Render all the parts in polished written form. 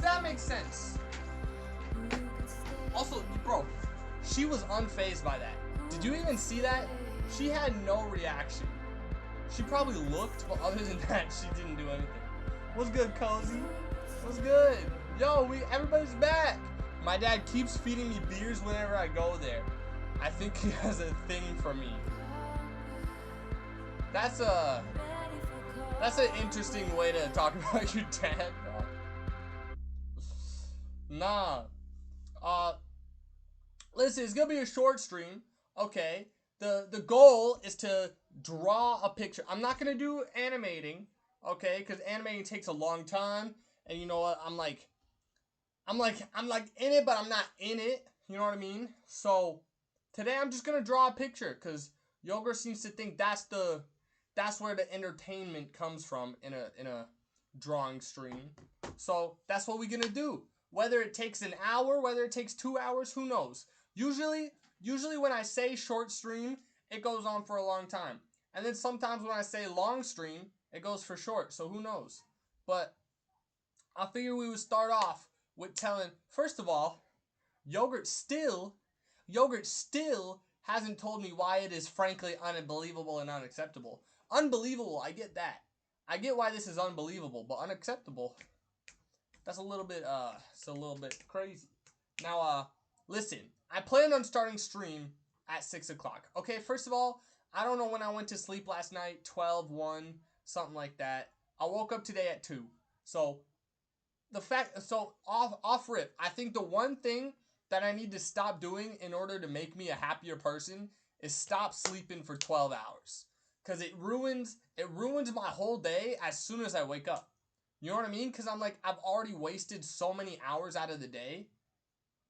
that make sense? Also, bro, she was unfazed by that. Did you even see that? She had no reaction. She probably looked, but other than that, she didn't do anything. What's good, Cozy? What's good? Yo, everybody's back. My dad keeps feeding me beers whenever I go there. I think he has a thing for me. That's an interesting way to talk about your dad, bro. Nah. Listen, it's gonna be a short stream. Okay. The goal is to draw a picture. I'm not gonna do animating, okay, because animating takes a long time. And you know what? I'm like in it, but I'm not in it. You know what I mean? So today I'm just gonna draw a picture because Yogurt seems to think that's where the entertainment comes from in a drawing stream. So that's what we're gonna do. Whether it takes an hour, whether it takes 2 hours, who knows? Usually when I say short stream, it goes on for a long time. And then sometimes when I say long stream, it goes for short. So who knows? But I figured we would start off with telling, first of all, Yogurt still hasn't told me why it is frankly unbelievable and unacceptable. Unbelievable, I get that. I get why this is unbelievable, but unacceptable, that's a little bit crazy. Now, listen, I planned on starting stream at 6 o'clock. Okay, first of all, I don't know when I went to sleep last night, 12, 1, something like that. I woke up today at 2. So, off rip, I think the one thing that I need to stop doing in order to make me a happier person is stop sleeping for 12 hours. Because it ruins my whole day as soon as I wake up. You know what I mean? Because I'm like, I've already wasted so many hours out of the day.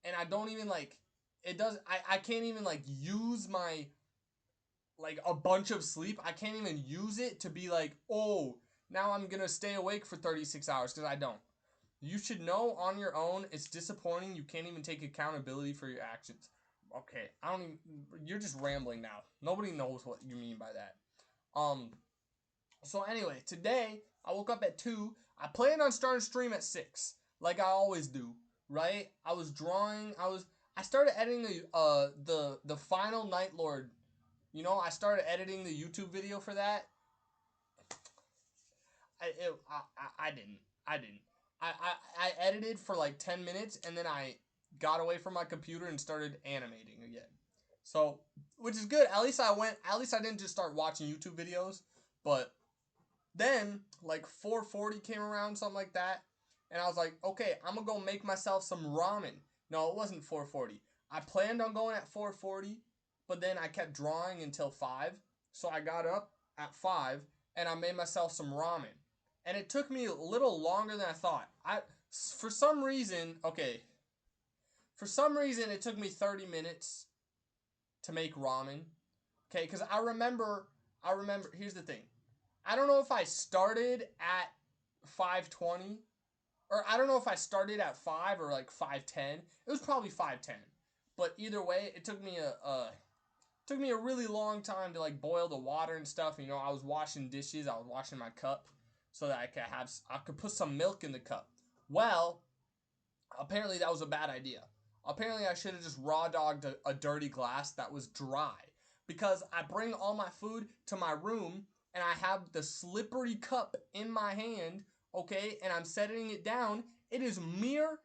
And I don't even like, I can't even like use my, like a bunch of sleep. I can't even use it to be like, oh, now I'm going to stay awake for 36 hours. Because I don't. You should know on your own, it's disappointing. You can't even take accountability for your actions. Okay, you're just rambling now. Nobody knows what you mean by that. So anyway, today, I woke up at 2. I planned on starting stream at 6, like I always do, right? I was drawing, I started editing the final Night Lord. You know, I started editing the YouTube video for that. I didn't. I edited for like 10 minutes and then I got away from my computer and started animating again. So, which is good. At least I didn't just start watching YouTube videos, but then like 4:40 came around, something like that, and I was like, okay, I'm gonna go make myself some ramen. No, it wasn't 4:40. I planned on going at 4:40, but then I kept drawing until 5, so I got up at 5 and I made myself some ramen. And it took me a little longer than I thought. For some reason, it took me 30 minutes to make ramen. Okay, because I remember, here's the thing. I don't know if I started at 5:20, or I don't know if I started at 5 or like 5:10. It was probably 5:10. But either way, it took me a really long time to like boil the water and stuff. You know, I was washing dishes, I was washing my cup so that I could put some milk in the cup. Well, apparently that was a bad idea. Apparently I should have just raw dogged a dirty glass that was dry, because I bring all my food to my room and I have the slippery cup in my hand, okay, and I'm setting it down. It is mere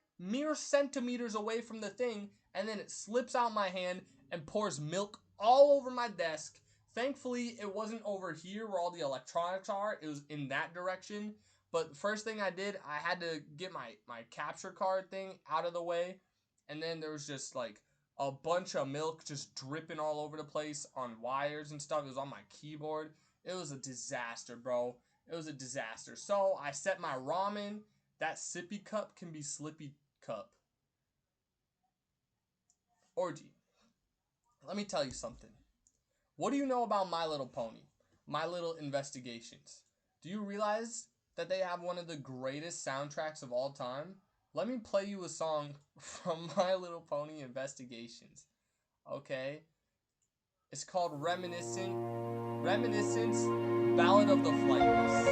centimeters away from the thing, and then it slips out my hand and pours milk all over my desk. Thankfully, it wasn't over here where all the electronics are. It was in that direction. But the first thing I did, I had to get my capture card thing out of the way. And then there was just like a bunch of milk just dripping all over the place on wires and stuff. It was on my keyboard. It was a disaster, bro. It was a disaster. So I set my ramen. That sippy cup can be slippy cup. Orgy. Let me tell you something. What do you know about My Little Pony? My Little Investigations. Do you realize that they have one of the greatest soundtracks of all time? Let me play you a song from My Little Pony Investigations. Okay? It's called Reminiscence, Ballad of the Flightless.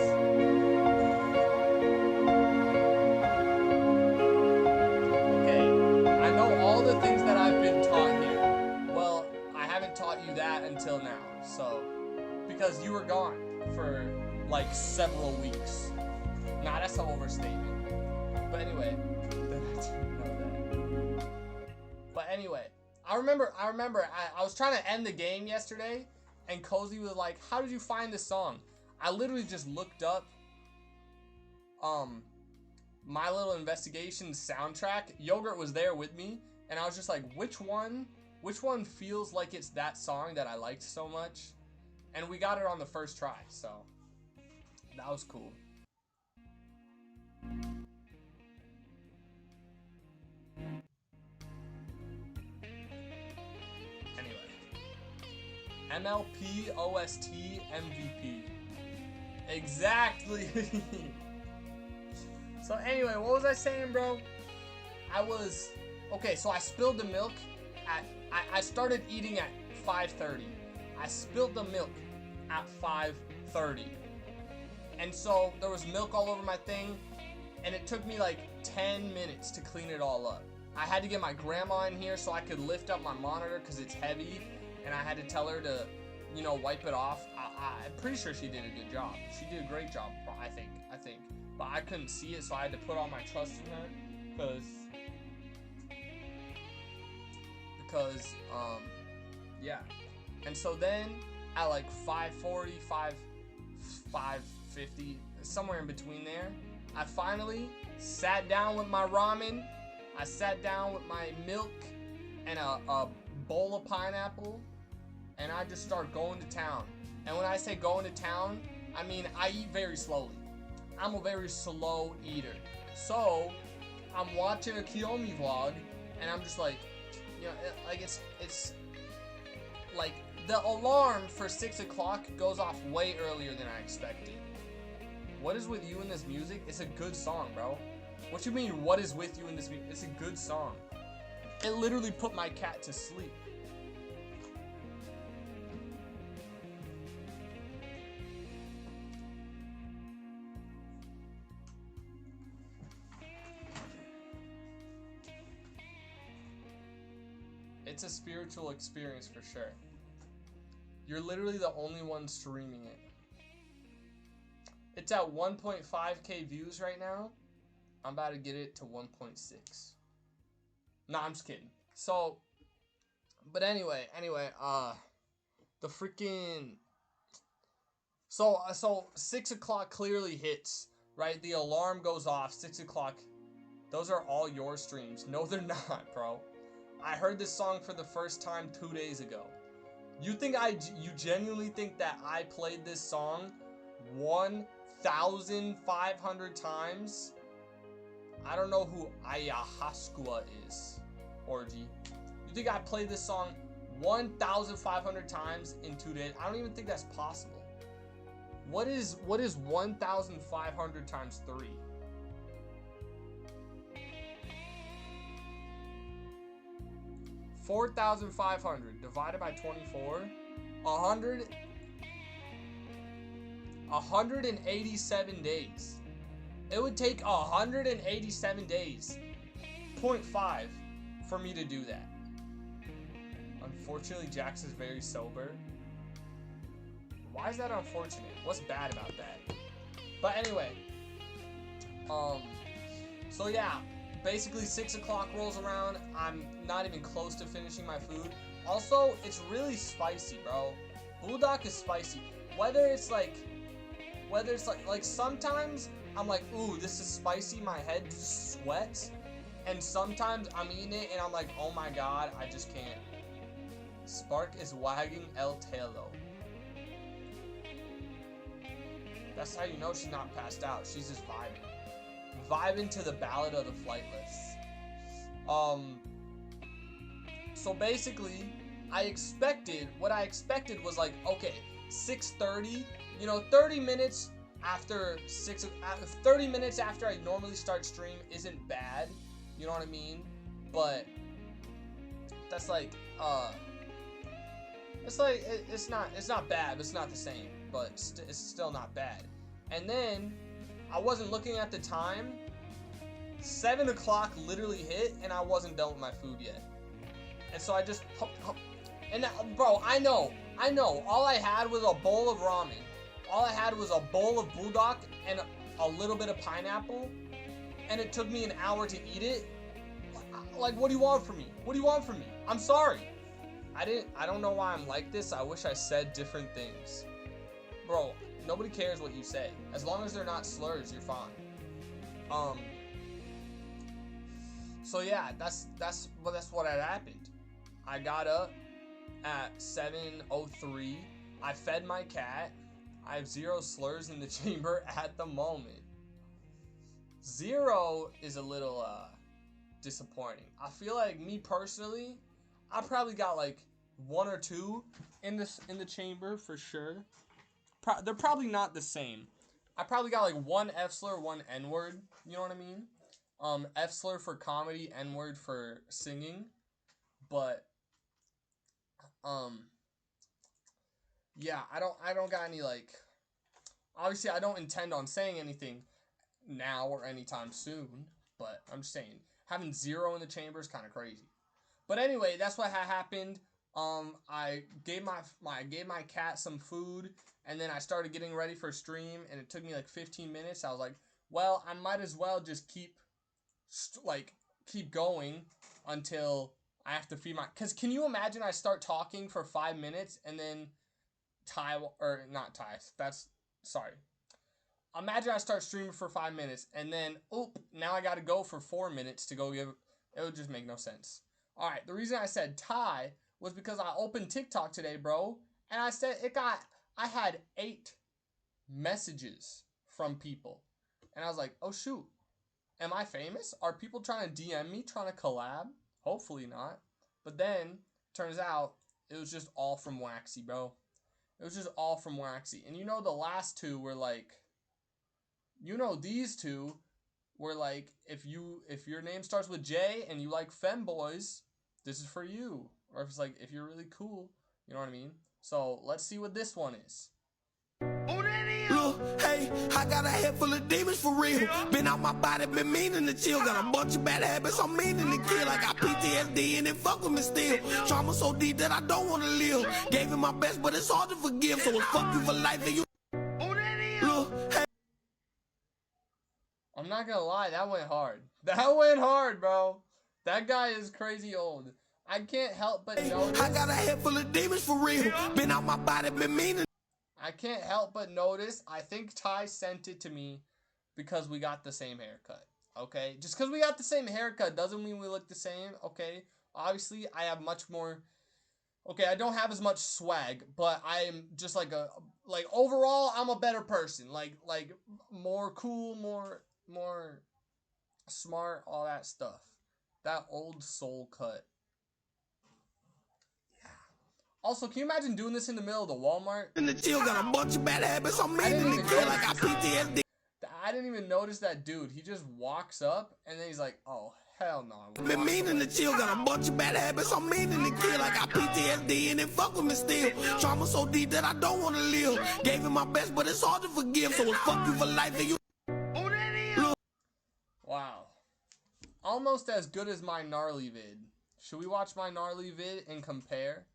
until now. So, because you were gone for like several weeks. Nah, that's an overstatement. But anyway, But anyway, I remember I was trying to end the game yesterday, and Cozy was like, "How did you find this song?" I literally just looked up My Little Investigation soundtrack. Yogurt was there with me, and I was just like, which one feels like it's that song that I liked so much? And we got it on the first try, so that was cool. Anyway, MLP OST MVP. Exactly. So anyway, what was I saying, bro? So I spilled the milk I started eating at 5:30. I spilled the milk at 5:30. And so there was milk all over my thing, and it took me like 10 minutes to clean it all up. I had to get my grandma in here so I could lift up my monitor because it's heavy, and I had to tell her to, wipe it off. I'm pretty sure she did a good job. She did a great job, I think. But I couldn't see it, so I had to put all my trust in her, because yeah. And so then at like 5:40, 5:50, somewhere in between there, I finally sat down with my ramen. I sat down with my milk and a bowl of pineapple, and I just start going to town. And when I say going to town, I mean I eat very slowly. I'm a very slow eater. So I'm watching a Kiyomi vlog, and I'm just like, it's like the alarm for 6 o'clock goes off way earlier than I expected. What is with you in this music? It's a good song, bro. What you mean, what is with you in this music? It's a good song. It literally put my cat to sleep. It's a spiritual experience for sure. You're literally the only one streaming it. It's at 1.5k views right now. I'm about to get it to 1.6. Nah, I'm just kidding. So, but anyway, the freaking... So 6 o'clock clearly hits, right? The alarm goes off, 6 o'clock. Those are all your streams. No, they're not, bro. I heard this song for the first time 2 days ago. You genuinely think that I played this song 1,500 times? I don't know who Ayahuasca is, Orgy. You think I played this song 1,500 times in 2 days? I don't even think that's possible. What is 1,500 times 3? 4,500 divided by 24, 187 days. It would take 187 days, 0.5, for me to do that. Unfortunately, Jax is very sober. Why is that unfortunate? What's bad about that? But anyway, so yeah. Basically, 6 o'clock rolls around. I'm not even close to finishing my food. Also, it's really spicy, bro. Bulldog is spicy. Whether it's like sometimes I'm like, ooh, this is spicy. My head just sweats. And sometimes I'm eating it and I'm like, oh my god, I just can't. Spark is wagging el tailo. That's how you know she's not passed out. She's just vibing. Vibing to the Ballad of the Flightless. So basically, what I expected was like, okay, 6:30, 30 minutes after 30 minutes after I normally start stream isn't bad, you know what I mean? But that's like, it's not bad, it's not the same, but it's still not bad. And then I wasn't looking at the time. 7 o'clock literally hit, and I wasn't done with my food yet. And so I just... And bro, I know I know. All I had was a bowl of ramen. All I had was a bowl of bulldog and a little bit of pineapple. And it took me an hour to eat it. Like, what do you want from me? What do you want from me? I'm sorry. I don't know why I'm like this. I wish I said different things. Bro, nobody cares what you say. As long as they're not slurs, you're fine. So yeah, that's what had happened. I got up at 7:03. I fed my cat. I have 0 slurs in the chamber at the moment. 0 is a little disappointing. I feel like, me personally, I probably got like 1 or 2 in the chamber for sure. They're probably not the same. I probably got like 1 F slur, 1 N word. You know what I mean? F slur for comedy, N word for singing. But yeah, I don't got any, like, obviously I don't intend on saying anything now or anytime soon, but I'm just saying, having 0 in the chamber is kind of crazy. But anyway, that's what happened. I gave my cat some food, and then I started getting ready for stream, and it took me like 15 minutes. I was like, well, I might as well just keep going until I have to feed my... Because can you imagine I start talking for 5 minutes, and then Imagine I start streaming for 5 minutes, and then, now I gotta go for 4 minutes to go give... It would just make no sense. Alright, the reason I said Ty was because I opened TikTok today, bro, and I said I had 8 messages from people. And I was like, oh shoot, am I famous? Are people trying to DM me, trying to collab? Hopefully not. But then, turns out, it was just all from Waxy, bro. It was just all from Waxy. And you know the last 2 were like... You know these 2 were like, if your name starts with J and you like femboys, this is for you. Or if it's like, if you're really cool, you know what I mean? So, let's see what this one is. Look, hey, I got a head full of demons for real. Been out my body, been meaning to chill. Got a bunch of bad habits, I'm meaning to kill. I got PTSD and it fuck with me still. Trauma so deep that I don't wanna live. Gave it my best, but it's hard to forgive. So it's fuck you for life and you. Look, hey. I'm not gonna lie, that went hard. That went hard, bro. That guy is crazy old. I can't help but notice. I got a head full of demons for real. Been out my body, been meaning. I can't help but notice, I think Ty sent it to me because we got the same haircut, okay? Just because we got the same haircut doesn't mean we look the same, okay? Obviously, I have much more... Okay, I don't have as much swag, but I'm just like overall, I'm a better person. Like more cool, more smart, all that stuff. That old soul cut. Also, can you imagine doing this in the middle of the Walmart? In the chill, got a bunch of bad habits, I'm meaning to kill. I got PTSD. I didn't even notice that dude. He just walks up, and then he's like, oh, hell no. Been meaning to chill, got a bunch of bad habits, I'm meaning to kill. I got PTSD and it fuck with me still. Trauma so deep that I don't wanna live. Gave it my best, but it's hard to forgive. So it's fuck you for life and you. Wow. Almost as good as my gnarly vid. Should we watch my gnarly vid and compare?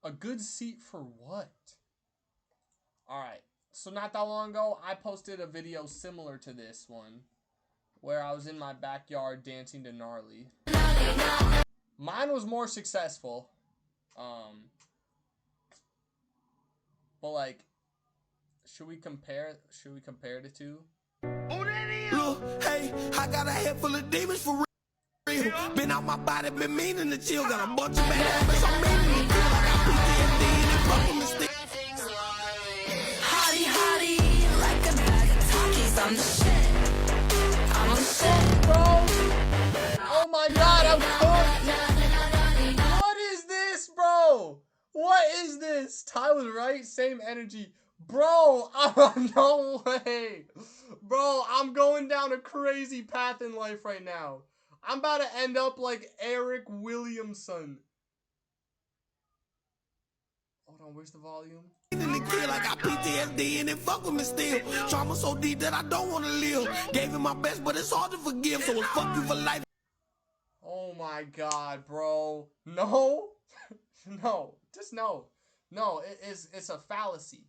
A good seat for what? Alright, so not that long ago, I posted a video similar to this one, where I was in my backyard dancing to Gnarly. Mine was more successful. But like, should we compare the two? Look, hey, I got a head full of demons for real. Been out my body, been meaning to chill. Got a bunch of bad habits, I'm meaning to kill. I got PTSD and it fuck with me still. Hottie, hottie, like a bag of Takis. I'm the shit. I'm the shit, bro. Oh my god, I'm cooked. What is this, bro? What is this? Ty was right, same energy. Bro, no way. Bro, I'm going down a crazy path in life right now. I'm about to end up like Eric Williamson. Hold on, where's the volume? In the kid like I PTSD and it fuck with me still. Trauma so deep that I don't wanna live. Gave him my best, but it's hard to forgive. So it's fuck you for life. Oh my god, bro. No. No. Just no. No, it's a fallacy.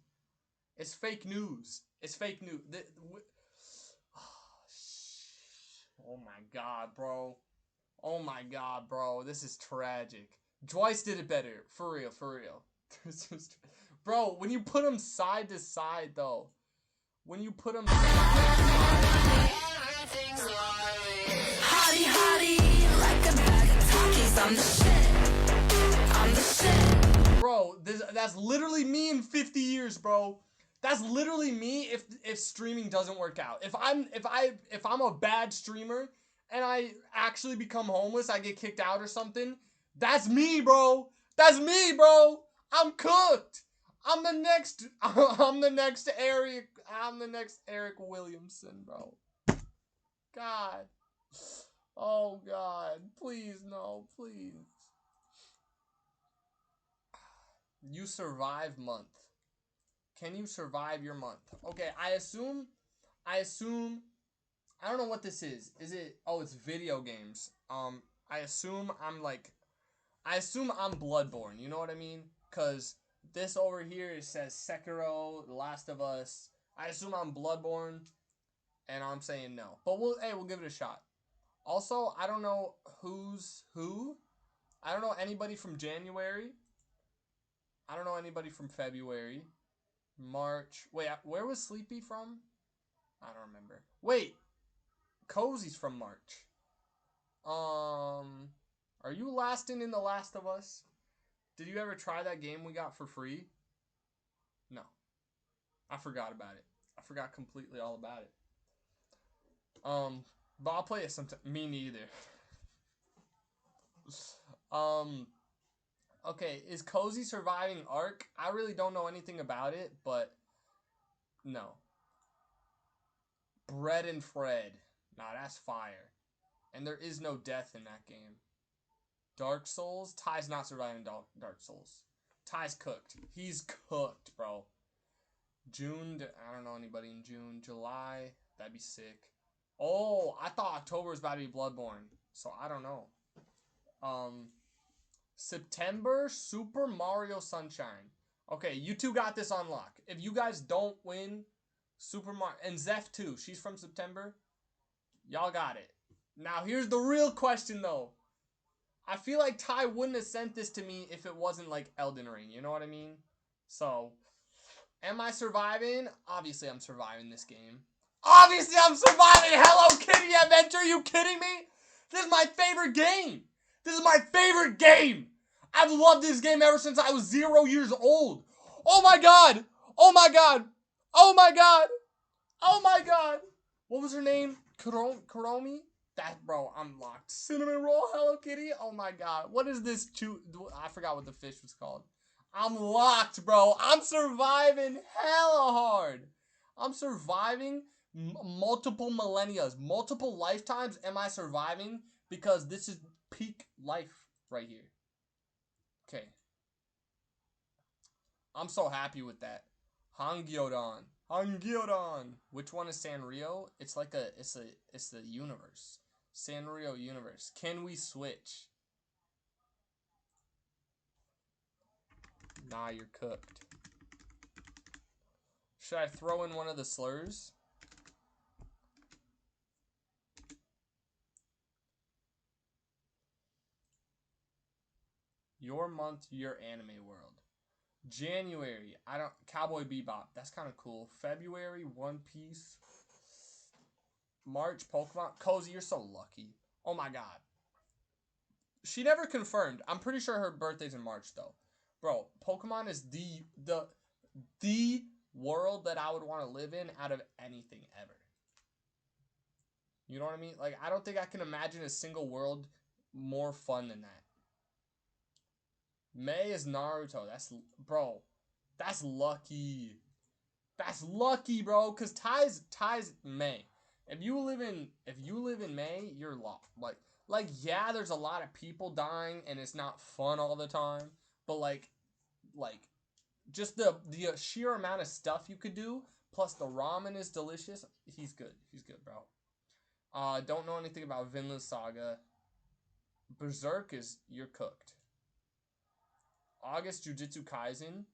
It's fake news. It's fake news. Oh my god, bro. Oh my god, bro. This is tragic. Dwight did it better. For real, for real. Bro, when you put them side to side, though. When you put them side to side. Hottie, hottie, like a bag of Takis. I'm the shit. I'm the shit. Bro, that's literally me in 50 years, bro. That's literally me if streaming doesn't work out. If I'm a bad streamer and I actually become homeless, I get kicked out or something, that's me, bro. That's me, bro. I'm cooked. I'm the next Eric Williamson, bro. God. Oh god. Please no, please. You survive month. Can you survive your month? Okay, I assume I don't know what this is. Is it it's video games. I assume I'm Bloodborne, you know what I mean? Cuz this over here it says Sekiro, The Last of Us. I assume I'm Bloodborne and I'm saying no. But we'll give it a shot. Also, I don't know who's who. I don't know anybody from January. I don't know anybody from February. March. Wait, where was Sleepy from? I don't remember. Wait, Cozy's from March. Are you lasting in The Last of Us? Did you ever try that game we got for free? No. I forgot about it. I forgot completely all about it. But I'll play it sometime. Me neither. Okay, is Cozy surviving Ark? I really don't know anything about it, but no. Bread and Fred. Nah, that's fire. And there is no death in that game. Dark Souls? Ty's not surviving Dark Souls. Ty's cooked. He's cooked, bro. June, I don't know anybody in June. July, that'd be sick. Oh, I thought October was about to be Bloodborne. So I don't know. September, Super Mario Sunshine. Okay, you two got this on lock. If you guys don't win Super Mario, and Zeph too, she's from September. Y'all got it. Now here's the real question though. I feel like Ty wouldn't have sent this to me if it wasn't like Elden Ring, you know what I mean? So, am I surviving? Obviously I'm surviving this game. Obviously I'm surviving Hello Kitty Adventure, are you kidding me? This is my favorite game. This is my favorite game. I've loved this game ever since I was 0 years old. Oh my god. Oh my god. Oh my god. Oh my god. What was her name? Kuromi? That, bro, I'm locked. Cinnamon roll, Hello Kitty? Oh my god. What is this? I forgot what the fish was called. I'm locked, bro. I'm surviving hella hard. I'm surviving multiple millennias. Multiple lifetimes am I surviving because this is peak life right here. Okay. I'm so happy with that. Hangyodan. Hangyodan. Which one is Sanrio? It's like it's the universe. Sanrio universe. Can we switch? Nah, you're cooked. Should I throw in one of the slurs? Your month, your anime world. January, Cowboy Bebop. That's kind of cool. February, One Piece. March, Pokemon. Cozy, you're so lucky. Oh my god. She never confirmed. I'm pretty sure her birthday's in March though. Bro, Pokemon is the world that I would want to live in out of anything ever. You know what I mean? Like, I don't think I can imagine a single world more fun than that. May is Naruto. That's lucky. That's lucky, bro. Cause Ty's May. If you live in May, you're lost. Like yeah, there's a lot of people dying and it's not fun all the time. But like just the sheer amount of stuff you could do, plus the ramen is delicious. He's good. He's good, bro. Don't know anything about Vinland Saga. Berserk is you're cooked. August Jujutsu Kaisen.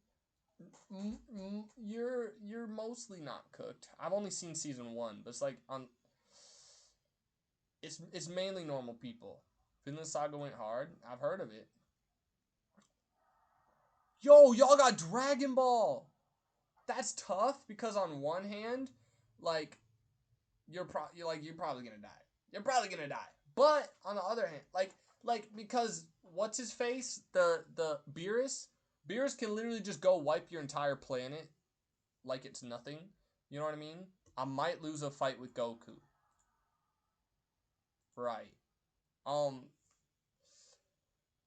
You're mostly not cooked. I've only seen season 1, but it's like it's mainly normal people. Vinland Saga went hard. I've heard of it. Yo, y'all got Dragon Ball. That's tough because on one hand, like you're probably gonna die. You're probably gonna die. But on the other hand, like because what's his face? The Beerus can literally just go wipe your entire planet like it's nothing. You know what I mean? I might lose a fight with Goku. Right.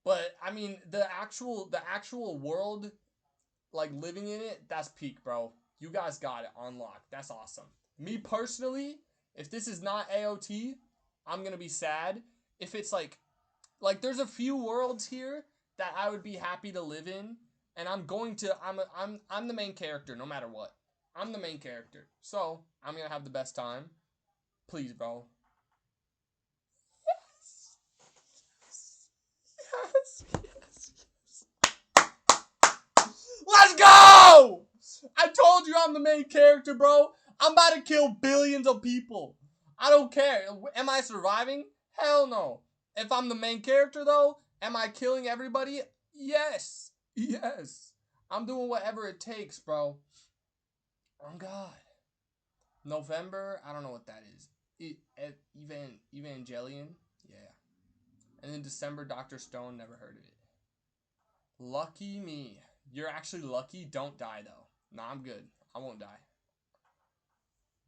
But I mean the actual world, like living in it, that's peak, bro. You guys got it on lock. That's awesome. Me personally, if this is not AOT, I'm gonna be sad. If it's like there's a few worlds here that I would be happy to live in, and I'm the main character no matter what. I'm the main character, so I'm gonna have the best time. Please, bro. Yes. Let's go! I told you I'm the main character, bro. I'm about to kill billions of people. I don't care. Am I surviving? Hell no. If I'm the main character, though, am I killing everybody? Yes. Yes. I'm doing whatever it takes, bro. Oh, God. November, I don't know what that is. Evangelion? Yeah. And then December, Dr. Stone, never heard of it. Lucky me. You're actually lucky. Don't die, though. Nah, I'm good. I won't die.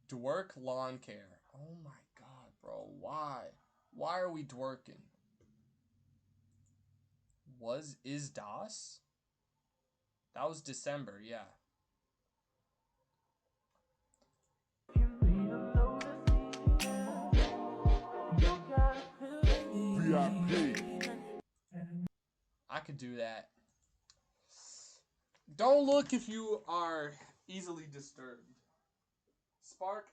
Dwerk lawn care. Oh, my God, bro. Why? Why are we dwerking? Is DOS? That was December, yeah. I could do that. Don't look if you are easily disturbed. Spark,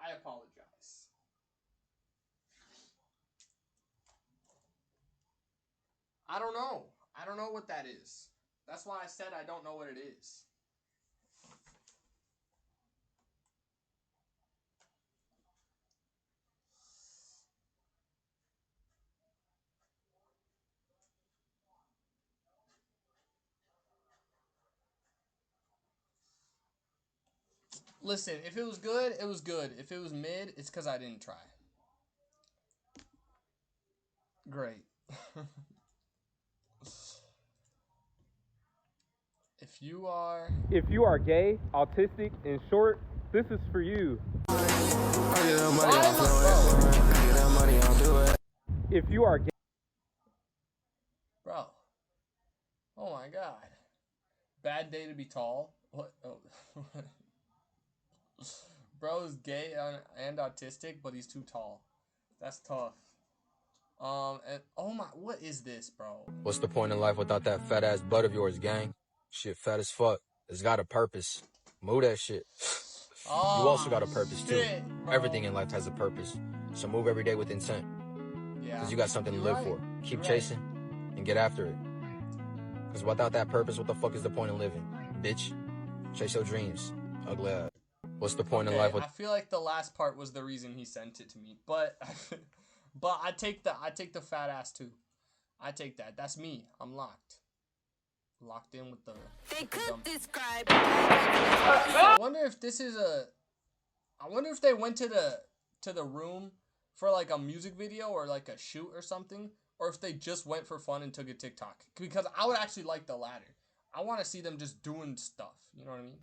I apologize. I don't know. I don't know what that is. That's why I said I don't know what it is. Listen, if it was good, it was good. If it was mid, it's because I didn't try. Great. If you are gay, autistic, in short, this is for you. If you are gay, bro. Oh my God. Bad day to be tall. What? Oh. Bro is gay and autistic, but he's too tall. That's tough. And oh my, what is this, bro? What's the point in life without that fat ass butt of yours, gang? Shit fat as fuck. It's got a purpose. Move that shit. Oh, you also got a purpose too. Bro. Everything in life has a purpose. So move every day with intent. Yeah. Because you got something to live for. Keep chasing and get after it. Because without that purpose, what the fuck is the point in living? Bitch, chase your dreams. Ugly ass. What's the point in life with... I feel like the last part was the reason he sent it to me. But I take the fat ass too. I take that. That's me. I'm locked. Locked in with the... They could describe. I wonder if this is a... I wonder if they went to the room for like a music video or like a shoot or something. Or if they just went for fun and took a TikTok. Because I would actually like the latter. I want to see them just doing stuff. You know what I mean?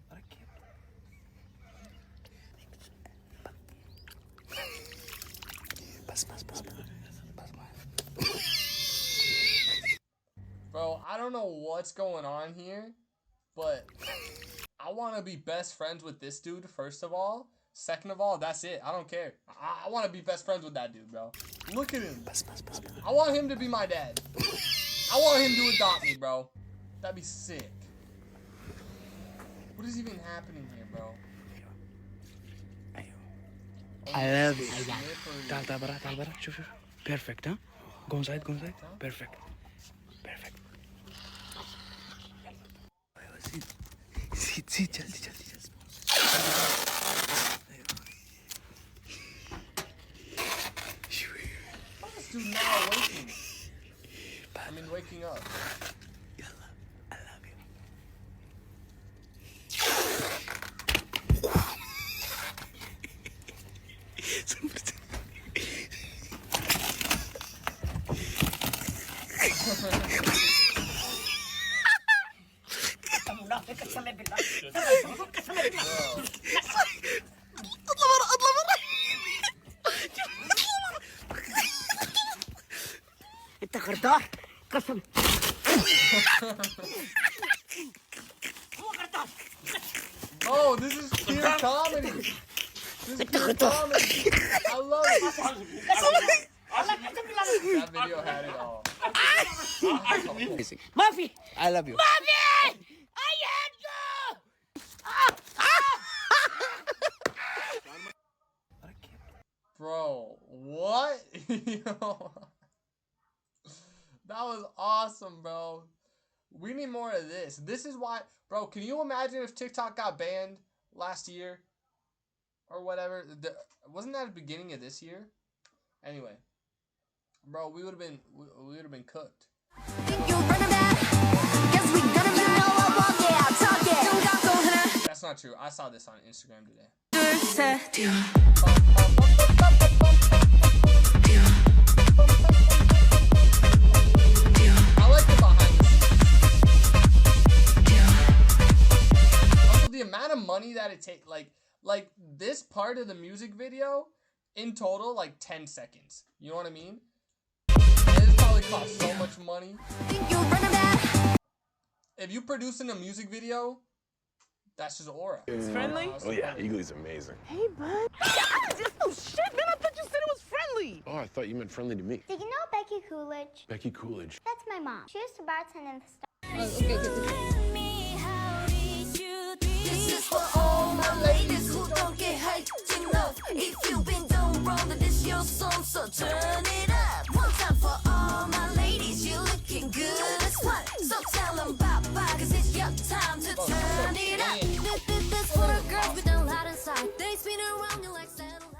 Bro, I don't know what's going on here, but I want to be best friends with this dude, first of all. Second of all, that's it. I don't care. I want to be best friends with that dude, bro. Look at him. I want him to be my dad. I want him to adopt me, bro. That'd be sick. What is even happening here, bro? I love it. Slippery. تعال برا تعال برا شوف perfect ها go inside Huh? perfect أيوة زيد جلدي Why is this dude not waking? I mean, waking up. يلا I love you. انت غدار قسم Oh, this is pure comedy. This is pure comedy. I love it. That video had it all. ما في I love you. ما في I hate you Bro, what? Yo. That was awesome, bro. We need more of this. This is why, bro, can you imagine if TikTok got banned last year? Or whatever. Wasn't that the beginning of this year? Anyway. Bro, we would have been cooked. That's not true. I saw this on Instagram today. I like the behind the scenes. Also, the amount of money that it takes, like this part of the music video, in total, like 10 seconds. You know what I mean? And it probably costs so much money. If you producing a music video, that's just aura. It's friendly? Oh yeah, Eagly's amazing. Hey, bud. Oh, shit, man. I thought you said it was friendly. Oh, I thought you meant friendly to me. Did you know Becky Coolidge? Becky Coolidge. That's my mom. She used to bartend in the Star. This is for all my ladies who don't get hyped enough. If you've been done wrong, then this your song, so turn it up. One time for all my ladies, you're looking good as what? So tell them bye-bye, cause it's your time to turn it up. This for the girls with the light inside. They spin around you like satellite.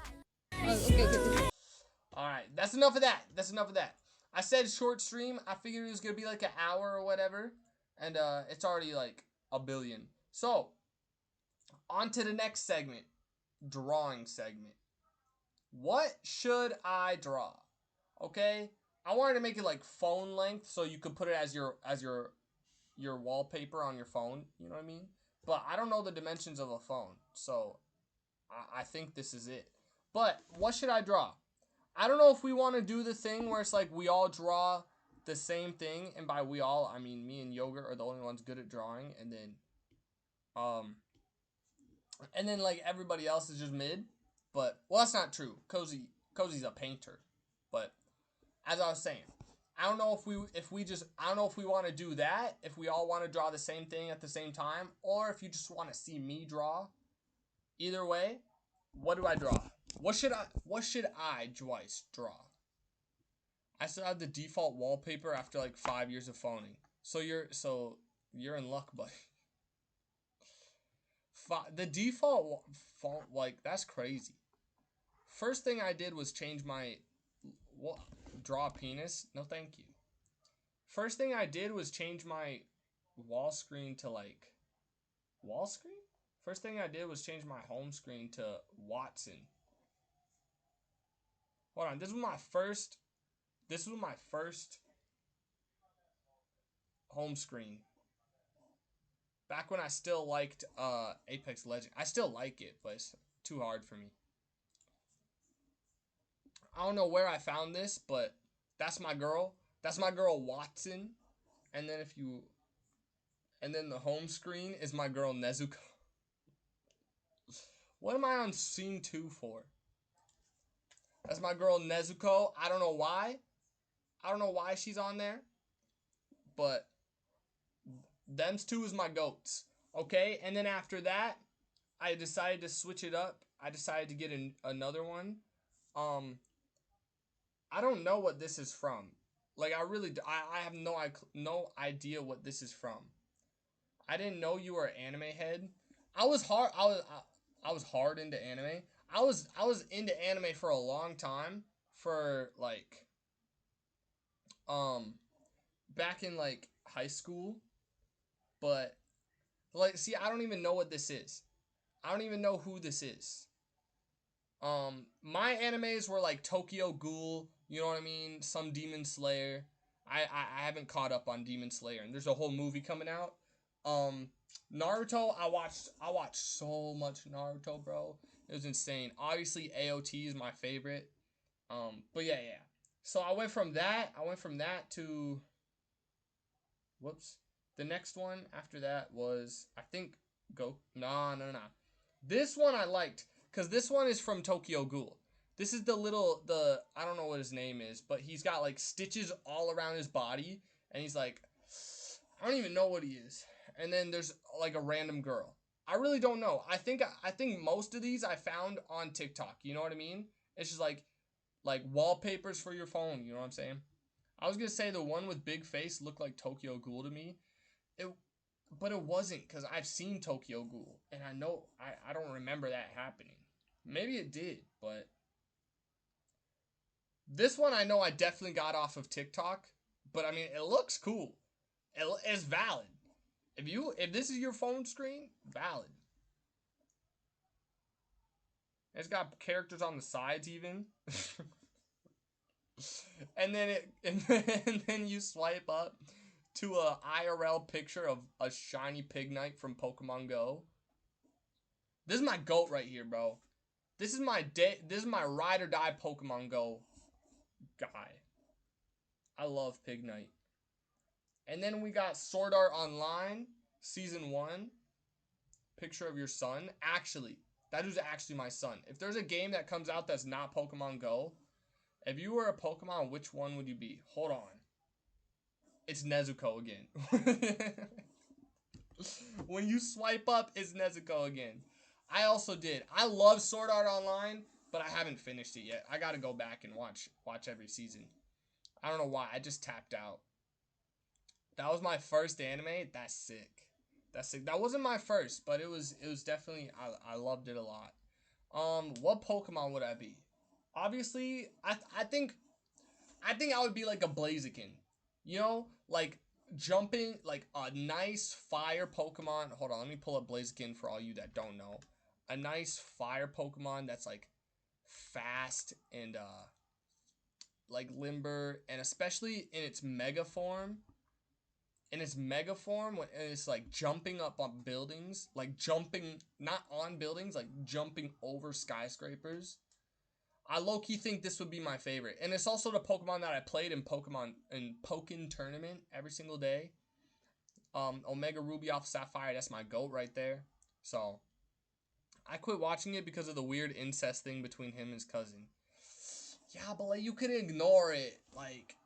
Alright, that's enough of that. That's enough of that. I said short stream. I figured it was going to be like an hour or whatever. And it's already like a billion. So, on to the next segment. Drawing segment. What should I draw? Okay? I wanted to make it like phone length so you could put it as your wallpaper on your phone. You know what I mean? But I don't know the dimensions of a phone. So, I think this is it. But, what should I draw? I don't know if we want to do the thing where it's like we all draw the same thing. And by we all, I mean me and Yogurt are the only ones good at drawing. And then like everybody else is just mid. But, well, that's not true. Cozy's a painter. But, as I was saying, I don't know if we want to do that. If we all want to draw the same thing at the same time. Or if you just want to see me draw. Either way, what do I draw? What should I, Joyce, draw? I still have the default wallpaper after like 5 years of phoning. So you're in luck, buddy. The default font, like, that's crazy. First thing I did was change my draw a penis. No, thank you. First thing I did was change my wall screen to like wall screen. First thing I did was change my home screen to Watson. Hold on, this was my first home screen. Back when I still liked Apex Legends. I still like it, but it's too hard for me. I don't know where I found this, but that's my girl. That's my girl Watson. And then the home screen is my girl Nezuko. What am I on scene 2 for? That's my girl Nezuko. I don't know why. I don't know why she's on there. But them's two is my goats. Okay, and then after that, I decided to switch it up. I decided to get another one. Um, I don't know what this is from. Like I really, I have no idea what this is from. I didn't know you were an anime head. I was hard. I was hard into anime. I was into anime for a long time. For like um back in like high school, but like see, I don't even know what this is. I don't even know who this is. My animes were like Tokyo Ghoul, you know what I mean? Some Demon Slayer. I haven't caught up on Demon Slayer, and there's a whole movie coming out. Um, Naruto, I watched so much Naruto, bro. It was insane. Obviously, AOT is my favorite. But yeah. So I went from that to whoops. The next one after that was I think go no. This one I liked because this one is from Tokyo Ghoul. This is the I don't know what his name is, but he's got like stitches all around his body, and he's like I don't even know what he is. And then there's like a random girl. I really don't know. I think most of these I found on TikTok. You know what I mean? It's just like wallpapers for your phone. You know what I'm saying? I was gonna say the one with big face looked like Tokyo Ghoul to me. It, but it wasn't because I've seen Tokyo Ghoul and I know I don't remember that happening. Maybe it did, but this one I know I definitely got off of TikTok. But I mean, it looks cool. It's valid. If this is your phone screen, valid. It's got characters on the sides even. And then you swipe up to a IRL picture of a shiny Pignite from Pokemon Go. This is my goat right here, bro. This is my ride or die Pokemon Go guy. I love Pignite. And then we got Sword Art Online Season 1. Picture of your son. Actually, that is actually my son. If there's a game that comes out that's not Pokemon Go, if you were a Pokemon, which one would you be? Hold on. It's Nezuko again. When you swipe up, it's Nezuko again. I also did. I love Sword Art Online, but I haven't finished it yet. I gotta go back and watch every season. I don't know why. I just tapped out. That was my first anime. That's sick. That's sick. That wasn't my first, but it was definitely I loved it a lot. What Pokemon would I be? Obviously, I think I would be like a Blaziken. You know, like jumping like a nice fire Pokemon. Hold on, let me pull up Blaziken for all you that don't know. A nice fire Pokemon that's like fast and like limber, and especially in its mega form. In its mega form, when it's like jumping up on buildings, like jumping not on buildings, like jumping over skyscrapers. I low key think this would be my favorite, and it's also the Pokemon that I played in Pokken tournament every single day. Omega Ruby Alpha Sapphire, that's my goat right there. So I quit watching it because of the weird incest thing between him and his cousin. Yeah, but like you could ignore it, like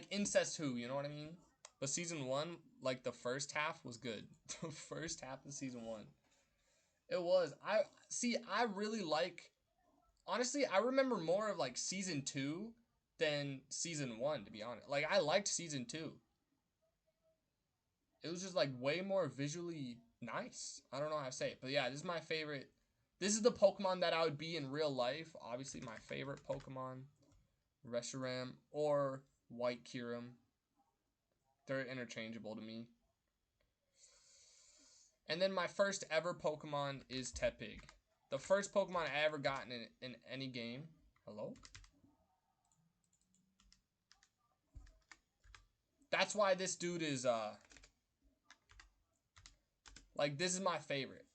incest who, you know what I mean? But season one, like the first half was good. The first half of season one, it was. I see. I really like. Honestly, I remember more of like season two than season one. To be honest, like I liked season two. It was just like way more visually nice. I don't know how to say it, but yeah, this is my favorite. This is the Pokemon that I would be in real life. Obviously, my favorite Pokemon, Reshiram or White Kyurem. They're interchangeable to me. And then my first ever Pokemon is Tepig. The first Pokemon I ever gotten in any game. Hello? That's why this dude is like this is my favorite.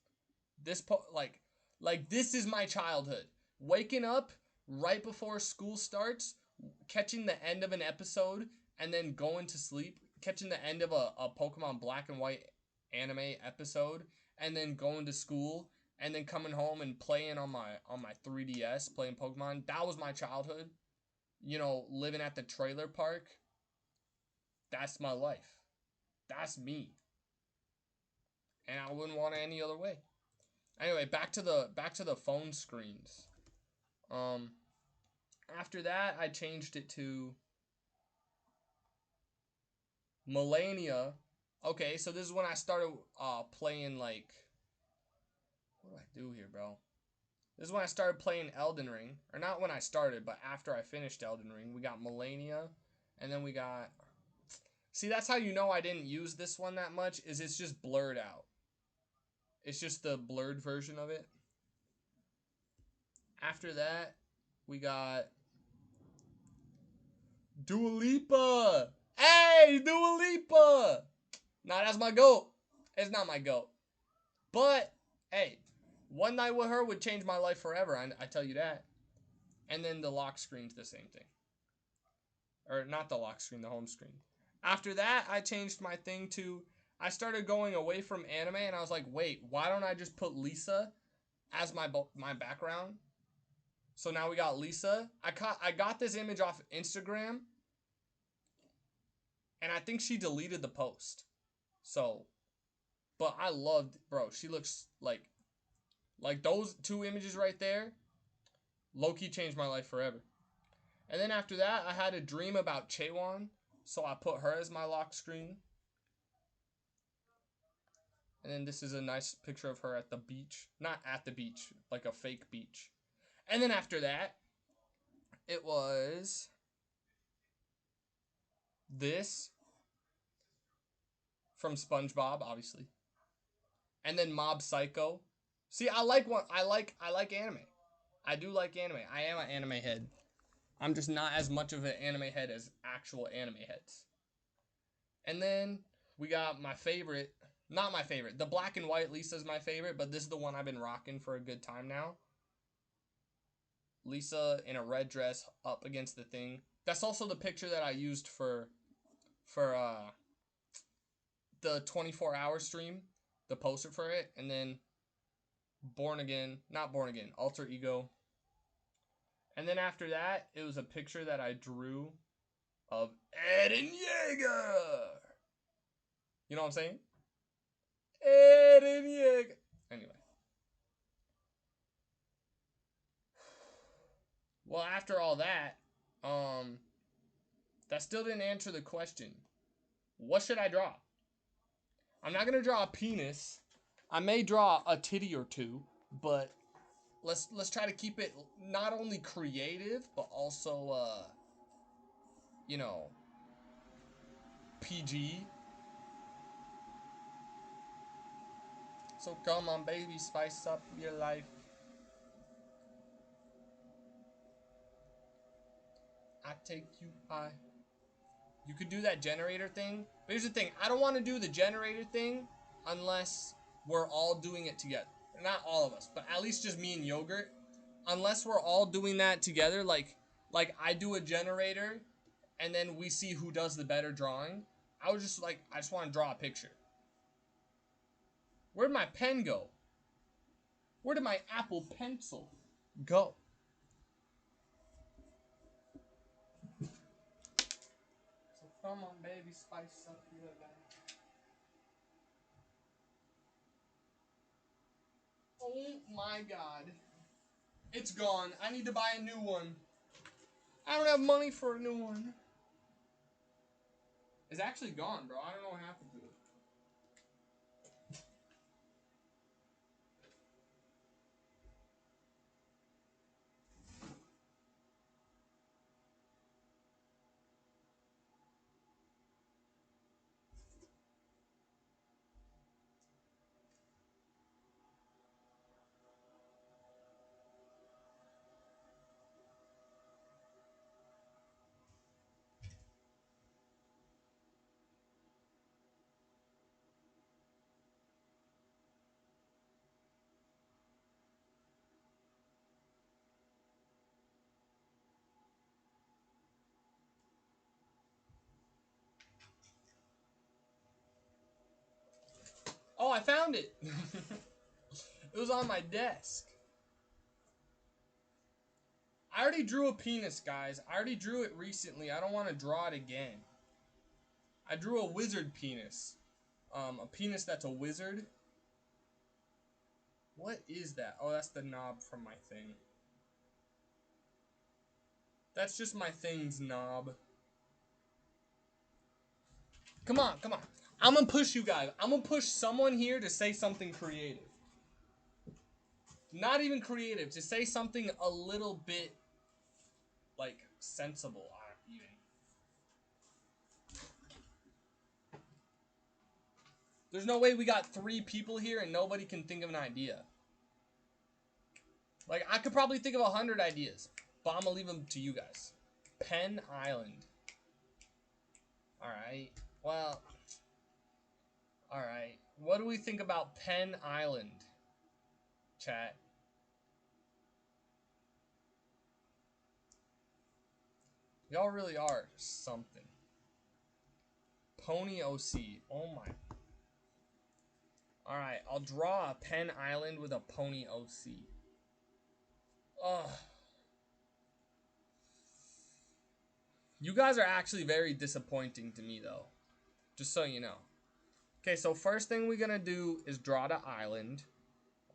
Like this is my childhood. Waking up right before school starts, catching the end of an episode, and then going to sleep, catching the end of a Pokemon Black and White anime episode, and then going to school, and then coming home and playing on my 3DS, playing Pokemon. That was my childhood. You know, living at the trailer park. That's my life. That's me. and I wouldn't want it any other way. Anyway, back to the phone screens. After that, I changed it to Melania. Okay, so this is when I started playing, like, what do I do here, bro? This is when I started playing Elden Ring. Or not when I started, but after I finished Elden Ring. We got Melania, and then we got... See, that's how you know I didn't use this one that much, is it's just blurred out. It's just the blurred version of it. After that, we got Dua Lipa. Hey, Dua Lipa. Nah, that's my GOAT. It's not my GOAT. But, hey, one night with her would change my life forever. I tell you that. And then the lock screen's the same thing. Or not the lock screen, the home screen. After that, I changed my thing to... I started going away from anime, and I was like, wait, why don't I just put Lisa as my background? So now we got Lisa. I got this image off Instagram, and I think she deleted the post. So, but I loved, bro, she looks like those two images right there, low-key changed my life forever. And then after that, I had a dream about Chaewon, so I put her as my lock screen. And then this is a nice picture of her at the beach. Not at the beach, like a fake beach. And then after that, it was this from SpongeBob, obviously. And then Mob Psycho. See, I like anime. I do like anime. I am an anime head. I'm just not as much of an anime head as actual anime heads. And then we got my favorite, not my favorite. The black and white Lisa's my favorite, but this is the one I've been rocking for a good time now. Lisa in a red dress up against the thing. That's also the picture that I used for the 24-hour stream, the poster for it. And then Alter Ego. And then after that, it was a picture that I drew of Eren Yeager. You know what I'm saying? Eren Yeager. Anyway. Well, after all that, that still didn't answer the question. What should I draw? I'm not gonna draw a penis. I may draw a titty or two, but let's try to keep it not only creative but also you know, PG. So come on, baby, spice up your life. I take you high. You could do that generator thing. But here's the thing. I don't want to do the generator thing unless we're all doing it together. Not all of us, but at least just me and Yogurt. Unless we're all doing that together, like I do a generator and then we see who does the better drawing. I just want to draw a picture. Where'd my pen go? Where did my Apple Pencil go? So come on, baby, spice up your life. Oh my god. It's gone. I need to buy a new one. I don't have money for a new one. It's actually gone, bro. I don't know what happened to it. Oh, I found it. It was on my desk. I already drew a penis, guys. I already drew it recently. I don't want to draw it again. I drew a wizard penis. A penis that's a wizard. What is that? Oh, that's the knob from my thing. That's just my thing's knob. Come on, come on. I'm gonna push you guys. I'm gonna push someone here to say something creative. Not even creative, to say something a little bit, like, sensible, even. There's no way we got 3 people here and nobody can think of an idea. Like, I could probably think of 100 ideas, but I'm gonna leave them to you guys. Penn Island. Alright, well, alright. What do we think about Penn Island, chat? Y'all really are something. Pony OC. Oh my. Alright, I'll draw a Penn Island with a Pony OC. Ugh. You guys are actually very disappointing to me, though. Just so you know. Okay, so first thing we're gonna do is draw the island.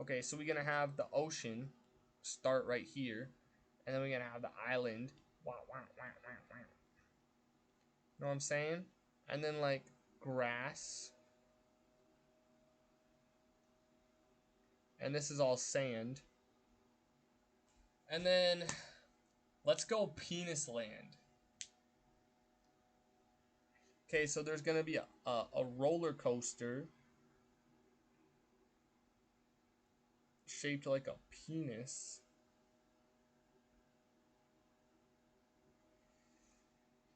Okay, so we're gonna have the ocean start right here. And then we're gonna have the island. Know what I'm saying? And then, like, grass. And this is all sand. And then, let's go penis land. Okay, so there's gonna be a roller coaster shaped like a penis.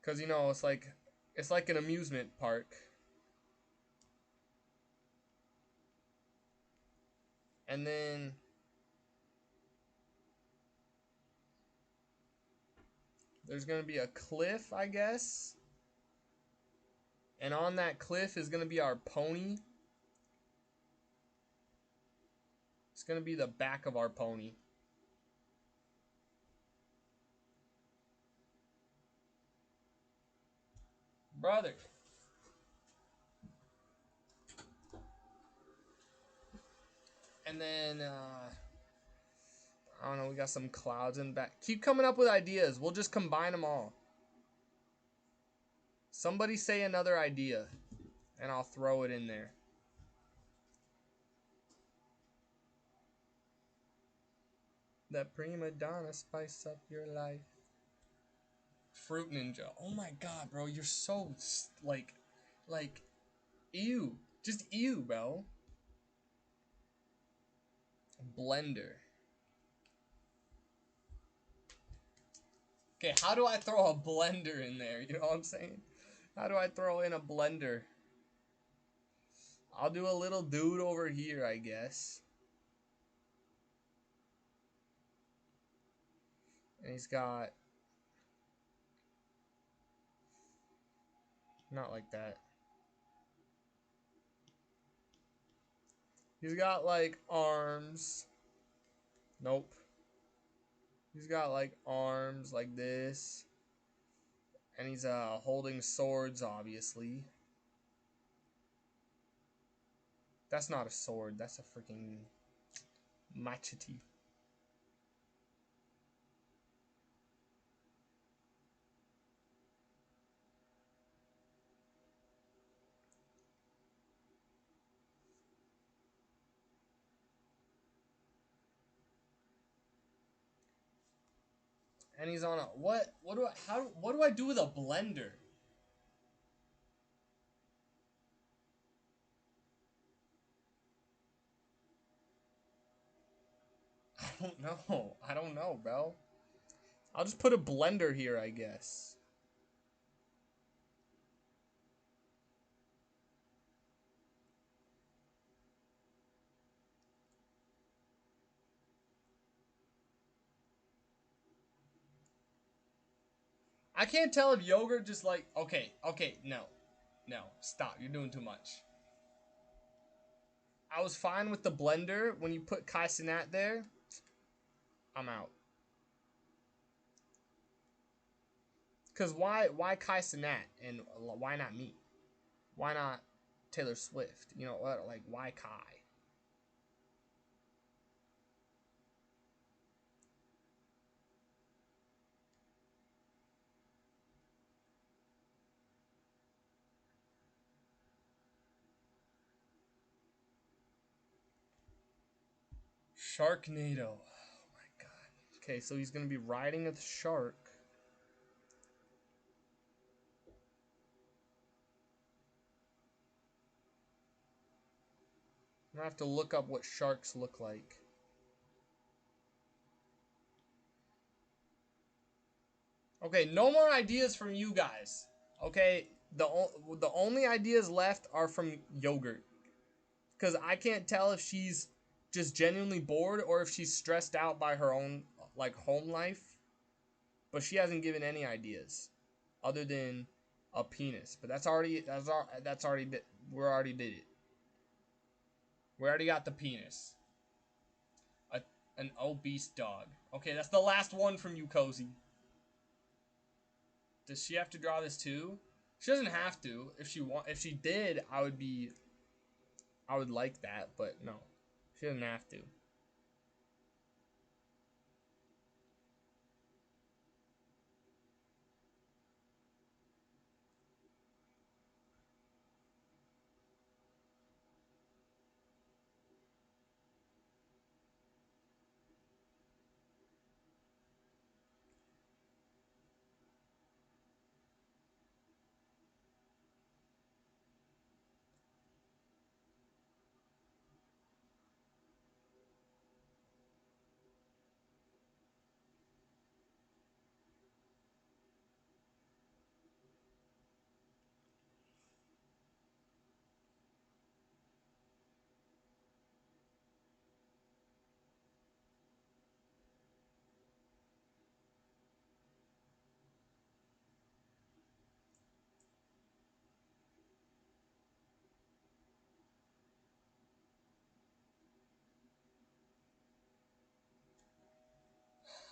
Cause you know it's like an amusement park. And then there's gonna be a cliff, I guess. And on that cliff is gonna be our pony. It's gonna be the back of our pony. Brother. And then, I don't know, we got some clouds in the back. Keep coming up with ideas. We'll just combine them all. Somebody say another idea, and I'll throw it in there. That prima donna spice up your life. Fruit Ninja. Oh my god, bro. You're so, like, ew. Just ew, bro. Blender. Okay, how do I throw a blender in there? You know what I'm saying? How do I throw in a blender? I'll do a little dude over here, I guess. And he's got... Not like that. He's got, like, arms. Nope. He's got, like, arms like this. And he's, holding swords, obviously. That's not a sword. That's a freaking machete. And he's on a... What do I do with a blender? I don't know, bro. I'll just put a blender here, I guess. I can't tell if yogurt just like... Okay, no. No, stop. You're doing too much. I was fine with the blender. When you put Kai Cenat there, I'm out. Because why Kai Cenat? And why not me? Why not Taylor Swift? You know, like, why Kai? Sharknado. Oh my god. Okay, so he's gonna be riding a shark. I'm gonna have to look up what sharks look like. Okay, no more ideas from you guys. Okay, the only ideas left are from Yogurt. Because I can't tell if she's just genuinely bored or if she's stressed out by her own, like, home life. But she hasn't given any ideas other than a penis. But that's already, we already did it. We already got the penis. An obese dog. Okay, that's the last one from you, Cozy. Does she have to draw this too? She doesn't have to. If she did, I would like that, but no. She doesn't have to.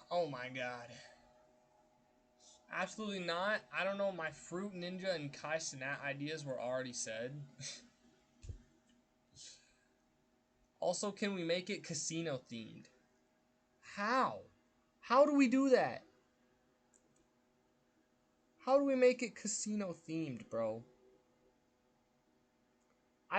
Oh my god. Absolutely not. I don't know. My Fruit Ninja and Kai Cenat ideas were already said. Also, can we make it casino themed? How? How do we do that? How do we make it casino themed, bro?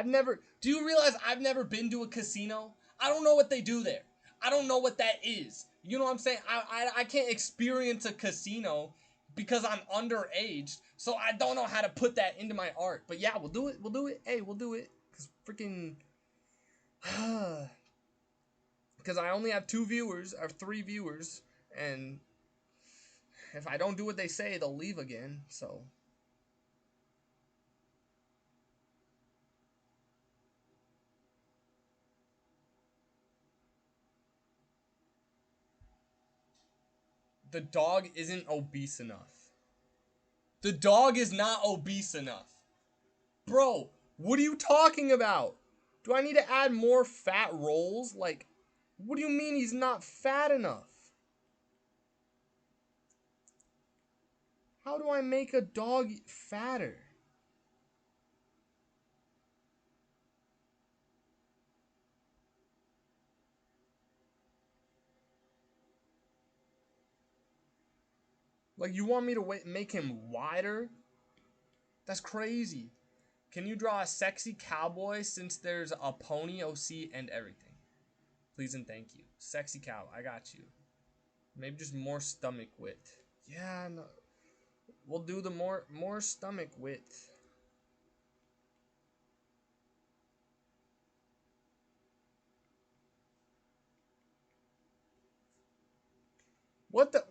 Do you realize I've never been to a casino? I don't know what they do there. I don't know what that is. You know what I'm saying? I can't experience a casino because I'm underage, so I don't know how to put that into my art. But yeah, we'll do it. We'll do it. Hey, we'll do it. Because freaking... Because I only have 2 viewers, or 3 viewers, and if I don't do what they say, they'll leave again, so... The dog isn't obese enough. The dog is not obese enough. Bro, what are you talking about? Do I need to add more fat rolls? Like, what do you mean he's not fat enough? How do I make a dog fatter? Like, you want me to make him wider? That's crazy. Can you draw a sexy cowboy since there's a pony, OC, and everything? Please and thank you. Sexy cow, I got you. Maybe just more stomach width. Yeah, no. We'll do the more stomach width. What the?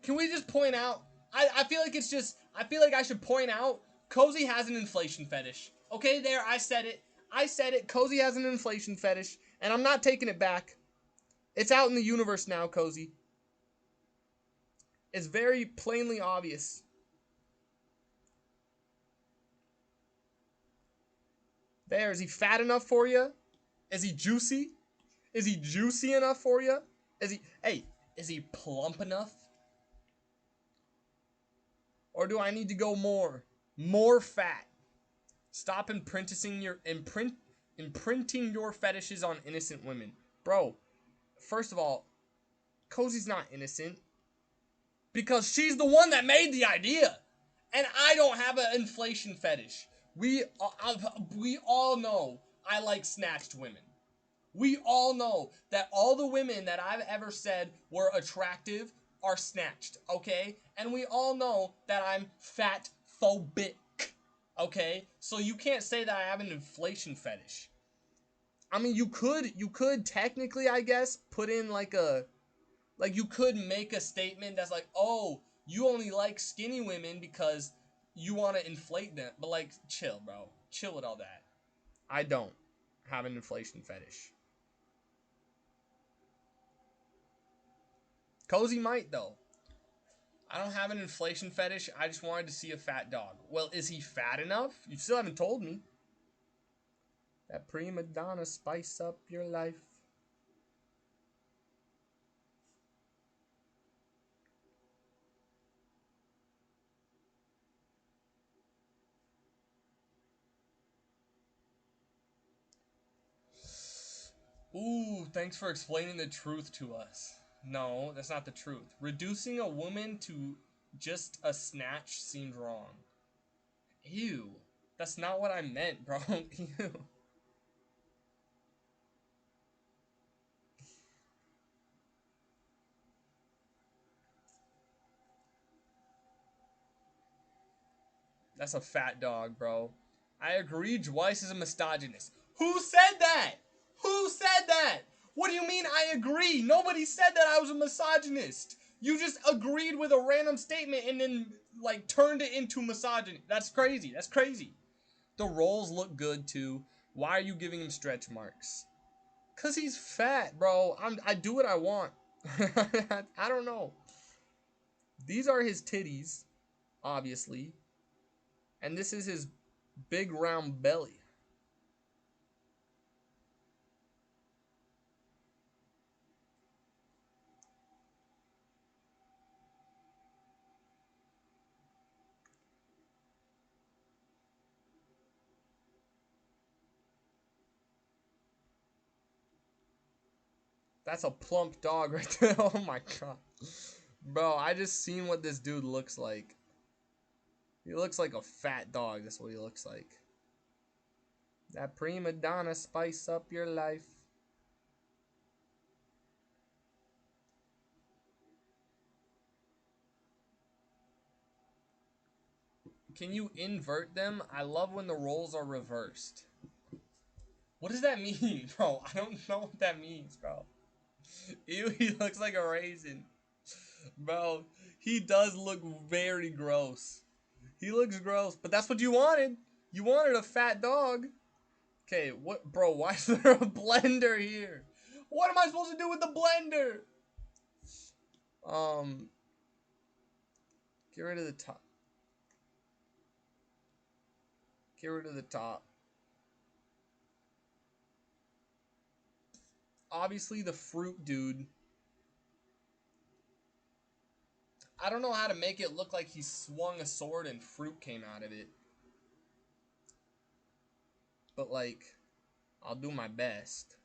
Can we just point out? I feel like it's just. I feel like I should point out. Cozy has an inflation fetish. Okay, there. I said it. I said it. Cozy has an inflation fetish, and I'm not taking it back. It's out in the universe now, Cozy. It's very plainly obvious. There. Is he fat enough for you? Is he juicy? Is he juicy enough for you? Is he? Hey, is he plump enough? Or do I need to go more? More fat. Stop imprinting your fetishes on innocent women. Bro, first of all, Cozy's not innocent. Because she's the one that made the idea. And I don't have an inflation fetish. We all know I like snatched women. We all know that all the women that I've ever said were attractive are snatched, okay? And we all know that I'm fat phobic, okay? So you can't say that I have an inflation fetish. I mean, you could technically, I guess, put in like you could make a statement that's like, oh, you only like skinny women because you want to inflate them. But like, chill, bro. Chill with all that. I don't have an inflation fetish. Cozy might, though. I don't have an inflation fetish. I just wanted to see a fat dog. Well, is he fat enough? You still haven't told me. That prima donna spice up your life. Ooh, thanks for explaining the truth to us. No, that's not the truth. Reducing a woman to just a snatch seemed wrong. Ew. That's not what I meant, bro. Ew. That's a fat dog, bro. I agree, Dwice is a misogynist. Who said that? Who said that? What do you mean I agree? Nobody said that I was a misogynist. You just agreed with a random statement and then, like, turned it into misogyny. That's crazy. That's crazy. The rolls look good, too. Why are you giving him stretch marks? Because he's fat, bro. I do what I want. I don't know. These are his titties, obviously. And this is his big round belly. That's a plump dog right there. Oh my god. Bro, I just seen what this dude looks like. He looks like a fat dog. That's what he looks like. That prima donna spice up your life. Can you invert them? I love when the roles are reversed. What does that mean, bro? I don't know what that means, bro. Ew, he looks like a raisin. Bro, he does look very gross. He looks gross, but that's what you wanted. You wanted a fat dog. Okay, what, bro, why is there a blender here? What am I supposed to do with the blender? Get rid of the top. Get rid of the top. Obviously, the fruit dude. I don't know how to make it look like he swung a sword and fruit came out of it. But, like, I'll do my best.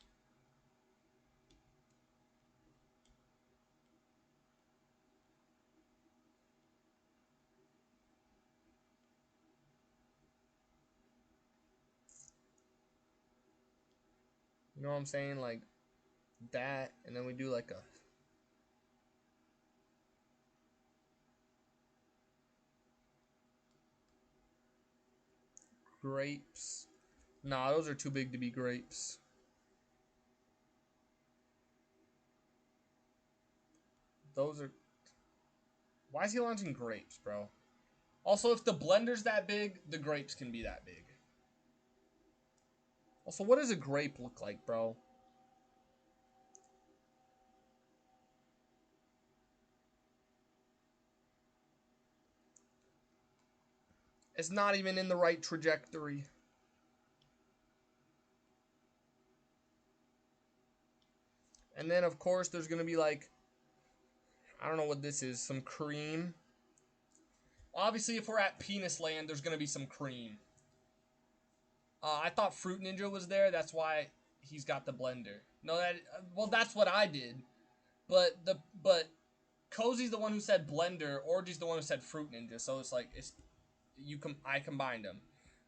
You know what I'm saying? Like, that, and then we do, like, a... grapes. Nah, those are too big to be grapes. Those are... Why is he launching grapes, bro? Also, if the blender's that big, the grapes can be that big. Also, what does a grape look like, bro? It's not even in the right trajectory. And then, of course, there's going to be, like... I don't know what this is. Some cream. Obviously, if we're at Penis Land, there's going to be some cream. I thought Fruit Ninja was there. That's why he's got the blender. No, that... well, that's what I did. But Cozy's the one who said blender. Orgy's the one who said Fruit Ninja. So it's like... I combined them.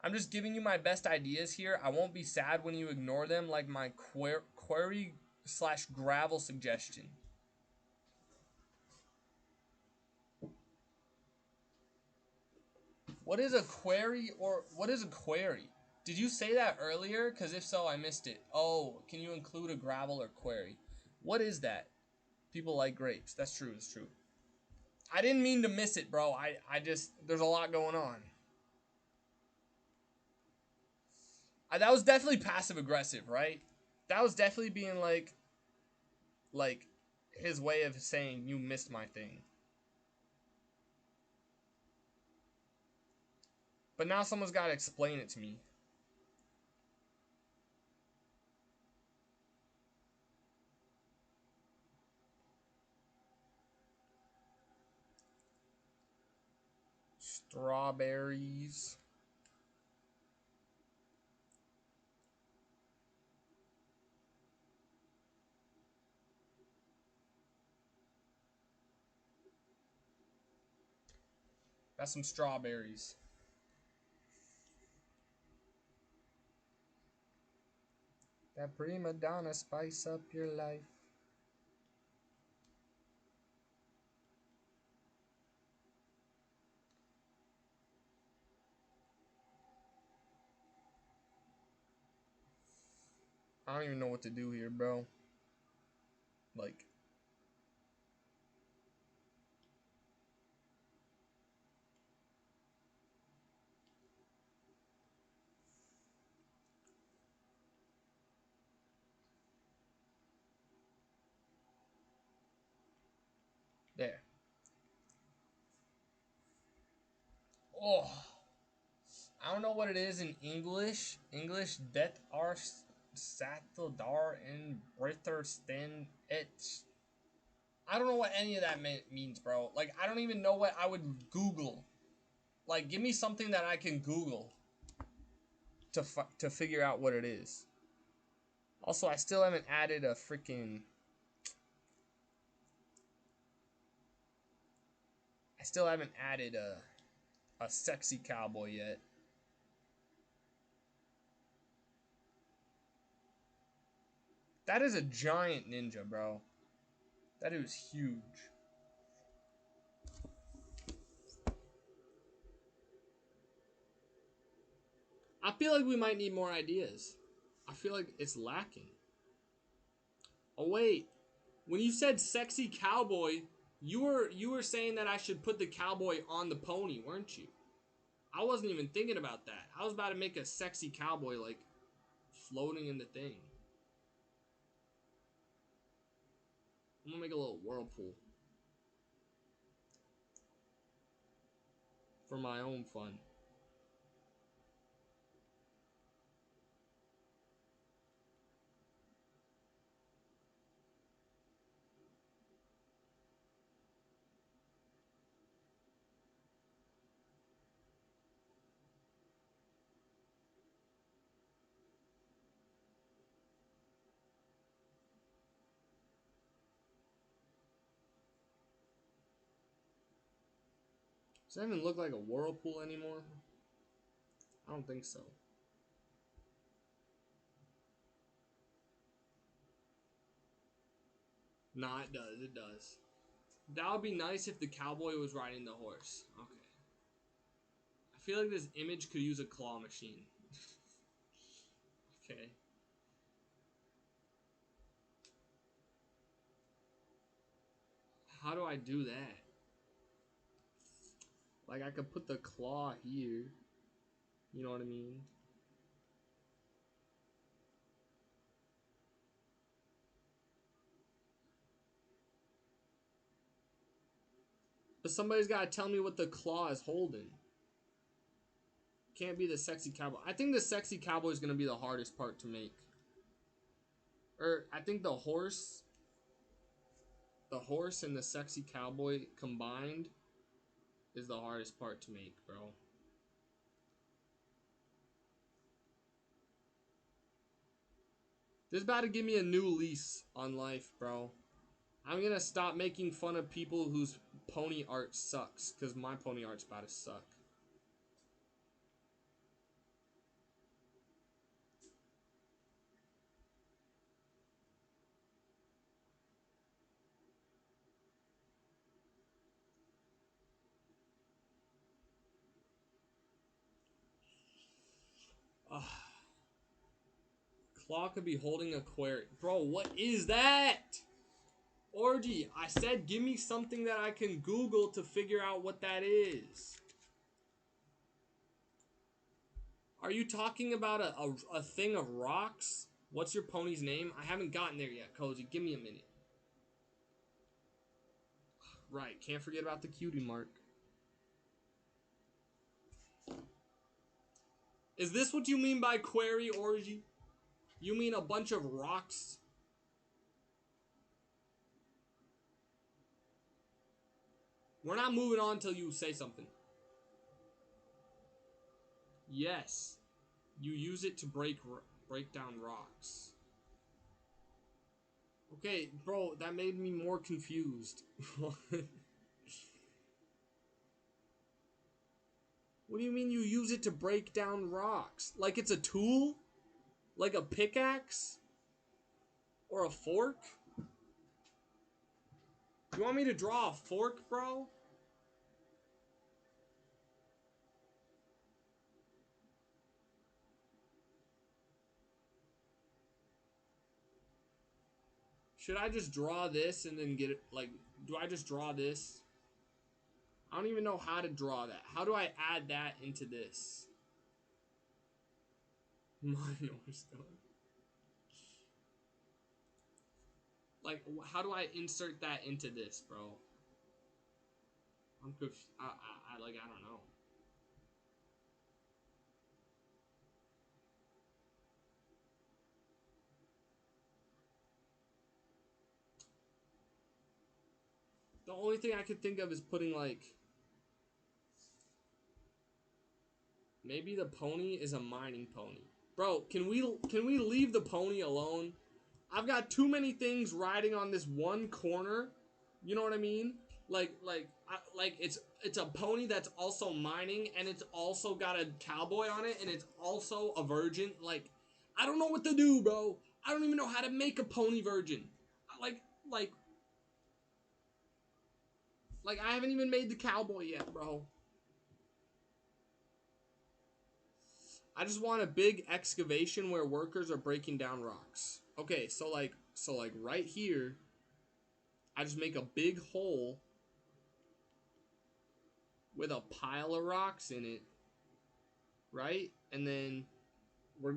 I'm just giving you my best ideas here. I won't be sad when you ignore them, like my query slash gravel suggestion. What is a query, or what is a query? Did you say that earlier? Because if so, I missed it. Oh, can you include a gravel or query? What is that? People like grapes. That's true. It's true. I didn't mean to miss it, bro. I just, there's a lot going on. That was definitely passive aggressive, right? That was definitely being like his way of saying you missed my thing. But now someone's got to explain it to me. Strawberries. That's some strawberries. That prima donna spice up your life. I don't even know what to do here, bro. Like, there. Oh, I don't know what it is in English. English det are satel dar in britter sten et. I don't know what any of that means, bro. Like, I don't even know what I would Google. Like, give me something that I can Google to figure out what it is. Also, I still haven't added a freaking. I still haven't added a sexy cowboy yet. That is a giant ninja, bro. That is huge. I feel like we might need more ideas. I feel like it's lacking. Oh wait, when you said sexy cowboy, you were saying that I should put the cowboy on the pony, weren't you? I wasn't even thinking about that. I was about to make a sexy cowboy like floating in the thing. I'm gonna make a little whirlpool for my own fun. Does that even look like a whirlpool anymore? I don't think so. Nah, it does. It does. That would be nice if the cowboy was riding the horse. Okay. I feel like this image could use a claw machine. Okay. How do I do that? Like, I could put the claw here. You know what I mean? But somebody's got to tell me what the claw is holding. Can't be the sexy cowboy. I think the sexy cowboy is going to be the hardest part to make. Or, I think the horse and the sexy cowboy combined is the hardest part to make, bro. This is about to give me a new lease on life, bro. I'm gonna stop making fun of people whose pony art sucks, because my pony art's about to suck. Claw could be holding a query. Bro, what is that? Orgy, I said give me something that I can Google to figure out what that is. Are you talking about a thing of rocks? What's your pony's name? I haven't gotten there yet, Cozy. Give me a minute. Right, can't forget about the cutie mark. Is this what you mean by query, Orgy? You mean a bunch of rocks? We're not moving on until you say something. Yes. You use it to break down rocks. Okay, bro, that made me more confused. What do you mean you use it to break down rocks? Like it's a tool? Like a pickaxe? Or a fork? You want me to draw a fork, bro? Should I just draw this and then get it? Like, do I just draw this? I don't even know how to draw that. How do I add that into this? Minor stone. Like, how do I insert that into this, bro? I'm confused. I don't know. The only thing I could think of is putting, like, maybe the pony is a mining pony. Bro, can we leave the pony alone? I've got too many things riding on this one corner. You know what I mean? Like it's a pony that's also mining, and it's also got a cowboy on it, and it's also a virgin. Like, I don't know what to do, bro. I don't even know how to make a pony virgin. Like like like I haven't even made the cowboy yet, bro. I just want a big excavation where workers are breaking down rocks. Okay, so like right here, I just make a big hole with a pile of rocks in it, right? And then we're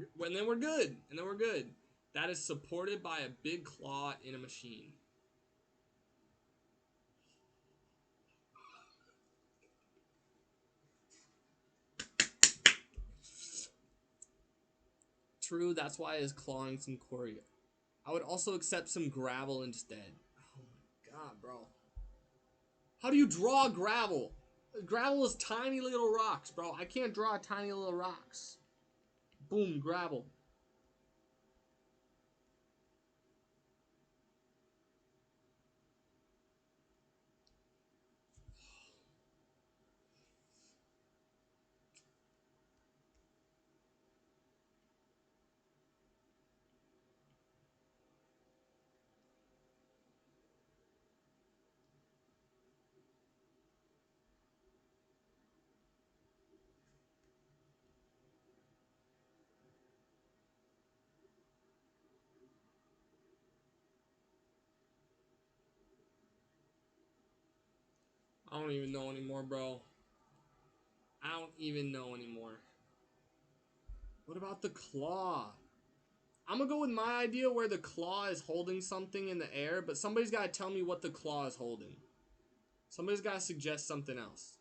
good. And then we're good. That is supported by a big claw in a machine. True, that's why it's clawing some quarry. I would also accept some gravel instead. Oh my god, bro. How do you draw gravel? Gravel is tiny little rocks, bro. I can't draw tiny little rocks. Boom, gravel. I don't even know anymore, bro. I don't even know anymore. What about the claw? I'm gonna go with my idea where the claw is holding something in the air, but somebody's gotta tell me what the claw is holding. Somebody's gotta suggest something else.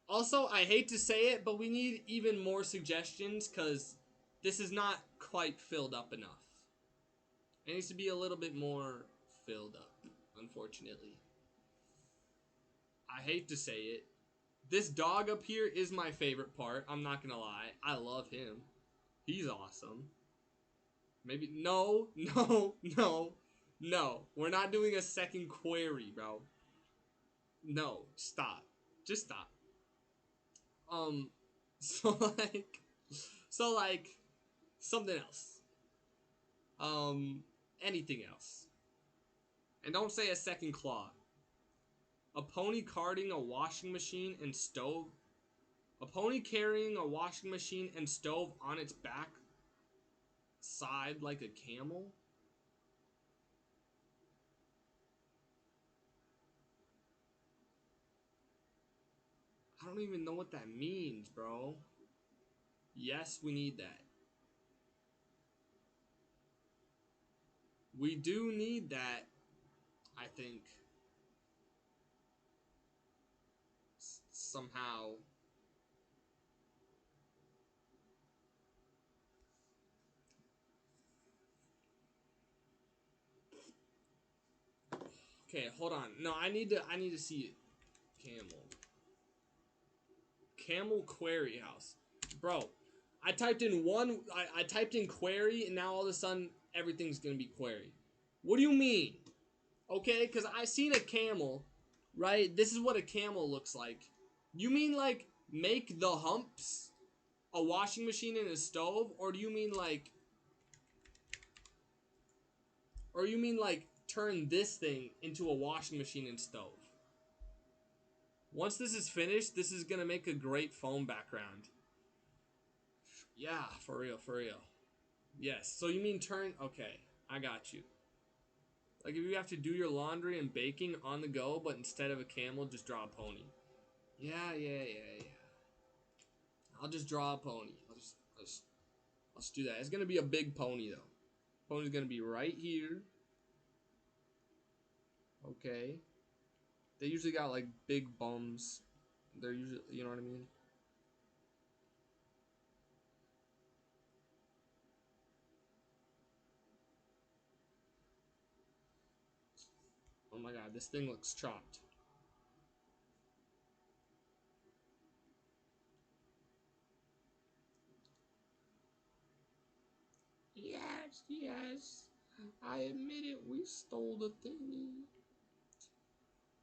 Also, I hate to say it, but we need even more suggestions because this is not quite filled up enough. It needs to be a little bit more filled up, unfortunately. I hate to say it. This dog up here is my favorite part. I'm not gonna lie. I love him. He's awesome. Maybe no, no, no, no. We're not doing a second query, bro. No, stop. Just stop. So like, so like, something else. Anything else. And don't say a second claw. A pony carting a washing machine and stove. A pony carrying a washing machine and stove on its back side like a camel? I don't even know what that means, bro. Yes, we need that. We do need that, I think. Somehow. Okay, hold on. No, I need to see it. Camel. Camel Quarry House. Bro, I typed in I typed in quarry and now all of a sudden everything's gonna be quarry. What do you mean? Okay, because I seen a camel, right? This is what a camel looks like. You mean like make the humps a washing machine and a stove? Or do you mean like turn this thing into a washing machine and stove? Once this is finished, this is gonna make a great phone background. Yeah, for real, for real. Yes, so you mean turn... Okay, I got you. Like if you have to do your laundry and baking on the go, but instead of a camel, just draw a pony. Yeah. I'll just draw a pony. I'll just do that. It's gonna be a big pony though. Pony's gonna be right here. Okay. They usually got like big bums. They're usually, you know what I mean? Oh my god, this thing looks chopped. Yes. I admit it, we stole the thingy.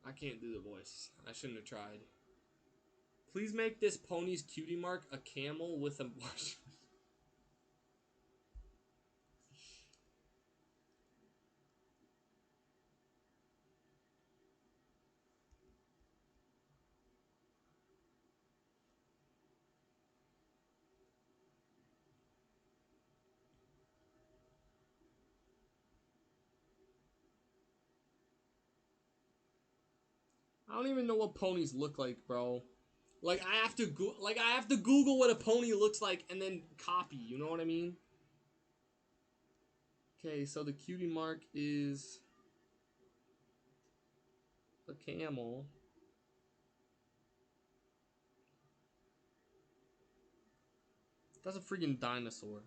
I can't do the voice. I shouldn't have tried. Please make this pony's cutie mark a camel with a wash. I don't even know what ponies look like, bro. Like I have to Google what a pony looks like and then copy. You know what I mean? Okay, so the cutie mark is a camel. That's a freaking dinosaur.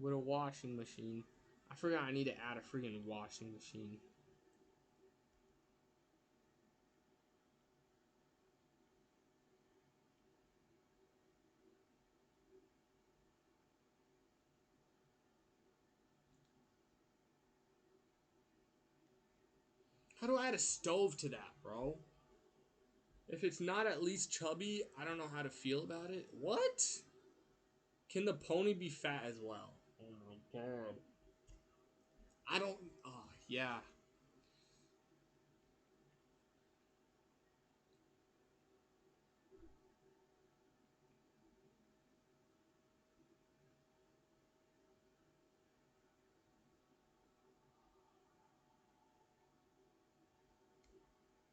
With a washing machine. I forgot I need to add a freaking washing machine. How do I add a stove to that, bro? If it's not at least chubby, I don't know how to feel about it. What? Can the pony be fat as well? Oh my god. I don't... Oh, yeah.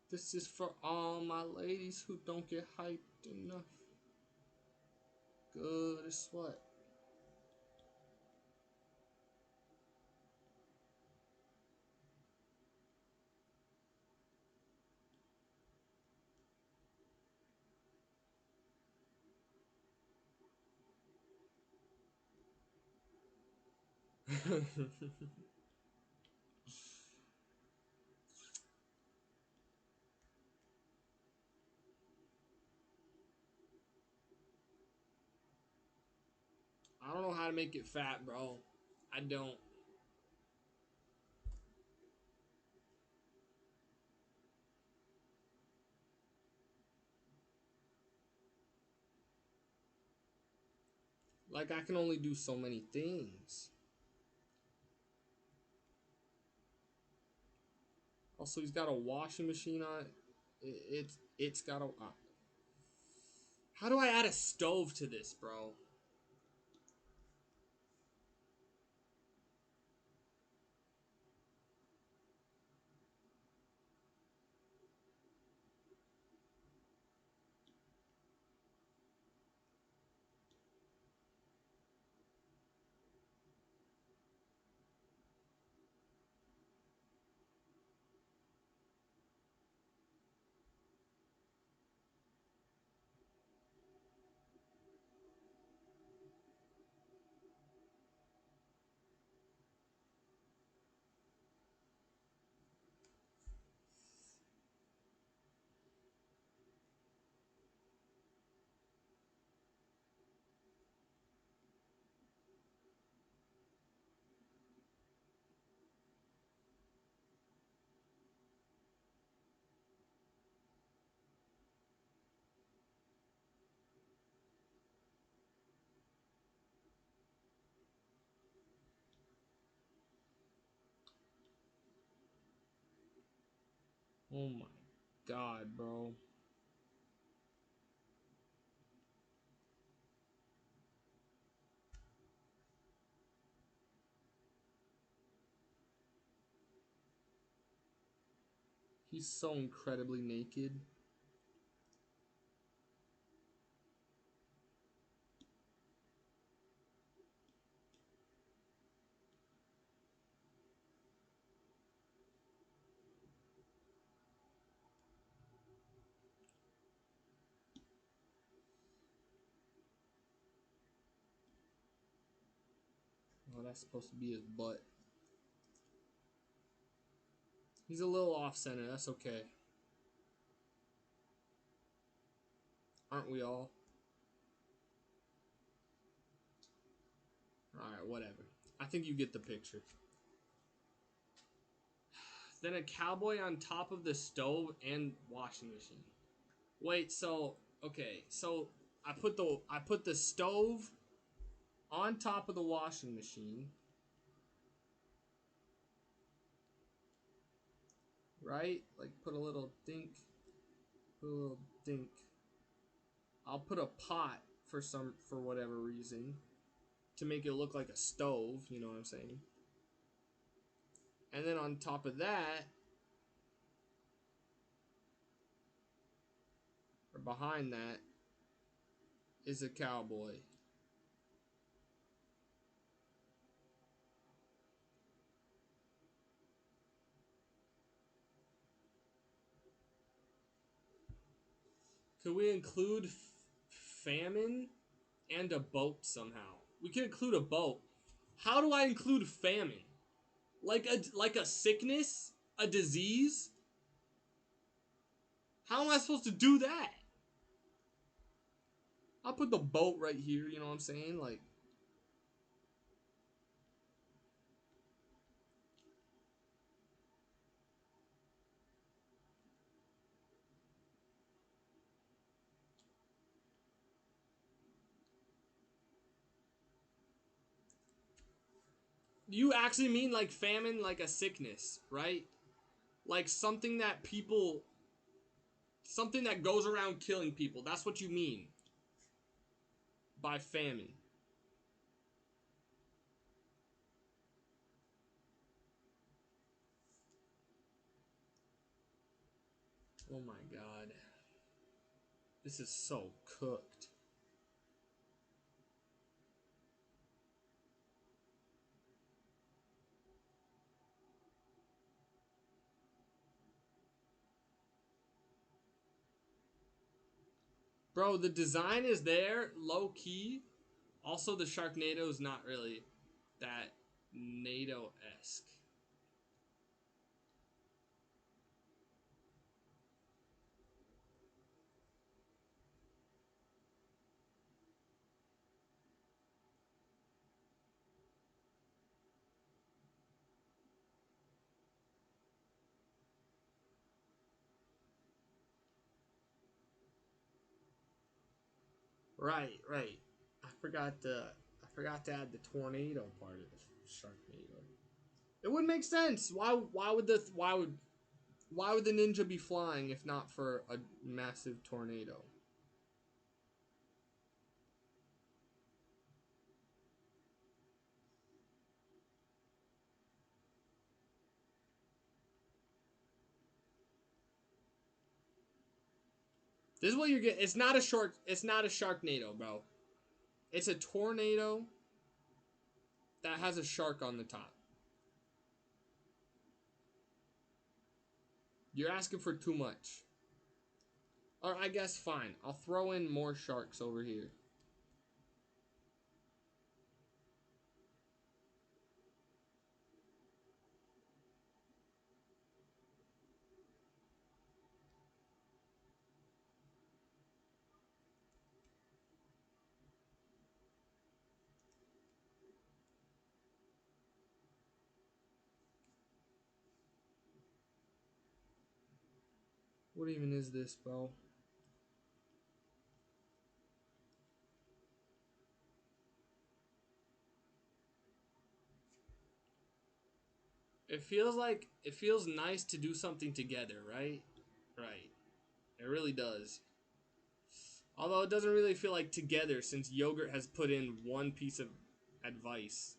This is for all my ladies who don't get hyped enough. Good as what? I don't know how to make it fat, bro. I don't. Like, I can only do so many things. Also, he's got a washing machine on it. It's got a. How do I add a stove to this, bro? Oh my god, bro. He's so incredibly naked. Oh, that's supposed to be his butt. He's a little off center. That's okay. Aren't we all? Alright, whatever. I think you get the picture. Then a cowboy on top of the stove and washing machine. Wait, so okay, so I put the stove on top of the washing machine, right? Like put a little dink, put a little dink. I'll put a pot for whatever reason to make it look like a stove, you know what I'm saying? And then on top of that, or behind that, is a cowboy. Could we include famine and a boat somehow? We can include a boat. How do I include famine? Like a sickness, a disease? How am I supposed to do that? I'll put the boat right here, you know what I'm saying? Like, you actually mean like famine, like a sickness, right? Like something that goes around killing people. That's what you mean by famine. Oh my god. This is so cooked. Bro, the design is there, low key. Also, the Sharknado is not really that NATO-esque. Right, right. I forgot to add the tornado part of the Sharknado. It wouldn't make sense. Why would Why would the ninja be flying if not for a massive tornado? This is what you're getting. It's not a short. It's not a Sharknado, bro. It's a tornado that has a shark on the top. You're asking for too much. Or I guess fine. I'll throw in more sharks over here. What even is this, bro? It feels nice to do something together, right? Right. It really does. Although it doesn't really feel like together since Yogurt has put in one piece of advice.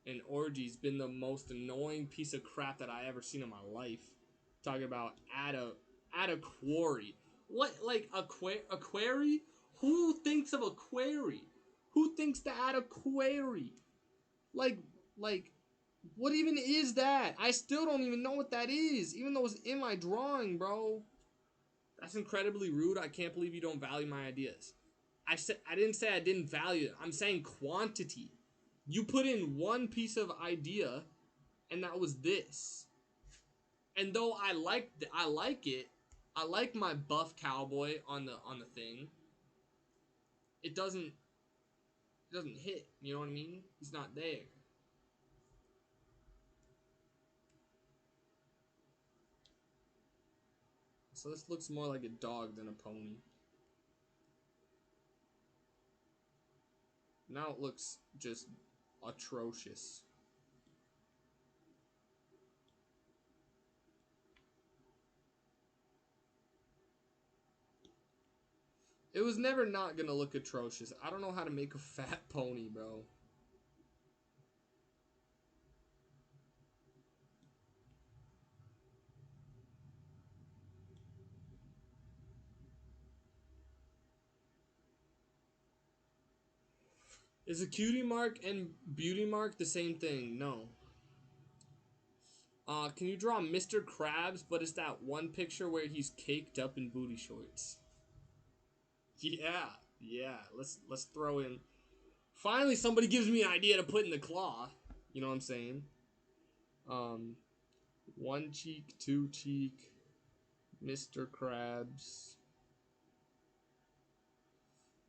And Orgy's been the most annoying piece of crap that I ever seen in my life. Talking about add a quarry. What, like a quarry? Who thinks of a quarry? Who thinks to add a quarry? Like like what even is that? I still don't even know what that is, even though it's in my drawing, bro. That's incredibly rude. I can't believe you don't value my ideas. I didn't say I didn't value it. I'm saying quantity. You put in one piece of idea, and that was this. And though I like it. I like my buff cowboy on the thing. It doesn't hit. You know what I mean? He's not there. So this looks more like a dog than a pony. Now it looks just atrocious. It was never not gonna look atrocious. I don't know how to make a fat pony, bro. Is a cutie mark and beauty mark the same thing? No. Can you draw Mr. Krabs, but it's that one picture where he's caked up in booty shorts? Yeah, yeah. Let's throw in. Finally, somebody gives me an idea to put in the claw. You know what I'm saying? Um, one cheek, two cheek, Mr. Krabs.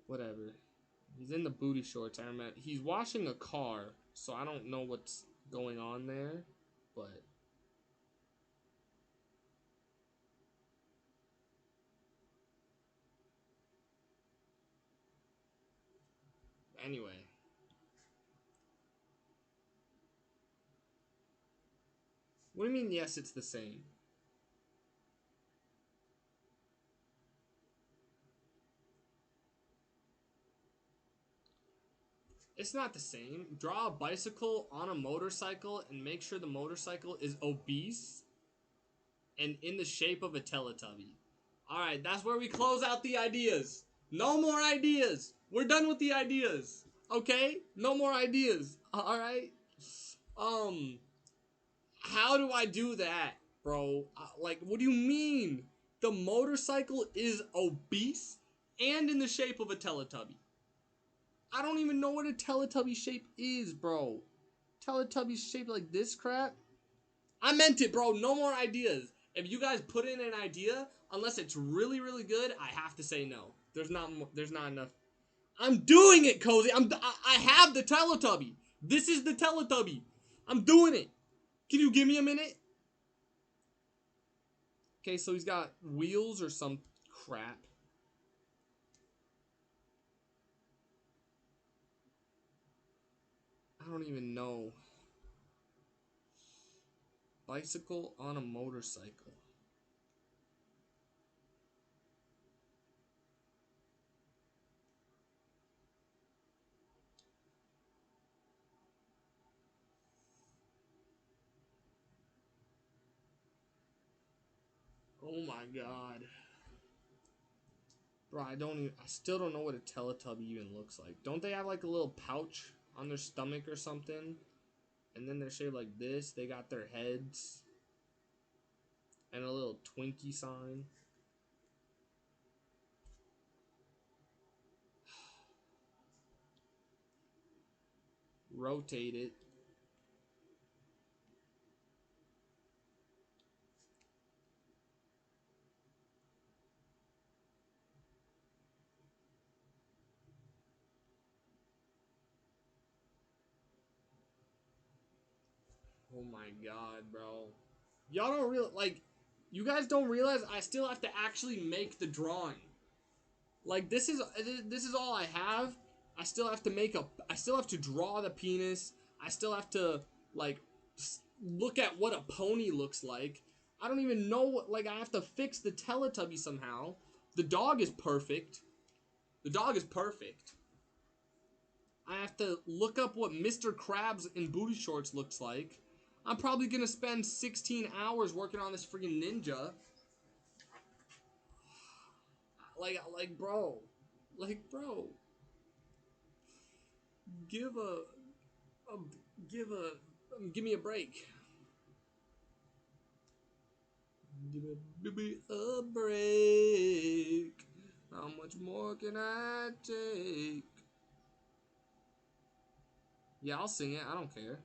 Whatever. He's in the booty shorts. I remember he's washing a car, so I don't know what's going on there, but anyway. What do you mean? Yes, it's the same. It's not the same. Draw a bicycle on a motorcycle and make sure the motorcycle is obese and in the shape of a Teletubby. Alright, that's where we close out the ideas. No more ideas. We're done with the ideas. Okay? No more ideas. Alright? How do I do that, bro? Like, what do you mean? The motorcycle is obese and in the shape of a Teletubby. I don't even know what a Teletubby shape is, bro. Teletubbies shaped like this crap? I meant it, bro. No more ideas. If you guys put in an idea, unless it's really, really good, I have to say no. There's not enough. I'm doing it, Cozy. I have the Teletubby. This is the Teletubby. I'm doing it. Can you give me a minute? Okay, so he's got wheels or some crap. I don't even know. Bicycle on a motorcycle. Oh my god. Bro, I still don't know what a Teletubby even looks like. Don't they have like a little pouch on their stomach or something? And then they're shaped like this. They got their heads. And a little Twinkie sign. Rotate it. Oh my god, bro. Y'all don't real like you guys don't realize I still have to actually make the drawing. Like this is all I have. I still have to draw the penis. I still have to like look at what a pony looks like. I don't even know what like I have to fix the Teletubby somehow. The dog is perfect. The dog is perfect. I have to look up what Mr. Krabs in booty shorts looks like. I'm probably gonna spend 16 hours working on this freaking ninja. Bro. Bro. Give a, a give me a break. Give me a break. How much more can I take? Yeah, I'll sing it. I don't care.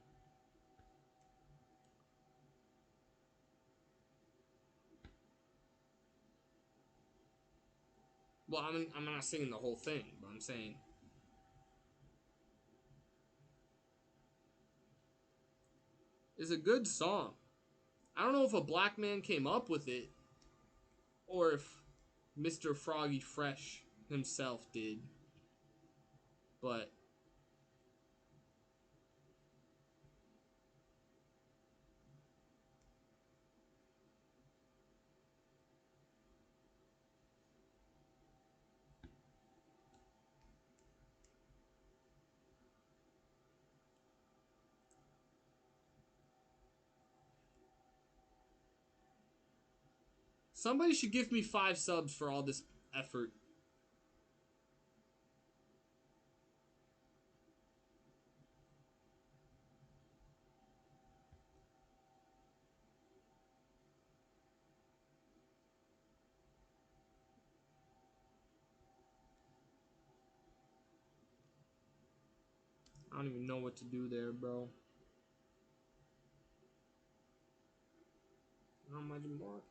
Well, I'm not singing the whole thing, but I'm saying it's a good song. I don't know if a black man came up with it or if Mr. Froggy Fresh himself did. But somebody should give me 5 subs for all this effort. I don't even know what to do there, bro. How much more?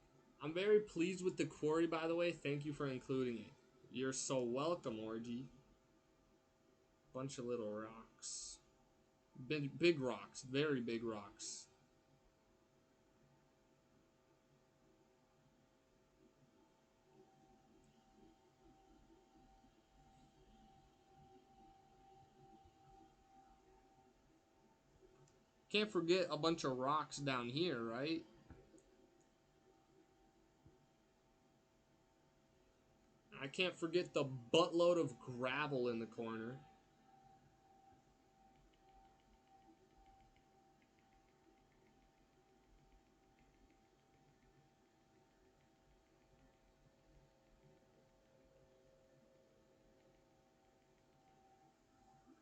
I'm very pleased with the quarry, by the way. Thank you for including it. You're so welcome, Orgy. Bunch of little rocks. Big rocks. Very big rocks. Can't forget a bunch of rocks down here, right? I can't forget the buttload of gravel in the corner.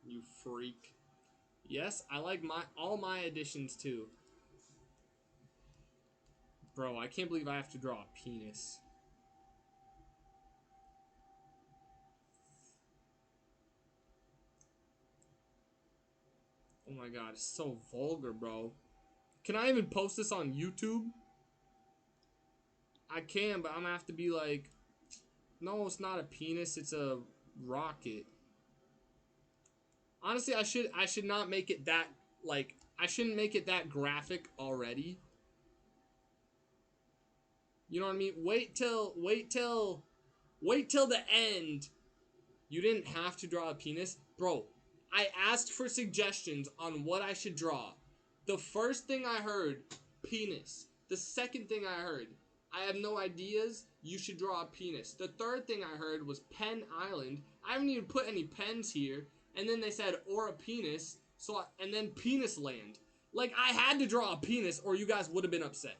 You freak. Yes, I like all my additions too. Bro, I can't believe I have to draw a penis. Oh my god, it's so vulgar, bro. Can I even post this on YouTube? I can, but I'm gonna have to be like, no, it's not a penis, it's a rocket. Honestly, I should not make it that like I shouldn't make it that graphic already. You know what I mean? Wait till the end. You didn't have to draw a penis. Bro, I asked for suggestions on what I should draw. The first thing I heard, penis. The second thing I heard, I have no ideas. You should draw a penis. The third thing I heard was Pen Island. I haven't even put any pens here. And then they said, or a penis. And then Penis Land. Like, I had to draw a penis or you guys would have been upset.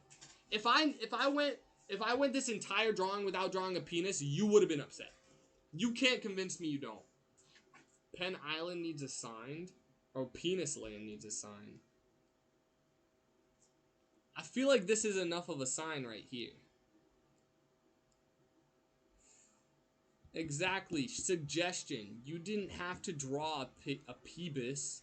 If I went If I went this entire drawing without drawing a penis, you would have been upset. You can't convince me you don't. Penn Island needs a sign. Or Penis Land needs a sign. I feel like this is enough of a sign right here. Exactly. Suggestion. You didn't have to draw a pubis.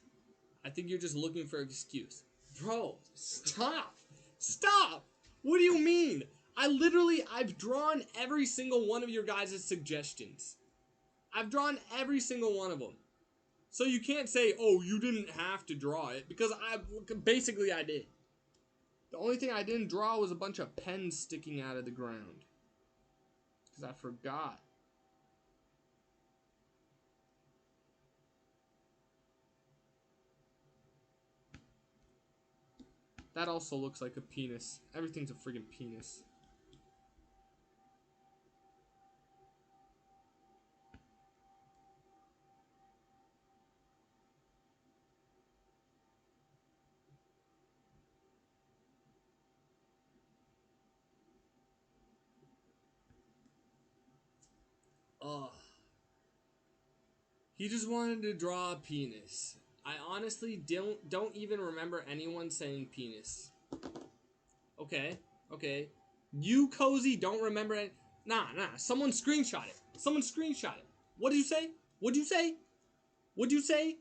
I think you're just looking for an excuse. Bro, stop. Stop. What do you mean? I've drawn every single one of your guys' suggestions. I've drawn every single one of them. So you can't say, oh, you didn't have to draw it, because basically I did. The only thing I didn't draw was a bunch of pens sticking out of the ground. Because I forgot. That also looks like a penis. Everything's a friggin' penis. Ugh. He just wanted to draw a penis. I honestly don't even remember anyone saying penis. Okay, okay. You, Cozy, don't remember it. Nah. Someone screenshot it. Someone screenshot it. What did you say? What'd you say? What'd you say?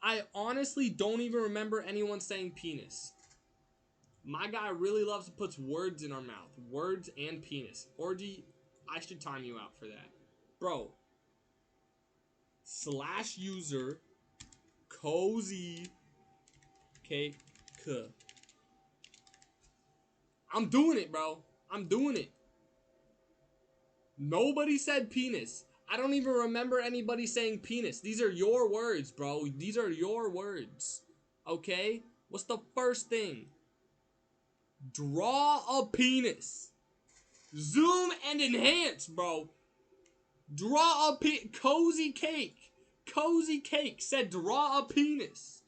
I honestly don't even remember anyone saying penis. My guy really loves to put words in our mouth. Words and penis. Orgy, I should time you out for that. Bro. /user cozy cake. I'm doing it, bro. I'm doing it. Nobody said penis. I don't even remember anybody saying penis. These are your words, bro. These are your words. Okay? What's the first thing? Draw a penis. Zoom and enhance, bro. Draw a cozy cake. Cozy cake said draw a penis.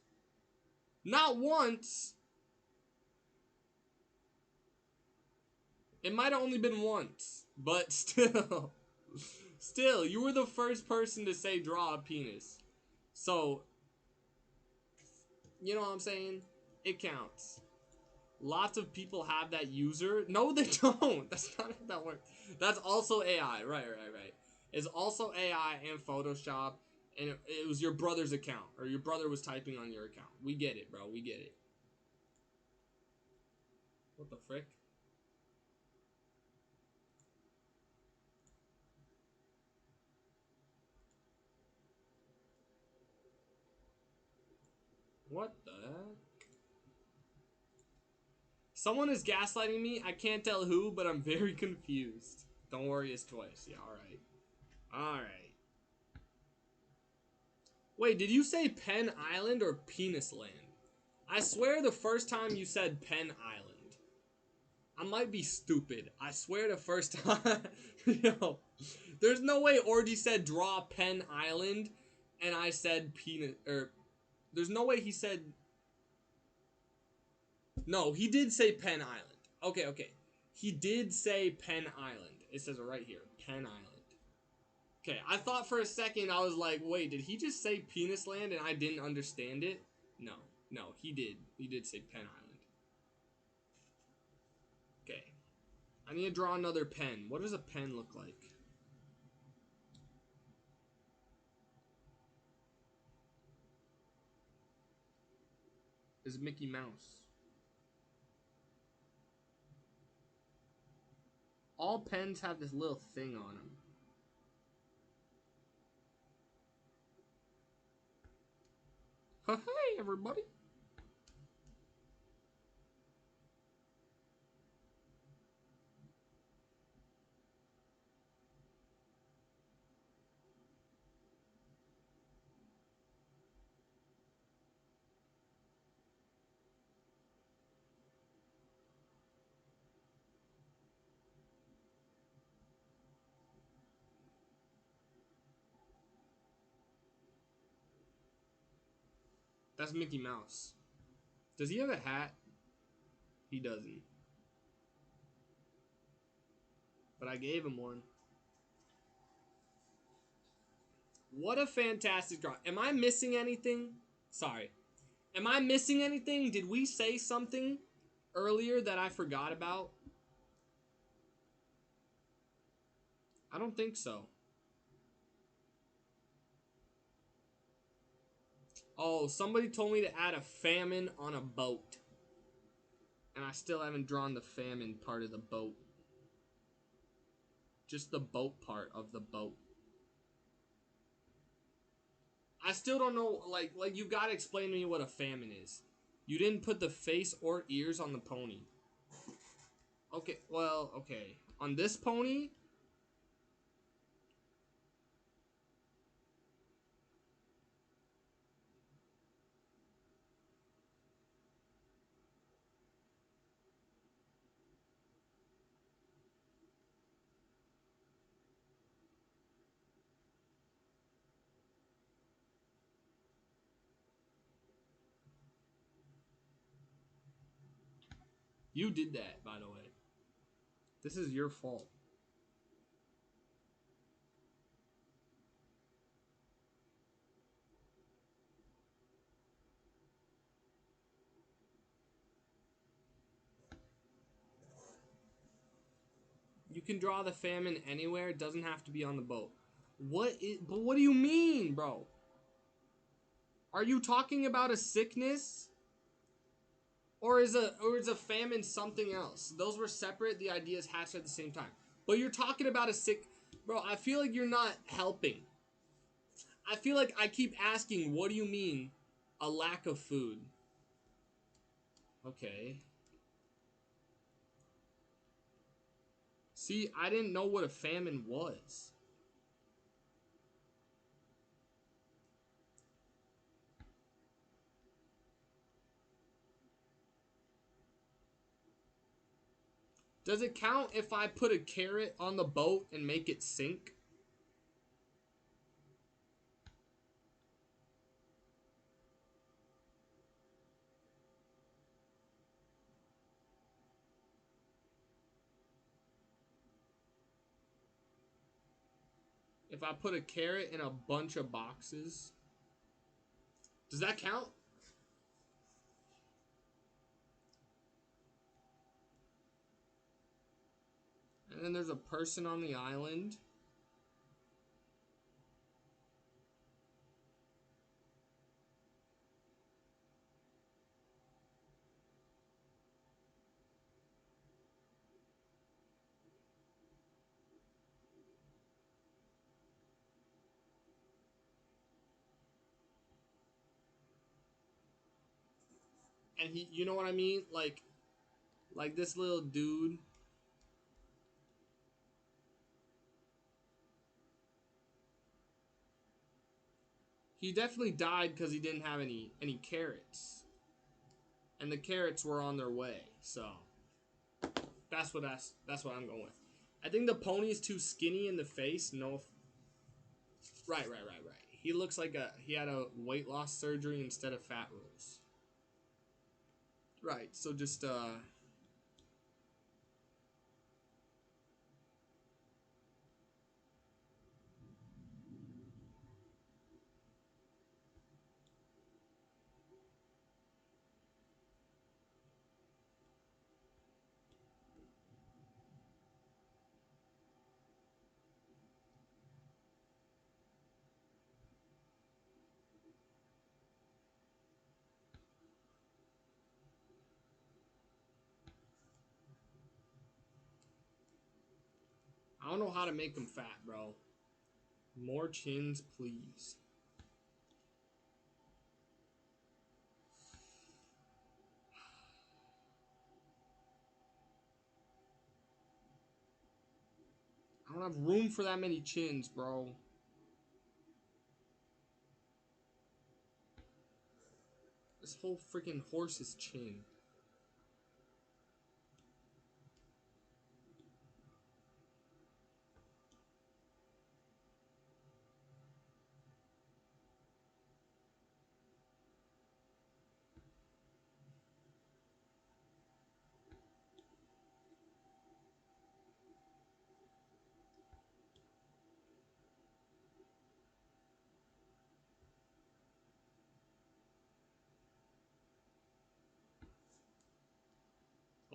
Not once. It might have only been once, but still. Still, you were the first person to say draw a penis. So, you know what I'm saying? It counts. Lots of people have that user. No, they don't. That's not how that works. That's also AI. Right. It's also AI and Photoshop. And it was your brother's account. Or your brother was typing on your account. We get it, bro. We get it. What the frick? What the heck? Someone is gaslighting me. I can't tell who, but I'm very confused. Don't worry, it's twice. Yeah, alright. Alright. Wait, did you say Penn Island or Penis Land? I swear the first time you said Penn Island. I might be stupid. I swear the first time. Yo. There's no way Orgy said draw Penn Island and I said penis. There's no way he said. No, he did say Penn Island. Okay. He did say Penn Island. It says it right here. Penn Island. Okay, I thought for a second, I was like, wait, did he just say Penis Land and I didn't understand it? No, he did. He did say Penn Island. Okay. I need to draw another pen. What does a pen look like? Is Mickey Mouse. All pens have this little thing on them. Hey, everybody. That's Mickey Mouse. Does he have a hat? He doesn't. but I gave him one. What a fantastic draw. Am I missing anything? Sorry. Am I missing anything? Did we say something earlier that I forgot about? I don't think so. Oh, somebody told me to add a famine on a boat. And I still haven't drawn the famine part of the boat. Just the boat part of the boat. I still don't know, like you gotta explain to me what a famine is. You didn't put the face or ears on the pony. Okay, well, okay. On this pony, you did that, by the way. This is your fault. You can draw the famine anywhere. It doesn't have to be on the boat. But what do you mean, bro? Are you talking about a sickness? Or is a famine something else? Those were separate. The ideas hatched at the same time. But you're talking about a sick... Bro, I feel like you're not helping. I feel like I keep asking, what do you mean? A lack of food. Okay. See, I didn't know what a famine was. Does it count if I put a carrot on the boat and make it sink? If I put a carrot in a bunch of boxes, does that count? And then there's a person on the island. And he, you know what I mean? Like this little dude. He definitely died because he didn't have any carrots. And the carrots were on their way. So that's what I'm going with. I think the pony's too skinny in the face. No. Right. He looks like he had a weight loss surgery instead of fat rolls. Right. So just I don't know how to make them fat, bro. More chins, please. I don't have room for that many chins, bro. This whole freaking horse's chin.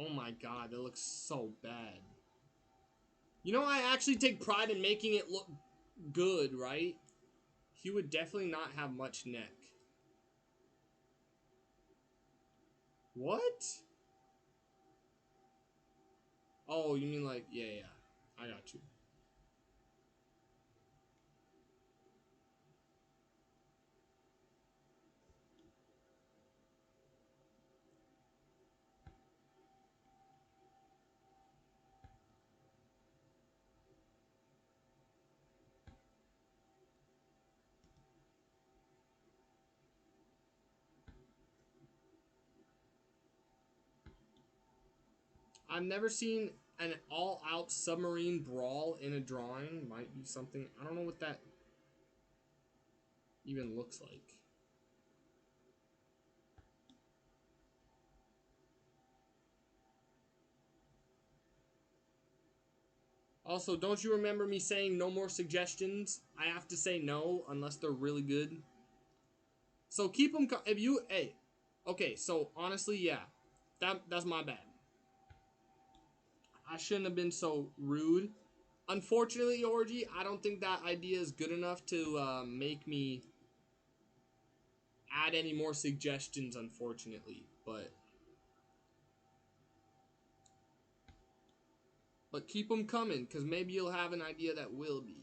Oh my god, that looks so bad. You know, I actually take pride in making it look good, right? He would definitely not have much neck. What? Oh, you mean like, yeah, I got you. I've never seen an all-out submarine brawl in a drawing. Might be something. I don't know what that even looks like. Also, don't you remember me saying no more suggestions? I have to say no unless they're really good. So keep them. If you, hey, okay. So honestly, yeah, that's my bad. I shouldn't have been so rude. Unfortunately, Orgy, I don't think that idea is good enough to make me add any more suggestions. Unfortunately, but keep them coming, because maybe you'll have an idea that will be.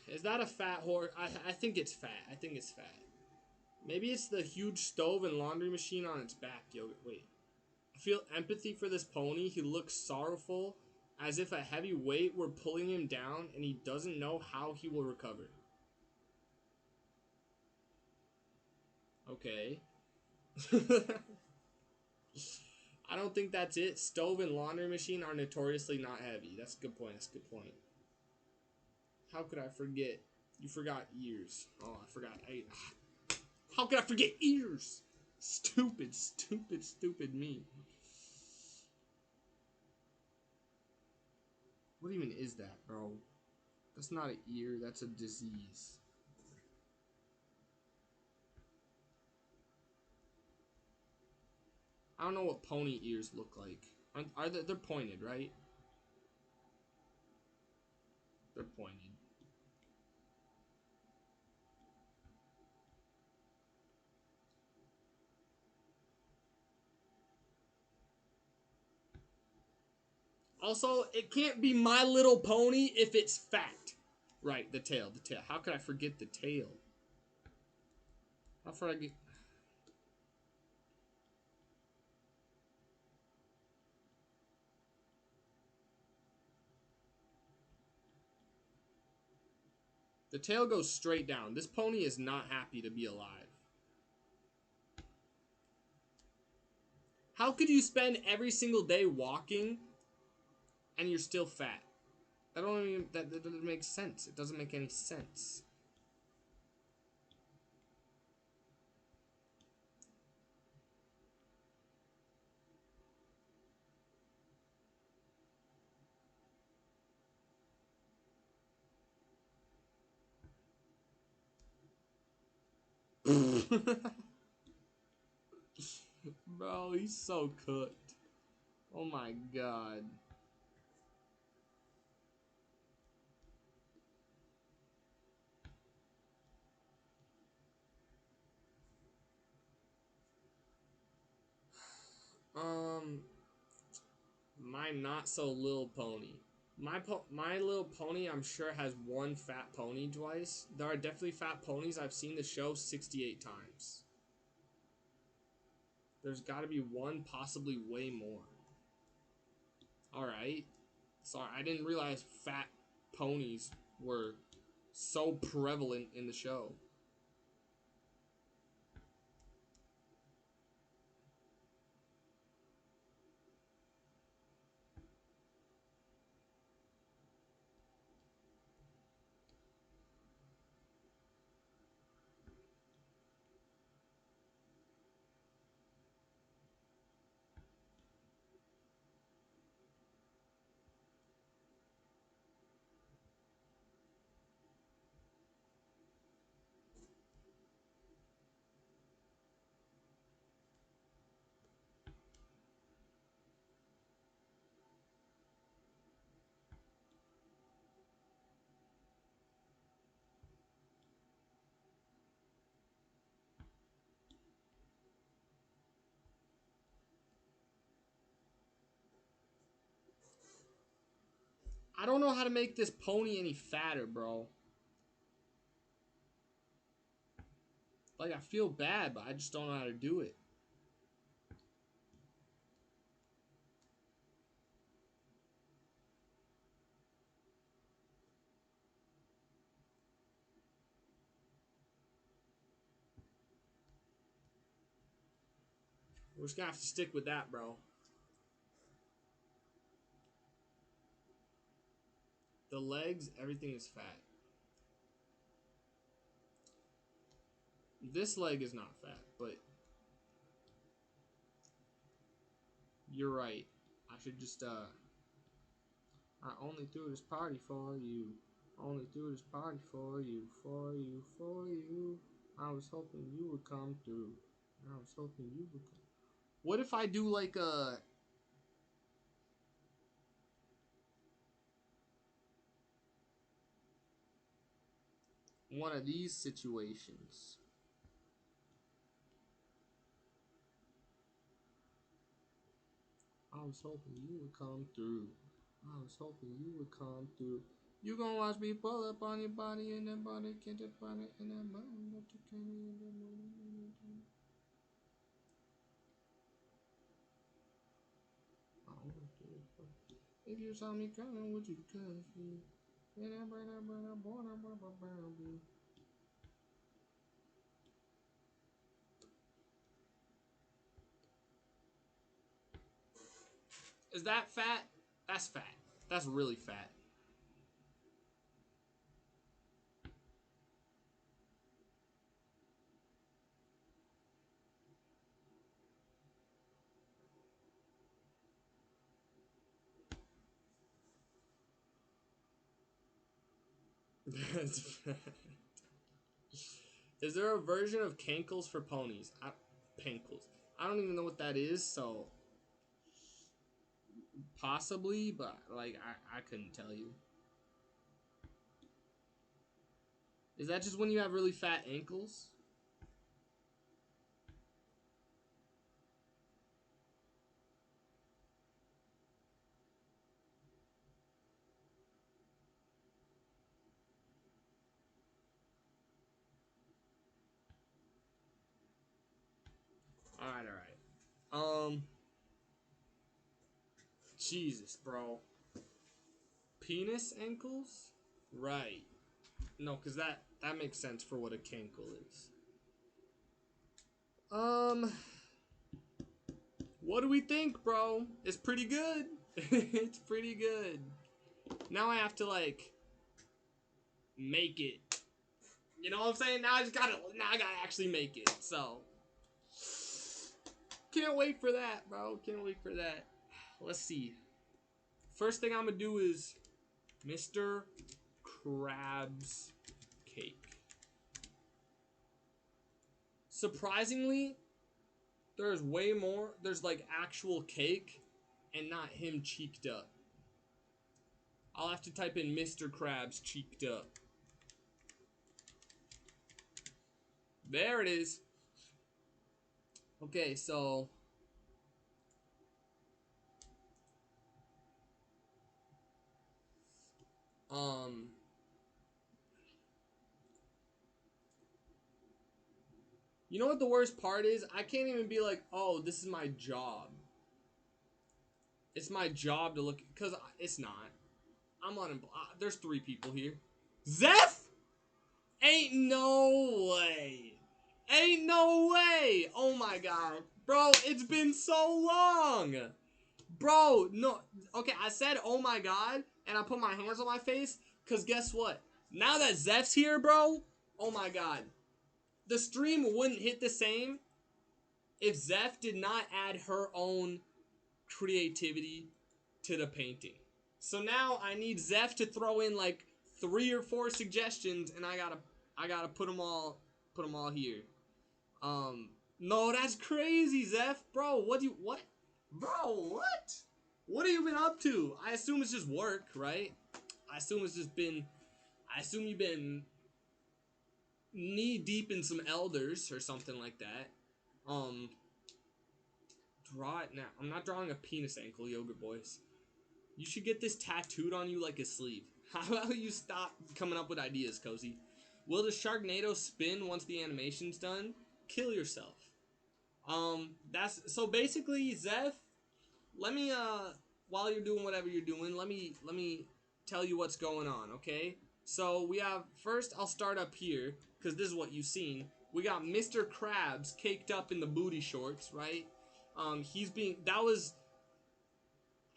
Is that a fat horse? I think it's fat. I think it's fat. Maybe it's the huge stove and laundry machine on its back. Yo, wait. I feel empathy for this pony. He looks sorrowful, as if a heavy weight were pulling him down, and he doesn't know how he will recover. Okay. I don't think that's it. Stove and laundry machine are notoriously not heavy. That's a good point. That's a good point. How could I forget? You forgot ears. Oh, I forgot. How could I forget ears? Stupid, stupid, stupid me. What even is that, bro? That's not an ear. That's a disease. I don't know what pony ears look like. Are they? They're pointed, right? They're pointed. Also, it can't be My Little Pony if it's fat. Right, the tail, the tail. How could I forget the tail? How far I get? The tail goes straight down. This pony is not happy to be alive. How could you spend every single day walking and you're still fat? That doesn't make sense. It doesn't make any sense. Bro, he's so cooked. Oh my god. My not so little pony. My Little Pony, I'm sure, has one fat pony twice. There are definitely fat ponies. I've seen the show 68 times. There's got to be one, possibly way more. Alright. Sorry, I didn't realize fat ponies were so prevalent in the show. I don't know how to make this pony any fatter, bro. Like, I feel bad, but I just don't know how to do it. We're just gonna have to stick with that, bro. The legs, everything is fat. This leg is not fat, but you're right. I should just, I only threw this party for you. Only threw this party for you, for you, for you. I was hoping you would come through. I was hoping you would come. What if I do like a... one of these situations? I was hoping you would come through. I was hoping you would come through. You gonna watch me pull up on your body and that body can't just find it in that mountain that you can't in that mountain. If you saw me coming, would you come see? Is that fat? That's fat. That's really fat. That's fat. Is there a version of cankles for ponies? Pankles. I don't even know what that is, so possibly, but like I couldn't tell you. Is that just when you have really fat ankles? Alright, alright. Jesus, bro. Penis ankles? Right. No, because that makes sense for what a cankle is. What do we think, bro? It's pretty good. It's pretty good. Now I have to, like, make it. You know what I'm saying? Now I gotta actually make it. So, can't wait for that, bro. Can't wait for that. Let's see. First thing I'm gonna do is Mr. Krabs cake. Surprisingly, there's way more. There's like actual cake and not him cheeked up. I'll have to type in Mr. Krabs cheeked up. There it is. Okay, so Um, you know what the worst part is? I can't even be like, oh, this is my job. It's my job to look, because it's not. I'm unemployed. There's 3 people here. Zeph? Ain't no way. Ain't no way. Oh my god. Bro, it's been so long. Bro, no. Okay, I said, oh my god, and I put my hands on my face, because guess what? Now that Zeph's here, bro, oh my god. The stream wouldn't hit the same if Zeph did not add her own creativity to the painting. So now I need Zeph to throw in like 3 or 4 suggestions, and I gotta put them all here. No, that's crazy, Zeph, bro. Bro? What have you been up to? I assume it's just work, right? I assume you've been knee deep in some elders or something like that. Draw it now. I'm not drawing a penis ankle, yogurt boys. You should get this tattooed on you like a sleeve. How about you stop coming up with ideas, Cozy? Will the Sharknado spin once the animation's done? Kill yourself. That's so basically, Zeph. Let me while you're doing whatever you're doing, let me tell you what's going on, okay? So we have first. I'll start up here because this is what you've seen. We got Mr. Krabs caked up in the booty shorts, right? I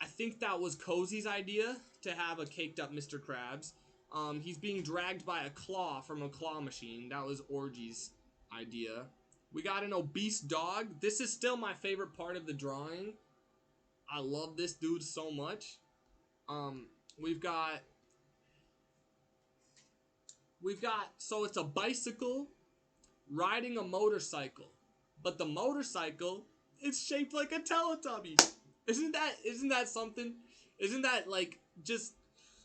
think that was Cozy's idea to have a caked up Mr. Krabs. He's being dragged by a claw from a claw machine. That was Orgy's idea. We got an obese dog. This is still my favorite part of the drawing. I love this dude so much. We've got so it's a bicycle riding a motorcycle, but the motorcycle is shaped like a Teletubby. Isn't that something? Isn't that like just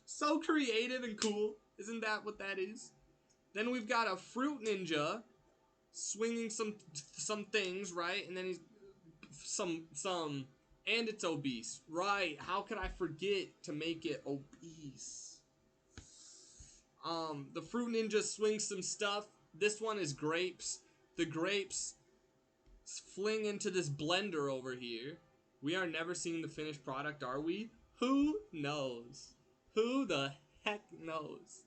so creative and cool? Isn't that what that is? Then we've got a fruit ninja swinging some things, right? And then he's some and it's obese, right? How could I forget to make it obese? The fruit ninja swings some stuff. This one is grapes. The grapes fling into this blender over here. We are never seeing the finished product, are we? Who knows? Who the heck knows?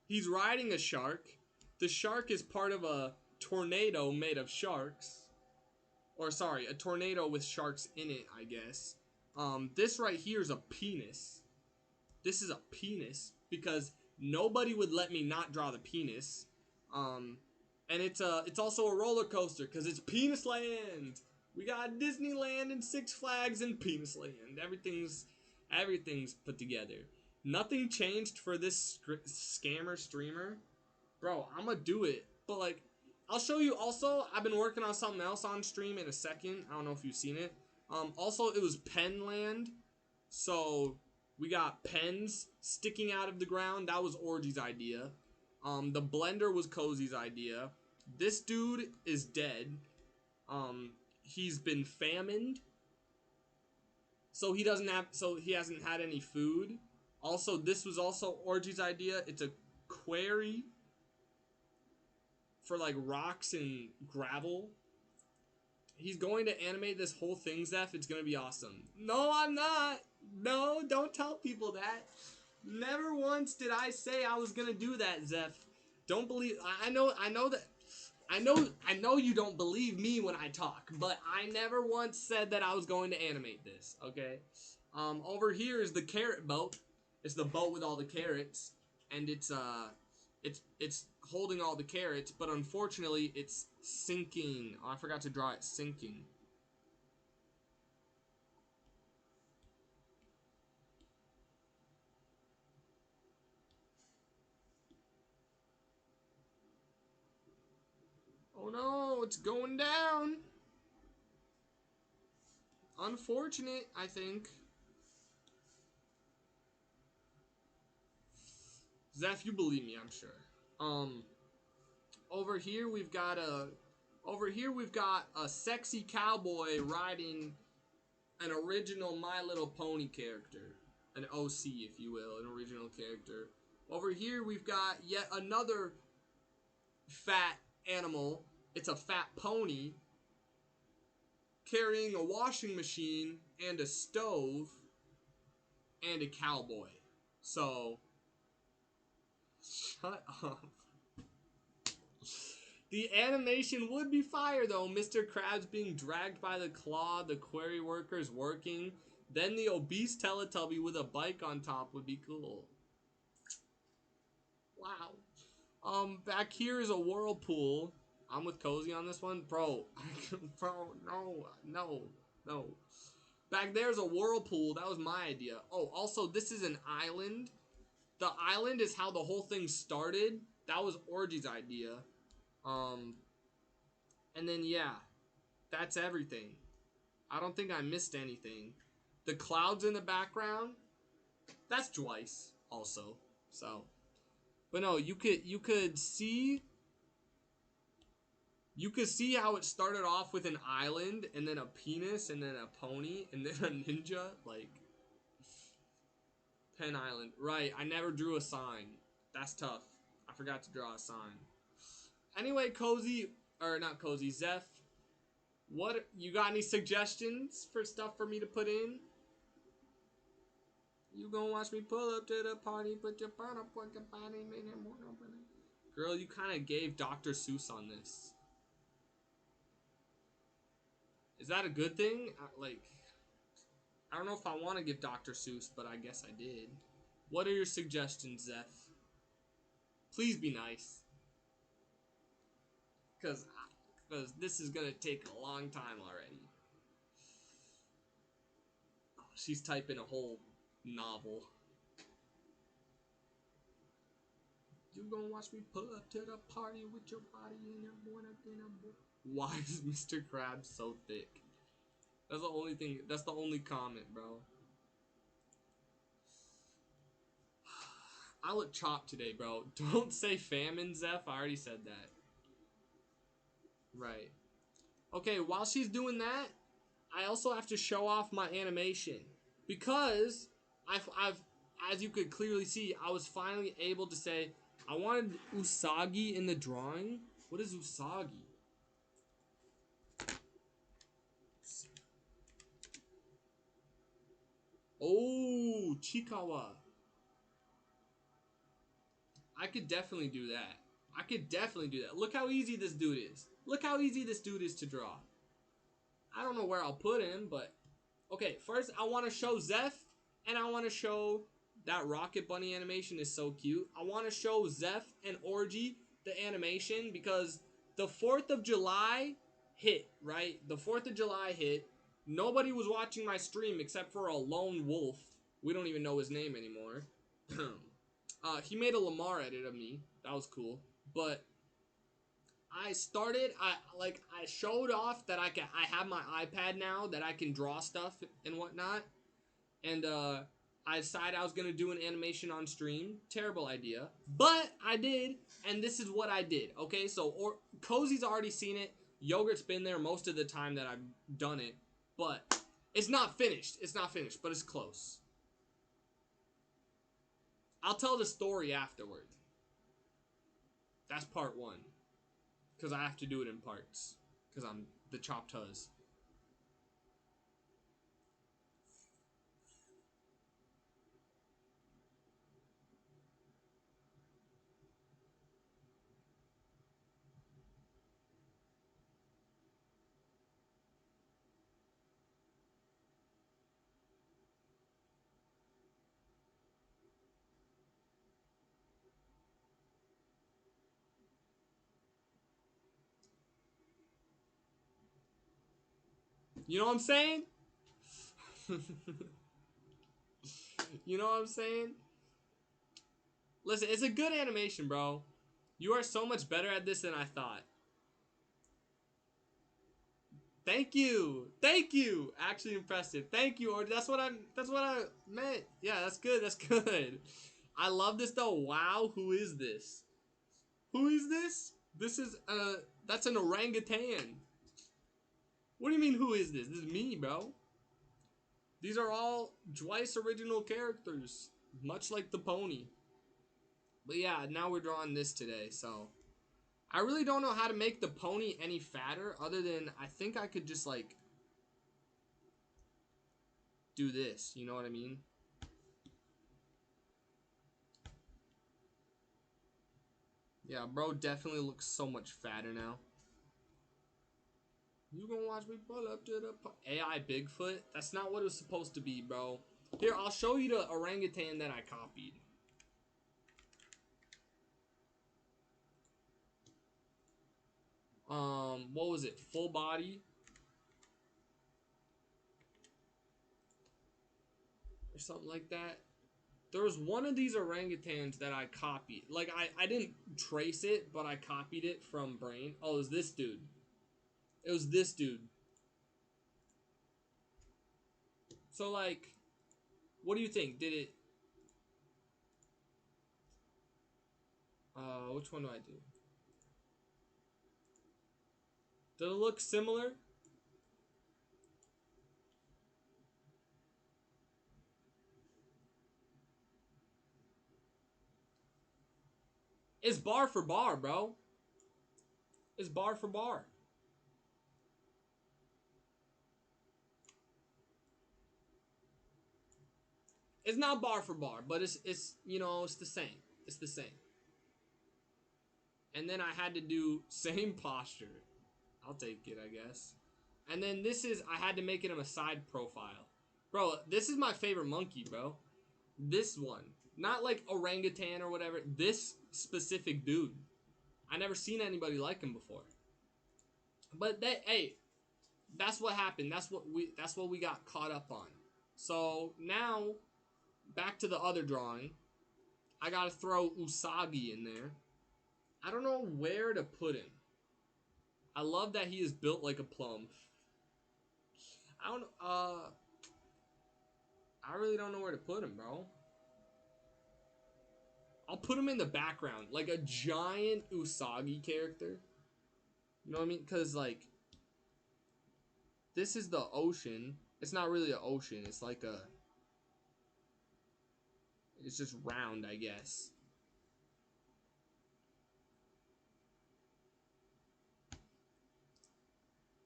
He's riding a shark. The shark is part of a tornado made of sharks. Or sorry, a tornado with sharks in it, I guess. This right here is a penis. This is a penis because nobody would let me not draw the penis. And it's also a roller coaster because it's Penis Land. We got Disneyland and Six Flags and Penis Land. Everything's put together. Nothing changed for this scammer streamer. Bro, I'm gonna do it. But like, I'll show you also, I've been working on something else on stream in a second. I don't know if you've seen it. Also, it was Pen Land. So, we got pens sticking out of the ground. That was Orgy's idea. The blender was Cozy's idea. This dude is dead. He's been famined. So he hasn't had any food. Also, this was also Orgy's idea. It's a quarry for like rocks and gravel. He's going to animate this whole thing, Zeph. It's gonna be awesome. No, I'm not. No, don't tell people that. Never once did I say I was gonna do that, Zeph. Don't believe. I know that. I know you don't believe me when I talk, but I never once said that I was going to animate this. Okay. Over here is the carrot boat. It's the boat with all the carrots, and it's holding all the carrots, but unfortunately it's sinking. Oh, I forgot to draw it sinking. Oh no, it's going down. Unfortunate, I think. Zeph, you believe me, I'm sure. Over here we've got a sexy cowboy riding an original My Little Pony character. an OC, if you will, an original character. Over here, we've got yet another fat animal. It's a fat pony carrying a washing machine and a stove and a cowboy. So, shut up. The animation would be fire though. Mr. Krabs being dragged by the claw, the quarry workers working, then the obese Teletubby with a bike on top would be cool. Wow. Back here is a whirlpool. I'm with Cozy on this one. Bro, no. Back there's a whirlpool. That was my idea. Oh, also, this is an island. The island is how the whole thing started. That was Orgy's idea. And then, yeah, that's everything. I don't think I missed anything. The clouds in the background, that's Dwice also. So, but no, you could see how it started off with an island and then a penis and then a pony and then a ninja, like Penn Island. Right, I never drew a sign. That's tough. I forgot to draw a sign. Anyway, Cozy, or not Cozy, Zeph, what, you got any suggestions for stuff for me to put in? You gonna watch me pull up to the party, put your butt up like a body, girl, you kind of gave Dr. Seuss on this. Is that a good thing? Like, I don't know if I want to give Dr. Seuss, but I guess I did. What are your suggestions, Zeph? Please be nice. Because this is going to take a long time already. Oh, she's typing a whole novel. You gonna watch me pull up to the party with your body in a boy. Why is Mr. Krabs so thick? That's the only thing. That's the only comment, bro. I look chopped today, bro. Don't say famine, Zeph. I already said that. Right. Okay, while she's doing that, I also have to show off my animation. Because I've as you could clearly see, I was finally able to say, I wanted Usagi in the drawing. What is Usagi? Oh, Chikawa. I could definitely do that. I could definitely do that. Look how easy this dude is. Look how easy this dude is to draw. I don't know where I'll put him, but... Okay, first I want to show Zeph, and I want to show that Rocket Bunny animation is so cute. I want to show Zeph and Orgy the animation, because the 4th of July hit, right? The 4th of July hit. Nobody was watching my stream except for a lone wolf. We don't even know his name anymore. He made a Lamar edit of me. That was cool. But I showed off that I have my iPad now, that I can draw stuff and whatnot. And I decided I was gonna do an animation on stream. Terrible idea, but I did, and this is what I did. Okay, so Cozy's already seen it. Yogurt's been there most of the time that I've done it, but it's not finished. It's not finished, but it's close. I'll tell the story afterward. That's part 1. Because I have to do it in parts. Because I'm the chopped huzz. You know what I'm saying? You know what I'm saying? Listen, it's a good animation, bro. You are so much better at this than I thought. Thank you. Thank you. Actually impressive. Thank you, or that's what I meant. Yeah, that's good. That's good. I love this though. Wow, who is this? Who is this? This is that's an orangutan. What do you mean who is this? This is me, bro. These are all Dwight's original characters, much like the pony. But yeah, now we're drawing this today, so I really don't know how to make the pony any fatter other than I think I could just like do this, you know what I mean? Yeah, bro definitely looks so much fatter now. You gonna watch me pull up to the AI Bigfoot? That's not what it was supposed to be, bro. Here, I'll show you the orangutan that I copied. What was it? Full body or something like that. There was one of these orangutans that I copied. Like, I didn't trace it, but I copied it from Brain. Oh, it was this dude. It was this dude. So, like, what do you think? Did it... which one do I do? Did it look similar? It's bar for bar, bro. It's bar for bar. It's not bar for bar, but it's you know, it's the same. It's the same. And then I had to do same posture. I'll take it, I guess. And then this is, I had to make it a side profile. Bro, this is my favorite monkey, bro. This one. Not like orangutan or whatever. This specific dude. I never seen anybody like him before. But that, hey, that's what happened. That's what we got caught up on. So now, back to the other drawing. I gotta throw Usagi in there. I don't know where to put him. I love that he is built like a plum. I don't I really don't know where to put him, bro. I'll put him in the background, like a giant Usagi character. You know what I mean? Cause like this is the ocean. It's not really an ocean. It's like a. It's just round, I guess.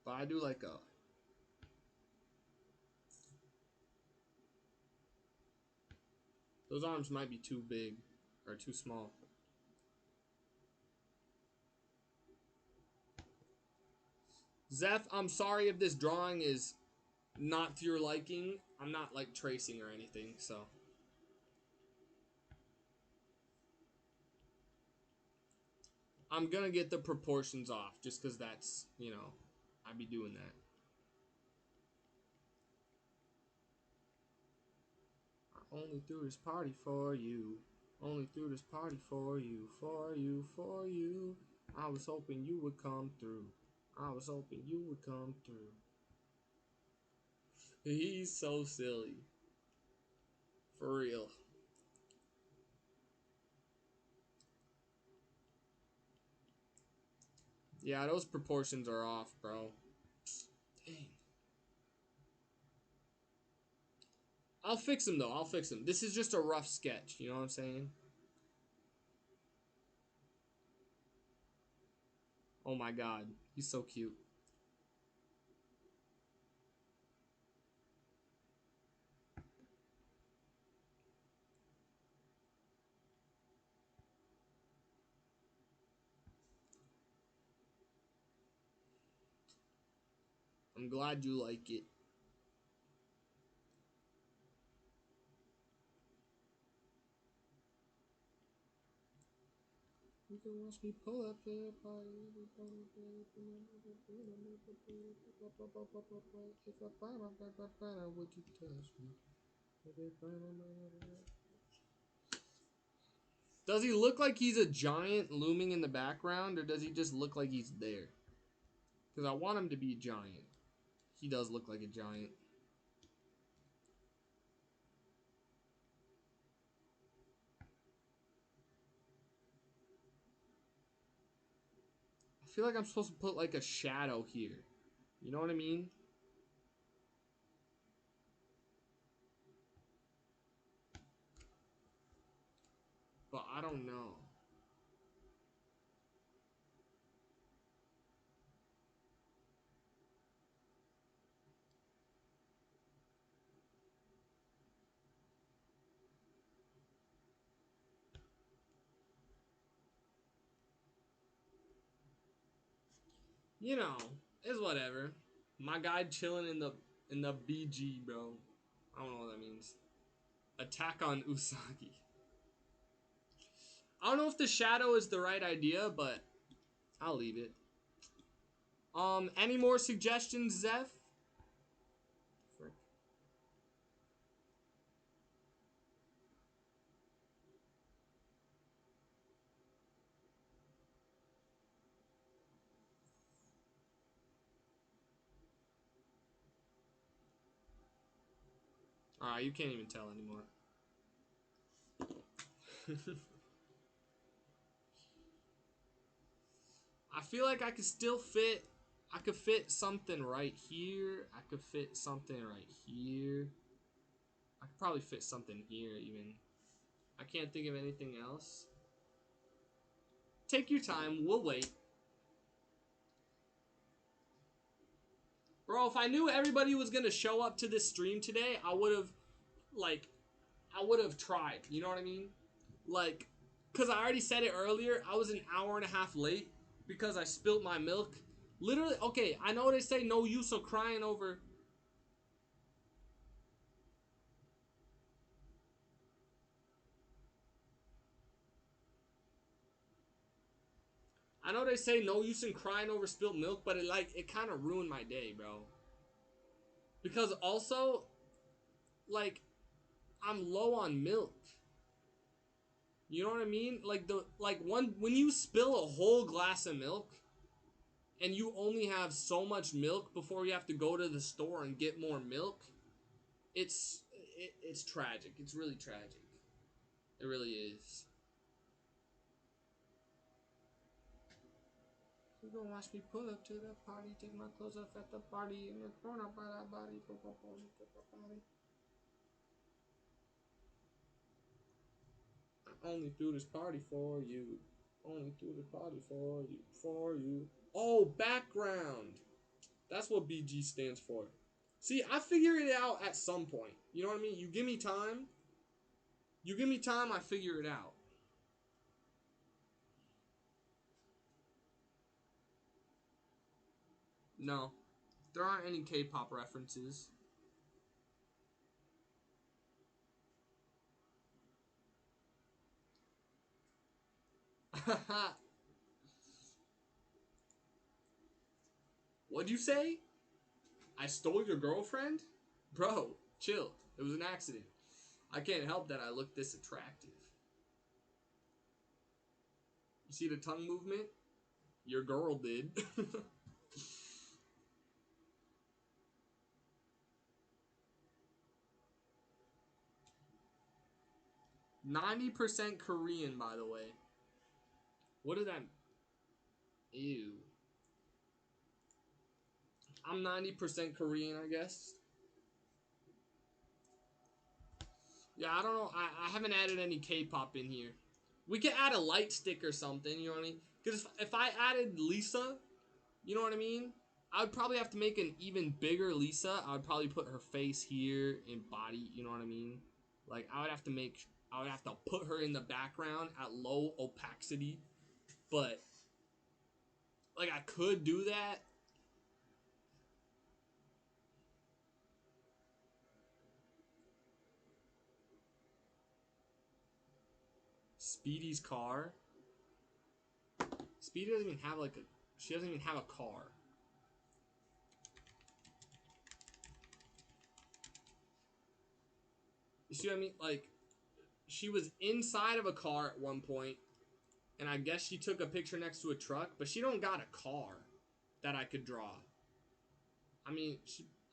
But I do like a. Those arms might be too big or too small. Zeph, I'm sorry if this drawing is not to your liking. I'm not like tracing or anything, so. I'm gonna get the proportions off just because that's, you know, I'd be doing that. I only threw this party for you. Only threw this party for you, for you, for you. I was hoping you would come through. I was hoping you would come through. He's so silly. For real. Yeah, those proportions are off, bro. Dang. I'll fix them, though. I'll fix them. This is just a rough sketch. You know what I'm saying? Oh my god. He's so cute. I'm glad you like it. You can watch me pull up there. Would you touch me? Does he look like he's a giant looming in the background, or does he just look like he's there? Because I want him to be a giant. He does look like a giant. I feel like I'm supposed to put like a shadow here. You know what I mean? don't know. You know, it's whatever. My guy chilling in the BG, bro. I don't know what that means. Attack on Usagi. I don't know if the shadow is the right idea, but I'll leave it. Any more suggestions, Zeph? Frick. Alright, you can't even tell anymore. I feel like I could still fit. I could fit something right here. I could fit something right here. I could probably fit something here even. I can't think of anything else. Take your time. We'll wait. Bro, if I knew everybody was gonna show up to this stream today, I would have, like, I would have tried. You know what I mean? Like, because I already said it earlier, I was an hour and a half late because I spilt my milk. Literally, okay, I know they say no use of crying over. I know they say no use in crying over spilt milk, but it kind of ruined my day, bro. Because also, like, I'm low on milk. You know what I mean? When you spill a whole glass of milk and you only have so much milk before you have to go to the store and get more milk, it's tragic. It's really tragic. It really is. You gonna watch me pull up to the party, take my clothes off at the party, and you're thrown up by that body. I only threw this party for you. Only threw the party for you. For you. Oh, background. That's what BG stands for. See, I figure it out at some point. You know what I mean? You give me time. You give me time, I figure it out. No. There aren't any K-pop references. What'd you say? I stole your girlfriend? Bro, chill. It was an accident. I can't help that I look this attractive. You see the tongue movement? Your girl did. 90% Korean, by the way. What did that... Ew. I'm 90% Korean, I guess. Yeah, I don't know. I haven't added any K-pop in here. We could add a light stick or something, you know what I mean? Because if I added Lisa, you know what I mean? I would probably have to make an even bigger Lisa. I would probably put her face here and body, you know what I mean? Like, I would have to put her in the background at low opacity. But, like, I could do that. Speedy's car. Speedy doesn't even have, like, she doesn't even have a car. You see what I mean? Like, she was inside of a car at one point, and I guess she took a picture next to a truck, but she don't got a car that I could draw. I mean,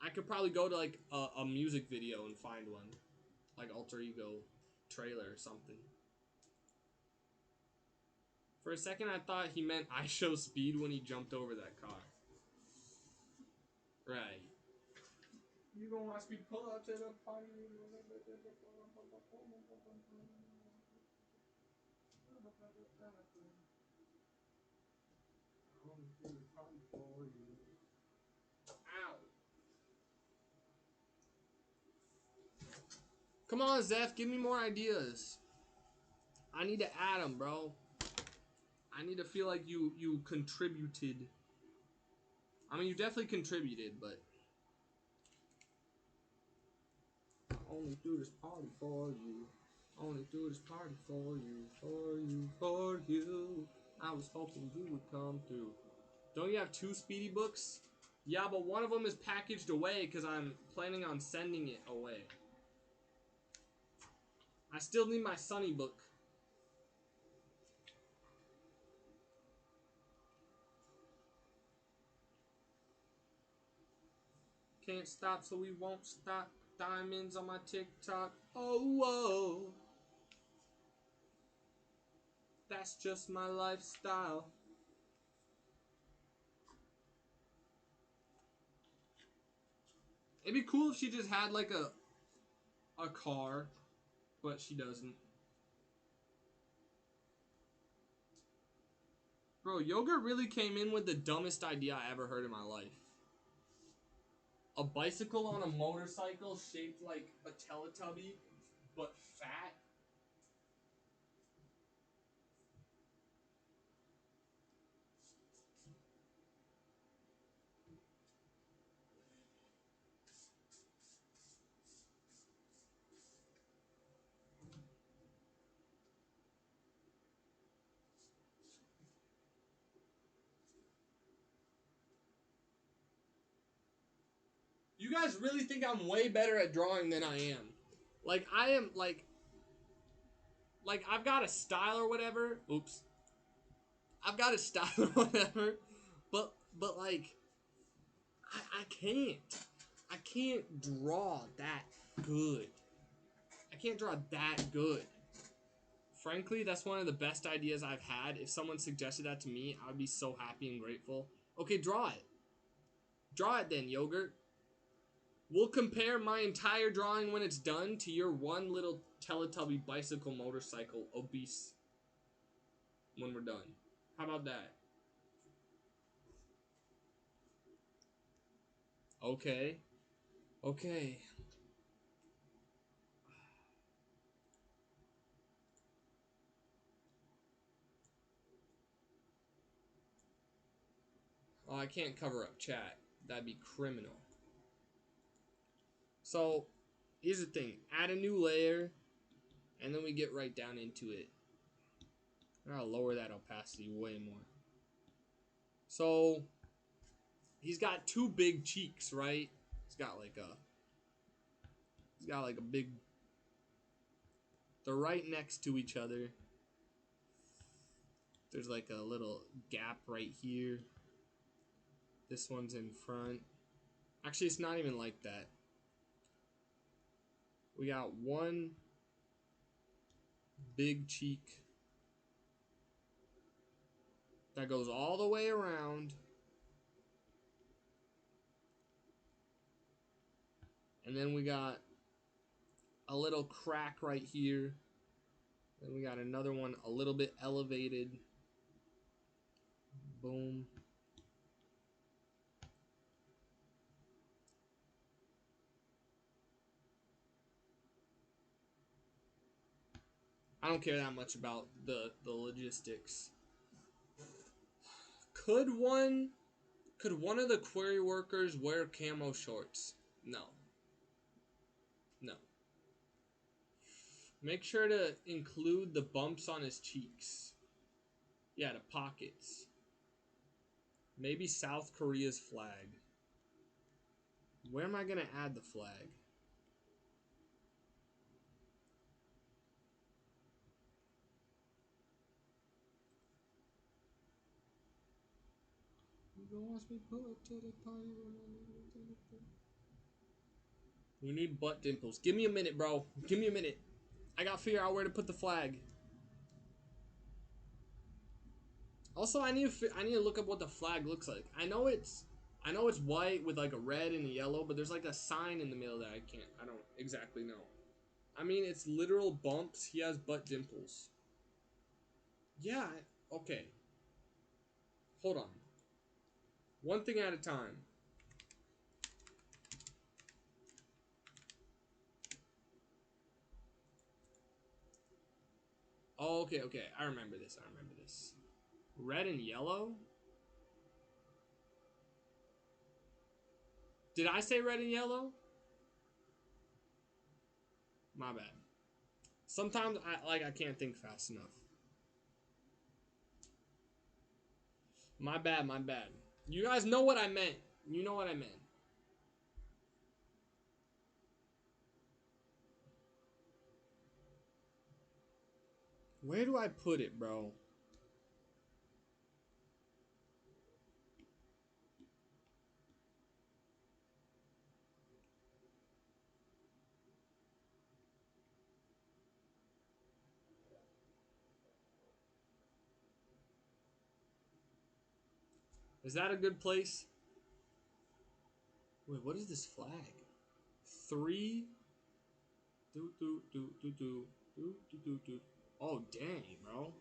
I could probably go to, like, a music video and find one. Like, Alter Ego trailer or something. For a second, I thought he meant I show speed when he jumped over that car. Right. You gonna watch me pull up to the party? Ow. Come on, Zeph, give me more ideas. I need to add them, bro. I need to feel like you contributed. I mean, you definitely contributed, but I only do this party for you. Only do this party for you, for you, for you. I was hoping you would come through. Don't you have 2 Speedy books? Yeah, but one of them is packaged away because I'm planning on sending it away. I still need my Sunny book. Can't stop, so we won't stop. Diamonds on my TikTok. Oh, whoa. That's just my lifestyle. It'd be cool if she just had like a car, but she doesn't. Bro, Yogurt really came in with the dumbest idea I ever heard in my life. A bicycle on a motorcycle shaped like a Teletubby, but fat. You guys really think I'm way better at drawing than I am. Like, I am, like I've got a style or whatever. Oops. I've got a style or whatever. But like, I can't. I can't draw that good. I can't draw that good. Frankly, that's one of the best ideas I've had. If someone suggested that to me, I would be so happy and grateful. Okay, draw it. Draw it then, Yogurt. We'll compare my entire drawing when it's done to your one little Teletubby bicycle motorcycle obese when we're done. How about that? Okay. Okay. Oh, I can't cover up chat. That'd be criminal. So, here's the thing. Add a new layer, and then we get right down into it. I'll lower that opacity way more. So, he's got 2 big cheeks, right? He's got like a big. They're right next to each other. There's like a little gap right here. This one's in front. Actually, it's not even like that. We got one big cheek that goes all the way around. And then we got a little crack right here. Then we got another one a little bit elevated. Boom. I don't care that much about the logistics. Could one of the query workers wear camo shorts? No. No. Make sure to include the bumps on his cheeks. Yeah, the pockets. Maybe South Korea's flag. Where am I gonna add the flag? We need butt dimples. Give me a minute, bro. Give me a minute. I gotta figure out where to put the flag. Also, I need to look up what the flag looks like. I know it's white with like a red and a yellow, but there's like a sign in the middle that I don't exactly know. I mean, it's literal bumps. He has butt dimples. Yeah, okay. Hold on. One thing at a time. Oh, okay, okay. I remember this. I remember this. Red and yellow? Did I say red and yellow? My bad. Sometimes I can't think fast enough. My bad, my bad. You guys know what I meant. You know what I meant. Where do I put it, bro? Is that a good place? Wait, what is this flag? 3 do do do do do do do do do. Oh dang, bro.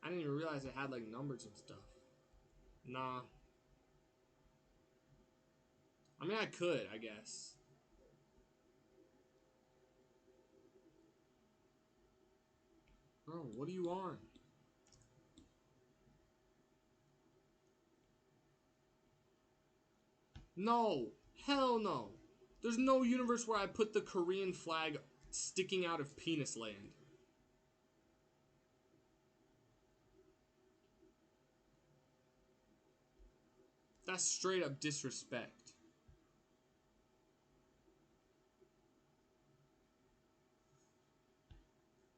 I didn't even realize it had like numbers and stuff. Nah. I mean I could, I guess. Bro, what are you on? No. Hell no. There's no universe where I put the Korean flag sticking out of penis land. That's straight up disrespect.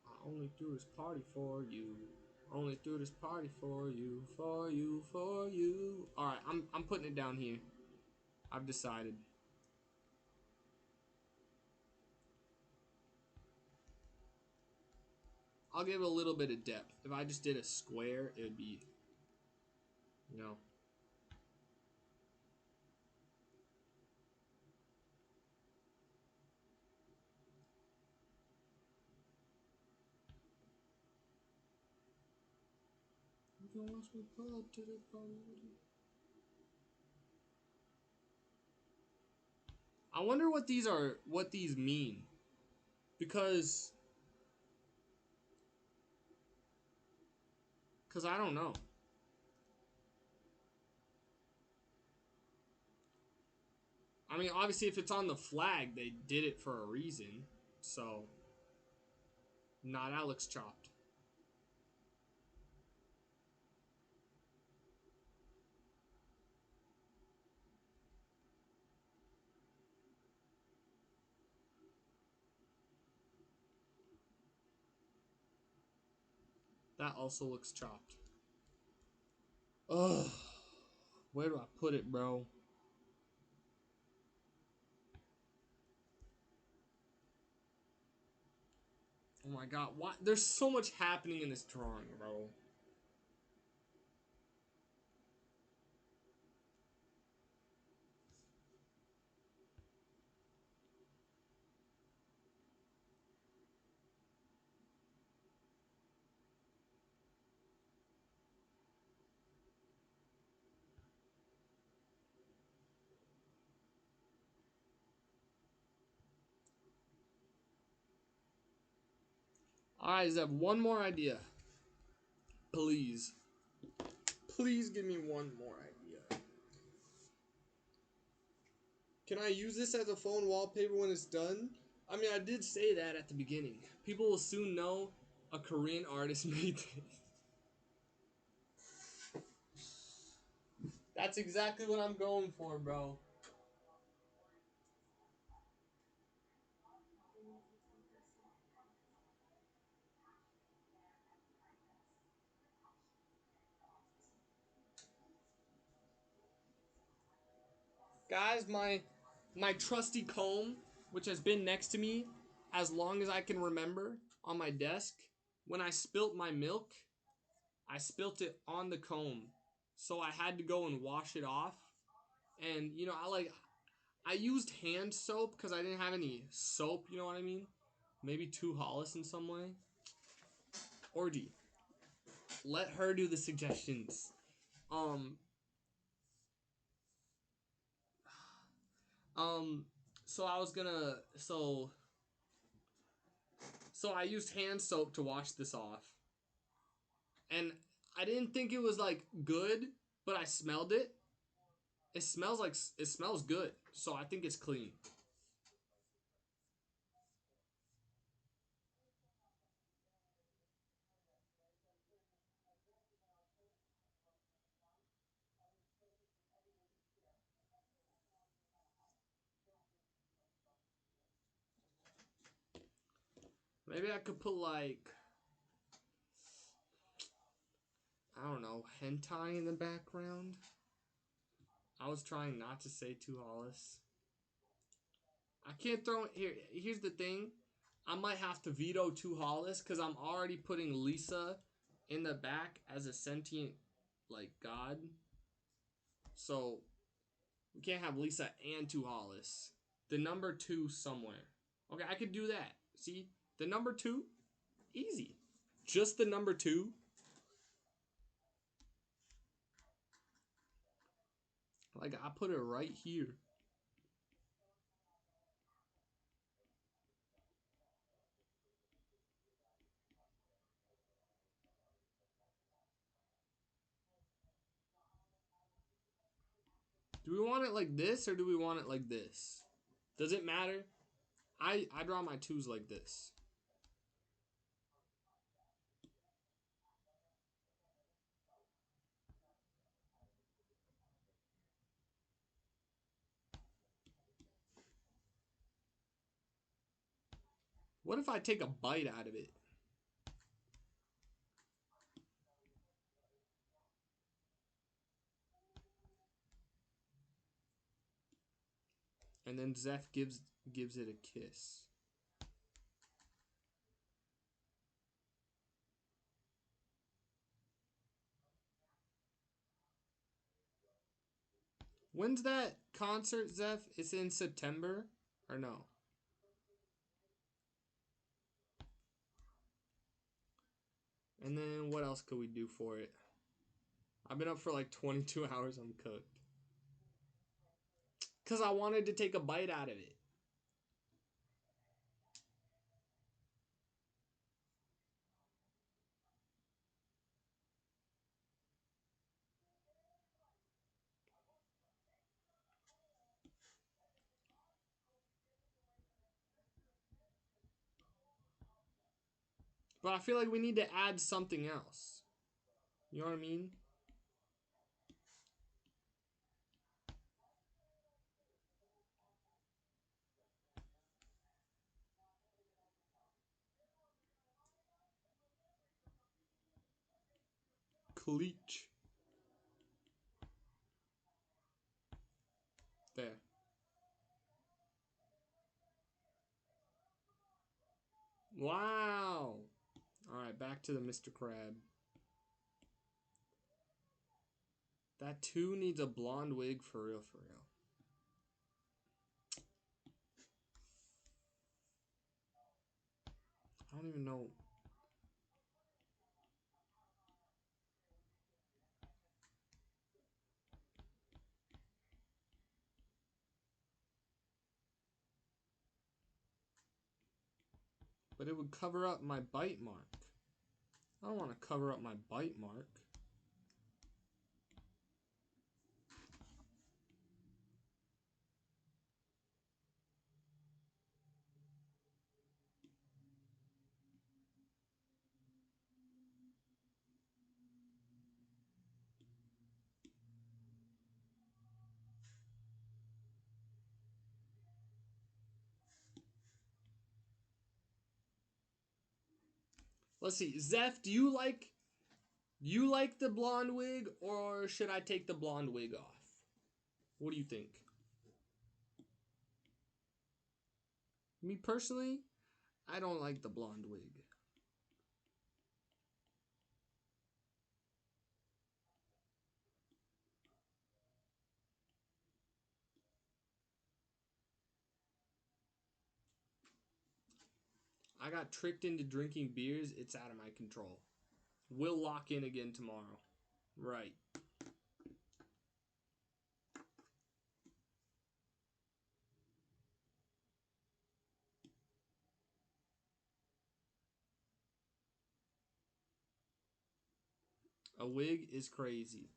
I only threw this party for you. Only threw this party for you, for you, for you. Alright, I'm putting it down here. I've decided. I'll give it a little bit of depth. If I just did a square, it would be, you know. I wonder what these mean. Because I don't know. I mean, obviously if it's on the flag, they did it for a reason. So, nah, that looks chopped. That also looks chopped. Ugh. Where do I put it, bro? Oh my god, what? There's so much happening in this drawing, bro. Alright, Zeb, one more idea. Please. Please give me one more idea. Can I use this as a phone wallpaper when it's done? I mean, I did say that at the beginning. People will soon know a Korean artist made this. That's exactly what I'm going for, bro. Guys, my trusty comb, which has been next to me as long as I can remember on my desk, when I spilt my milk, I spilt it on the comb. So I had to go and wash it off. And you know, I used hand soap because I didn't have any soap, you know what I mean? Maybe too Hollis in some way. Or D. let her do the suggestions. So I was gonna so I used hand soap to wash this off, and I didn't think it was like good, but I smelled it. It smells good, so I think it's clean. Maybe I could put like, I don't know, hentai in the background. I was trying not to say too Hollis. I can't throw it here. Here's the thing. I might have to veto two Hollis because I'm already putting Lisa in the back as a sentient, like, god. So we can't have Lisa and two Hollis. The number two somewhere. Okay, I could do that. See? The number two? Easy. Just the number two. Like, I put it right here. Do we want it like this or do we want it like this? Does it matter? I draw my twos like this. What if I take a bite out of it? And then Zeph gives it a kiss. When's that concert, Zeph? It's in September? Or no? And then what else could we do for it? I've been up for like 22 hours. I'm cooked. Because I wanted to take a bite out of it. But I feel like we need to add something else. You know what I mean? Cleach. There. Wow. Alright, back to the Mr. Crab. That 2 needs a blonde wig for real, for real. I don't even know. But it would cover up my bite mark. I don't want to cover up my bite mark. Let's see. Zeph, do you like the blonde wig or should I take the blonde wig off? What do you think? Me personally, I don't like the blonde wig. I got tricked into drinking beers. It's out of my control. We'll lock in again tomorrow. Right. A wig is crazy.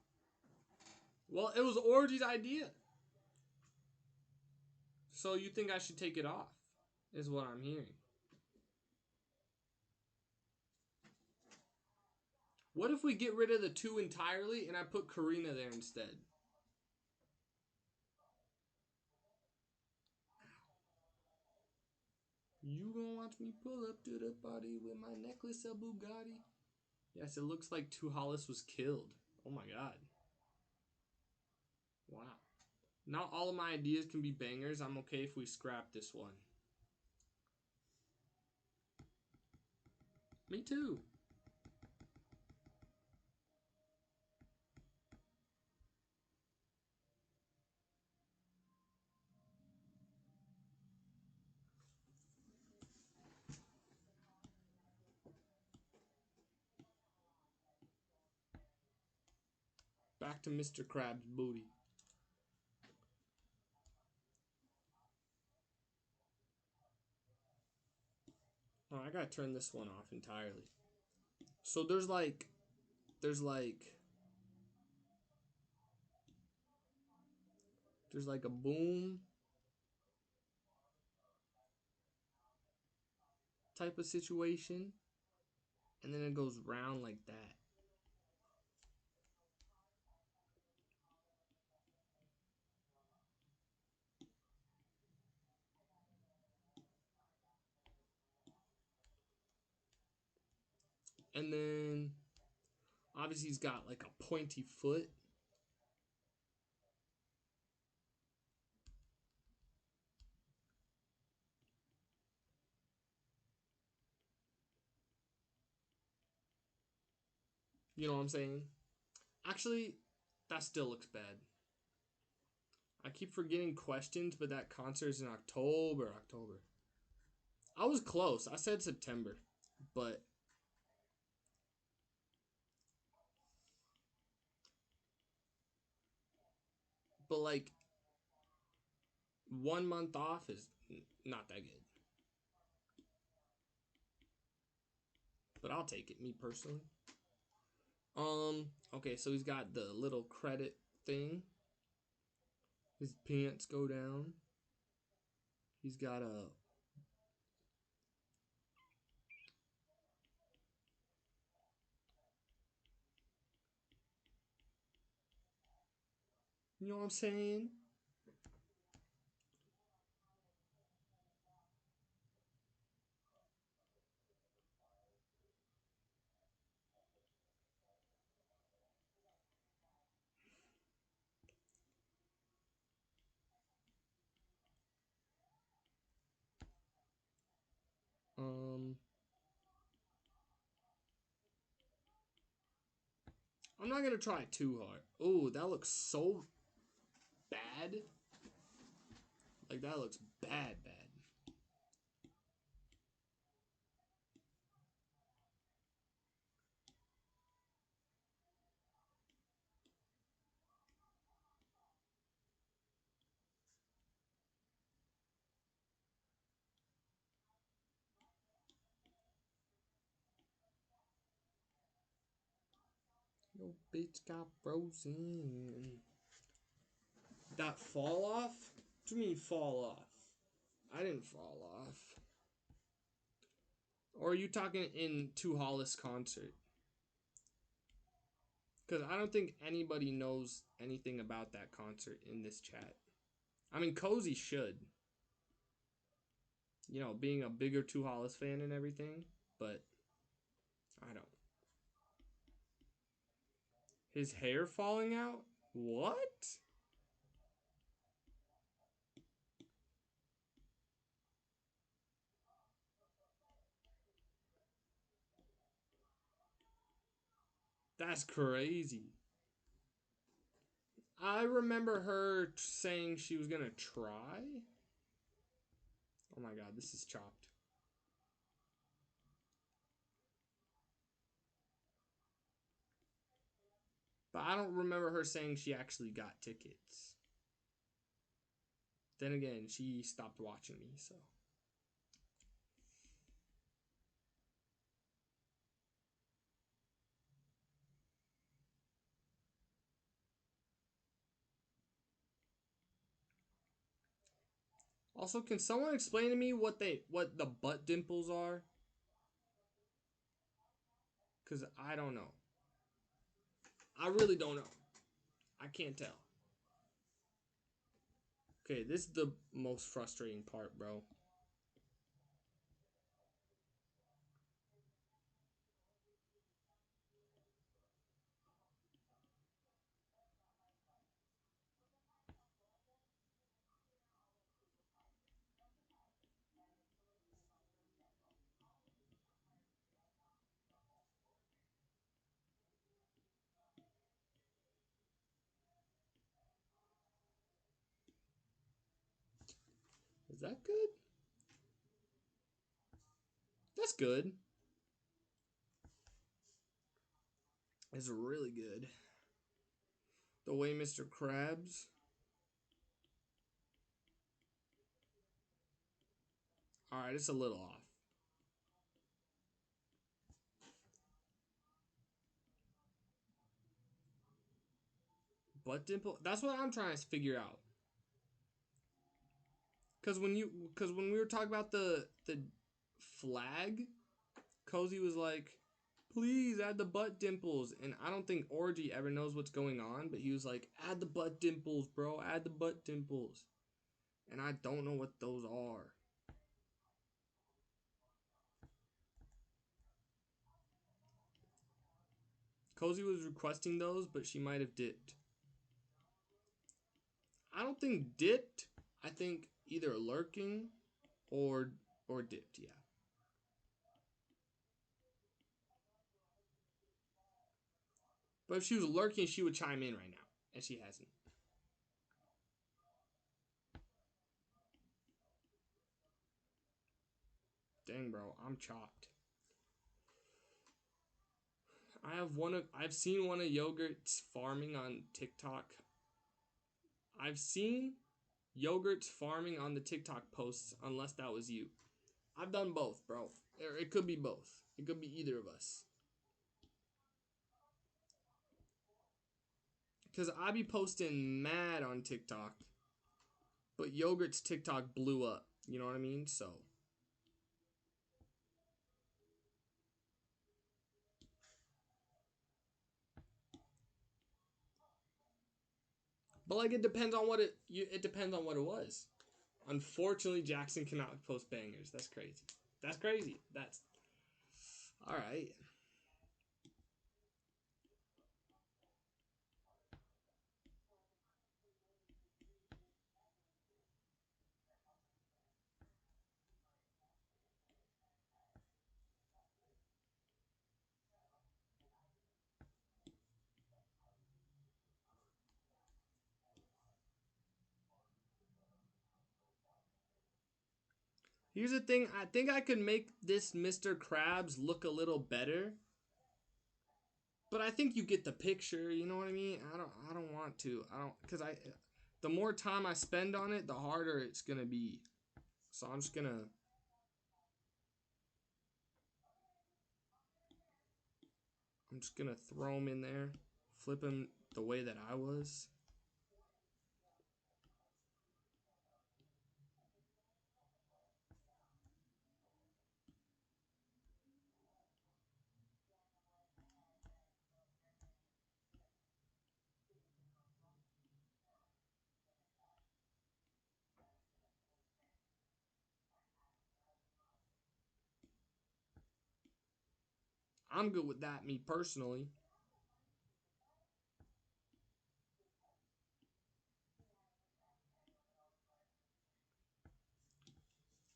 Well, it was Orgy's idea. So you think I should take it off, is what I'm hearing. What if we get rid of the 2 entirely and I put Karina there instead? You gonna watch me pull up to the party with my necklace of Bugatti? Yes, it looks like 2 Hollis was killed. Oh my god. Wow. Not all of my ideas can be bangers. I'm okay if we scrap this one. Me too. Back to Mr. Krabs' booty. Oh, I gotta turn this one off entirely. So there's like a boom type of situation, and then it goes round like that. And then obviously he's got like a pointy foot. You know what I'm saying? Actually, that still looks bad. I keep forgetting questions, but that concert's in October. I was close. I said September, but like 1 month off is not that good. But I'll take it, me personally. Okay, so he's got the little credit thing. His pants go down. He's got a you know what I'm saying? I'm not gonna try it too hard. Oh, that looks so bad. Like that looks bad. Your bitch got frozen. That fall off? What do you mean fall off? I didn't fall off. Or are you talking in 2 Hollis concert? Because I don't think anybody knows anything about that concert in this chat. I mean, Cozy should. You know, being a bigger 2 Hollis fan and everything. But I don't. His hair falling out? What? That's crazy. I remember her saying she was gonna try. Oh my god, this is chopped. But I don't remember her saying she actually got tickets. Then again, she stopped watching me, so. Also, can someone explain to me what the butt dimples are? Cause I don't know. I really don't know. I can't tell. Okay, this is the most frustrating part, bro. Is that good? That's good. It's really good. The way Mr. Krabs. Alright, it's a little off. Butt dimple? That's what I'm trying to figure out. Cause when we were talking about the flag, Cozy was like, please add the butt dimples. And I don't think Orgy ever knows what's going on, but he was like, add the butt dimples, bro. Add the butt dimples. And I don't know what those are. Cozy was requesting those, but she might have dipped. I don't think dipped. I think either lurking or dipped, yeah. But if she was lurking, she would chime in right now. And she hasn't. Dang, bro, I'm chopped. I've seen one of Yogurt's farming on TikTok. I've seen Yogurt's farming on the TikTok posts, unless that was you. I've done both, bro. It could be both. It could be either of us. Because I be posting mad on TikTok, but Yogurt's TikTok blew up. You know what I mean? So. But like it depends on what it depends on what it was. Unfortunately, Jackson cannot post bangers. That's crazy. That's crazy. That's all right. Here's the thing. I think I could make this Mr. Krabs look a little better. But I think you get the picture, you know what I mean? I don't want to. I don't cuz the more time I spend on it, the harder it's going to be. So I'm just going to throw him in there, flip him the way that I was. I'm good with that, me personally.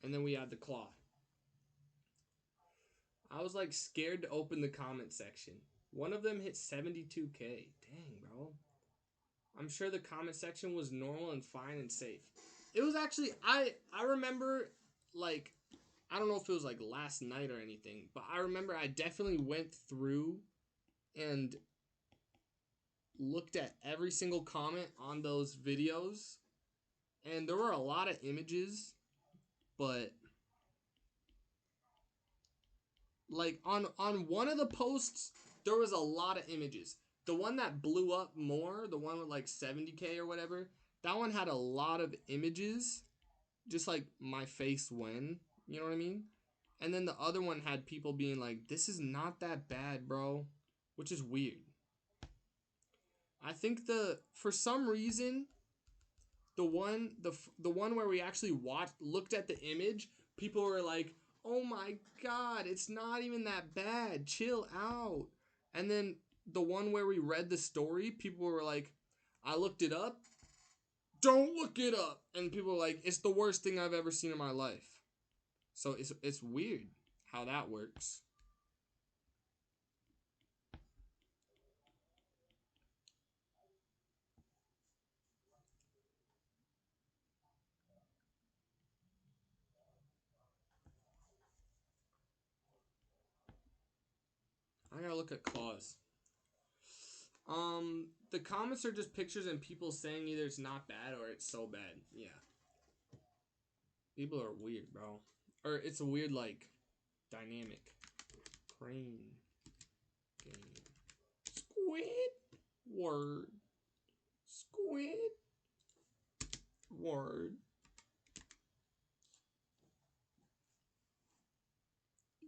And then we add the claw. I was like scared to open the comment section. One of them hit 72K. Dang, bro. I'm sure the comment section was normal and fine and safe. It was actually I remember like I don't know if it was like last night or anything, but I remember I definitely went through and looked at every single comment on those videos, and there were a lot of images, but like on one of the posts there was a lot of images. The one that blew up more, the one with like 70K or whatever, that one had a lot of images, just like my face when, you know what I mean? And then the other one had people being like, this is not that bad, bro, which is weird. I think for some reason the one where we actually looked at the image, people were like, "Oh my god, it's not even that bad. Chill out." And then the one where we read the story, people were like, "I looked it up. Don't look it up." And people were like, "It's the worst thing I've ever seen in my life." So it's weird how that works. I gotta look at claws. The comments are just pictures and people saying either it's not bad or it's so bad. Yeah. People are weird, bro. Or it's a weird, like, dynamic. Crane. Game. Squid. Word. Squid. Word.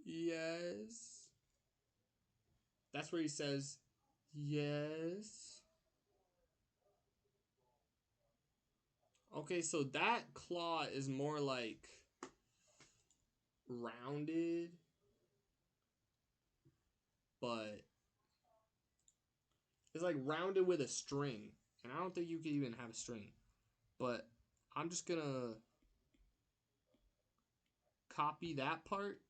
Yes. That's where he says, yes. Okay, so that claw is more like rounded, but it's like rounded with a string. And I don't think you can even have a string. But I'm just gonna copy that part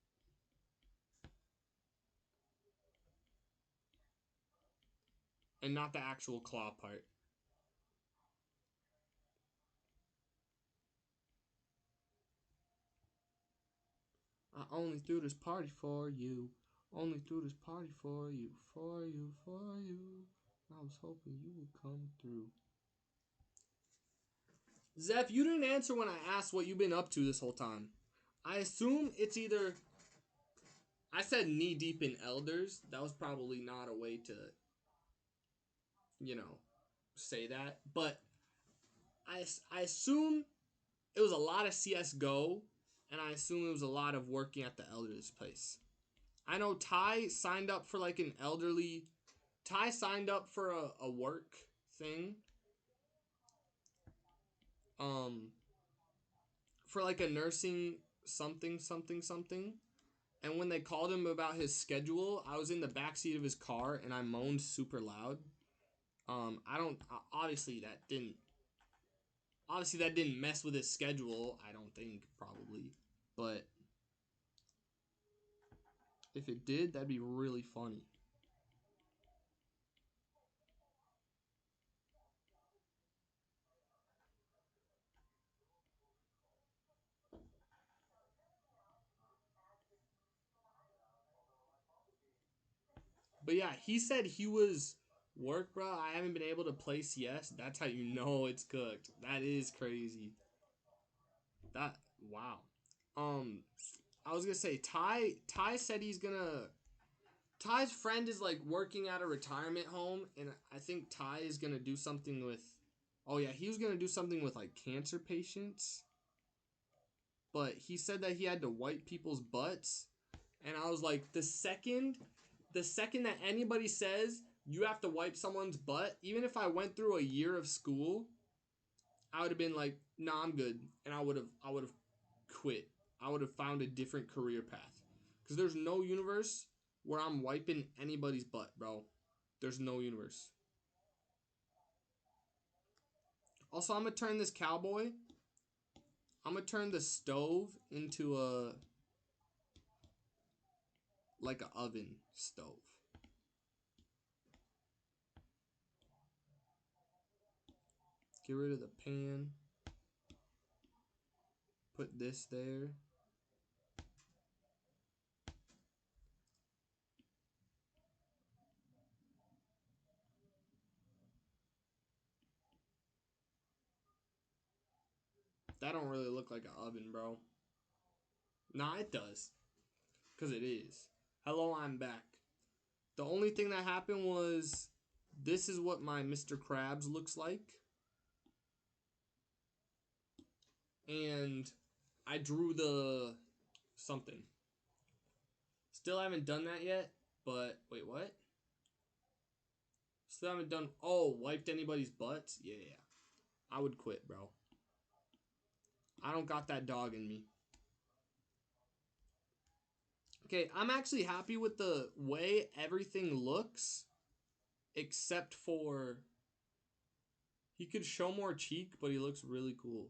and not the actual claw part. I only threw this party for you. Only threw this party for you, for you, for you. I was hoping you would come through. Zeph, you didn't answer when I asked what you've been up to this whole time. I assume it's either... I said knee deep in elders. That was probably not a way to, you know, say that. But I assume it was a lot of CSGO, and I assume it was a lot of working at the elders place. I know Ty signed up for like an elderly... Ty signed up for a work thing. For like a nursing something. And when they called him about his schedule, I was in the backseat of his car and I moaned super loud. I don't... Obviously that didn't mess with his schedule, I don't think, probably. But if it did, that'd be really funny. But yeah, he said he was work, bro. I haven't been able to play CS. That's how you know it's cooked. That is crazy. That wow. I was gonna say Ty said he's gonna... Ty's friend is like working at a retirement home, and I think Ty is gonna do something with... Oh yeah, he was gonna do something with like cancer patients. But he said that he had to wipe people's butts, and I was like, the second that anybody says you have to wipe someone's butt, even if I went through a year of school, I would have been like, nah, I'm good, and I would have quit. I would have found a different career path, because there's no universe where I'm wiping anybody's butt, bro. There's no universe. Also, I'm gonna turn this cowboy... I'm gonna turn the stove into a... like an oven stove. Get rid of the pan. Put this there. That don't really look like an oven, bro. Nah, it does. Because it is. Hello, I'm back. The only thing that happened was this is what my Mr. Krabs looks like. And I drew the something. Still haven't done that yet, but wait, what? Still haven't done, oh, wiped anybody's butts? Yeah. I would quit, bro. I don't got that dog in me. Okay, I'm actually happy with the way everything looks, except for he could show more cheek, but he looks really cool.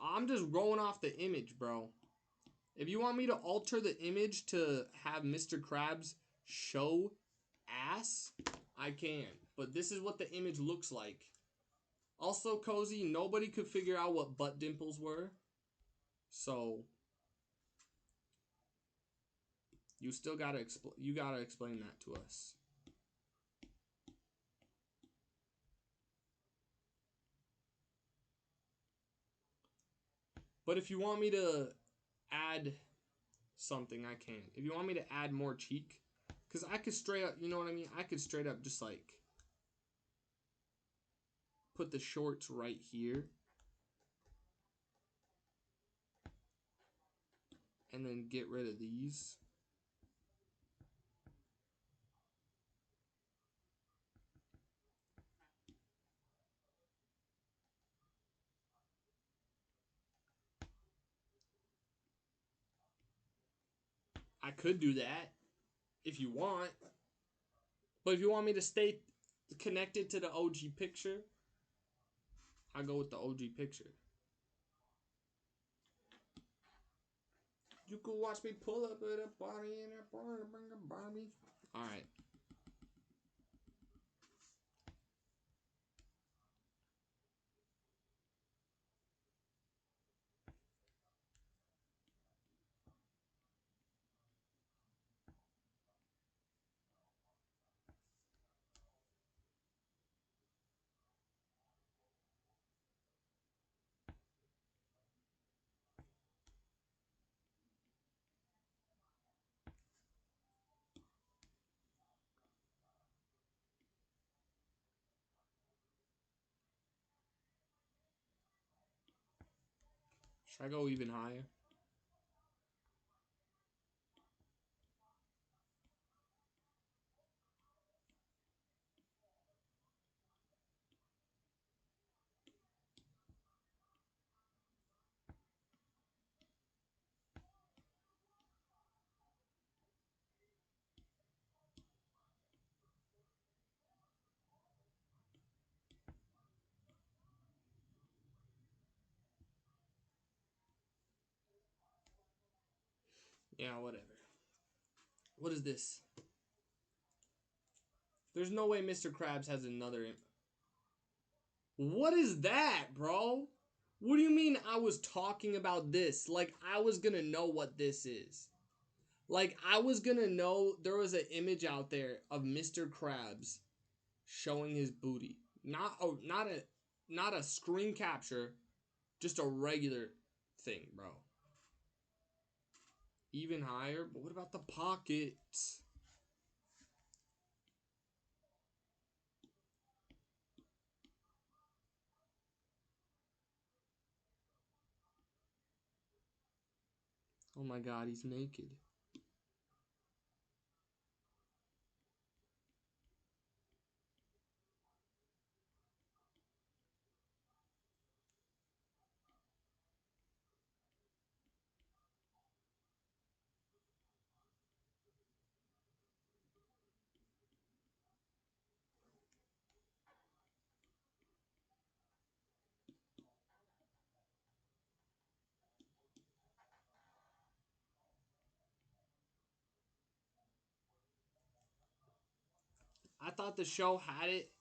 I'm just going off the image, bro. If you want me to alter the image to have Mr. Krabs show ass, I can. But this is what the image looks like. Also, Cozy, nobody could figure out what butt dimples were. So you still gotta explain that to us. But if you want me to add something, I can. If you want me to add more cheek, because I could straight up, you know what I mean? I could straight up just like put the shorts right here. And then get rid of these. I could do that if you want. But if you want me to stay connected to the OG picture, I go with the OG picture. You could watch me pull up with a body in a bar to bring a Barbie. Alright. Should I go even higher? Yeah, whatever. What is this? There's no way Mr. Krabs has another. What is that, bro? What do you mean I was talking about this? Like, I was gonna know what this is. Like, I was gonna know there was an image out there of Mr. Krabs showing his booty. Not a screen capture, just a regular thing, bro. Even higher? But what about the pockets? Oh my god, he's naked. I thought the show had it,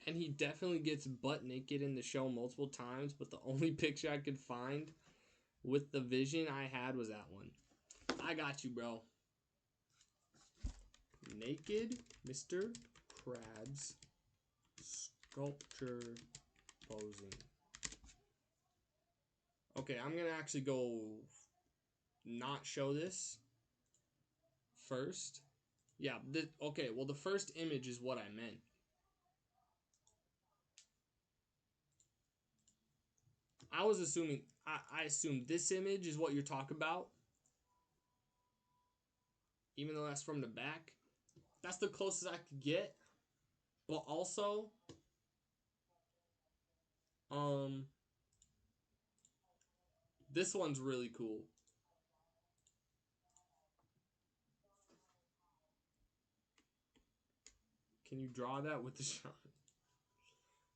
and he definitely gets butt naked in the show multiple times, but the only picture I could find with the vision I had was that one. I got you, bro. Naked Mr. Krabs sculpture posing. Okay, I'm gonna actually go not show this first. Yeah, okay, well, the first image is what I meant. I was assuming, I assumed this image is what you're talking about. Even though that's from the back. That's the closest I could get. But also, this one's really cool. Can you draw that with the shine?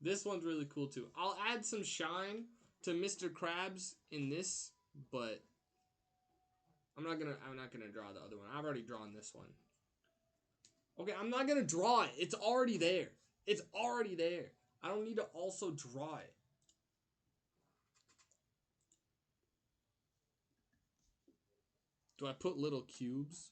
This one's really cool too. I'll add some shine to Mr. Krabs in this, but I'm not gonna draw the other one. I've already drawn this one. Okay, I'm not gonna draw it. It's already there. It's already there. I don't need to also draw it. Do I put little cubes?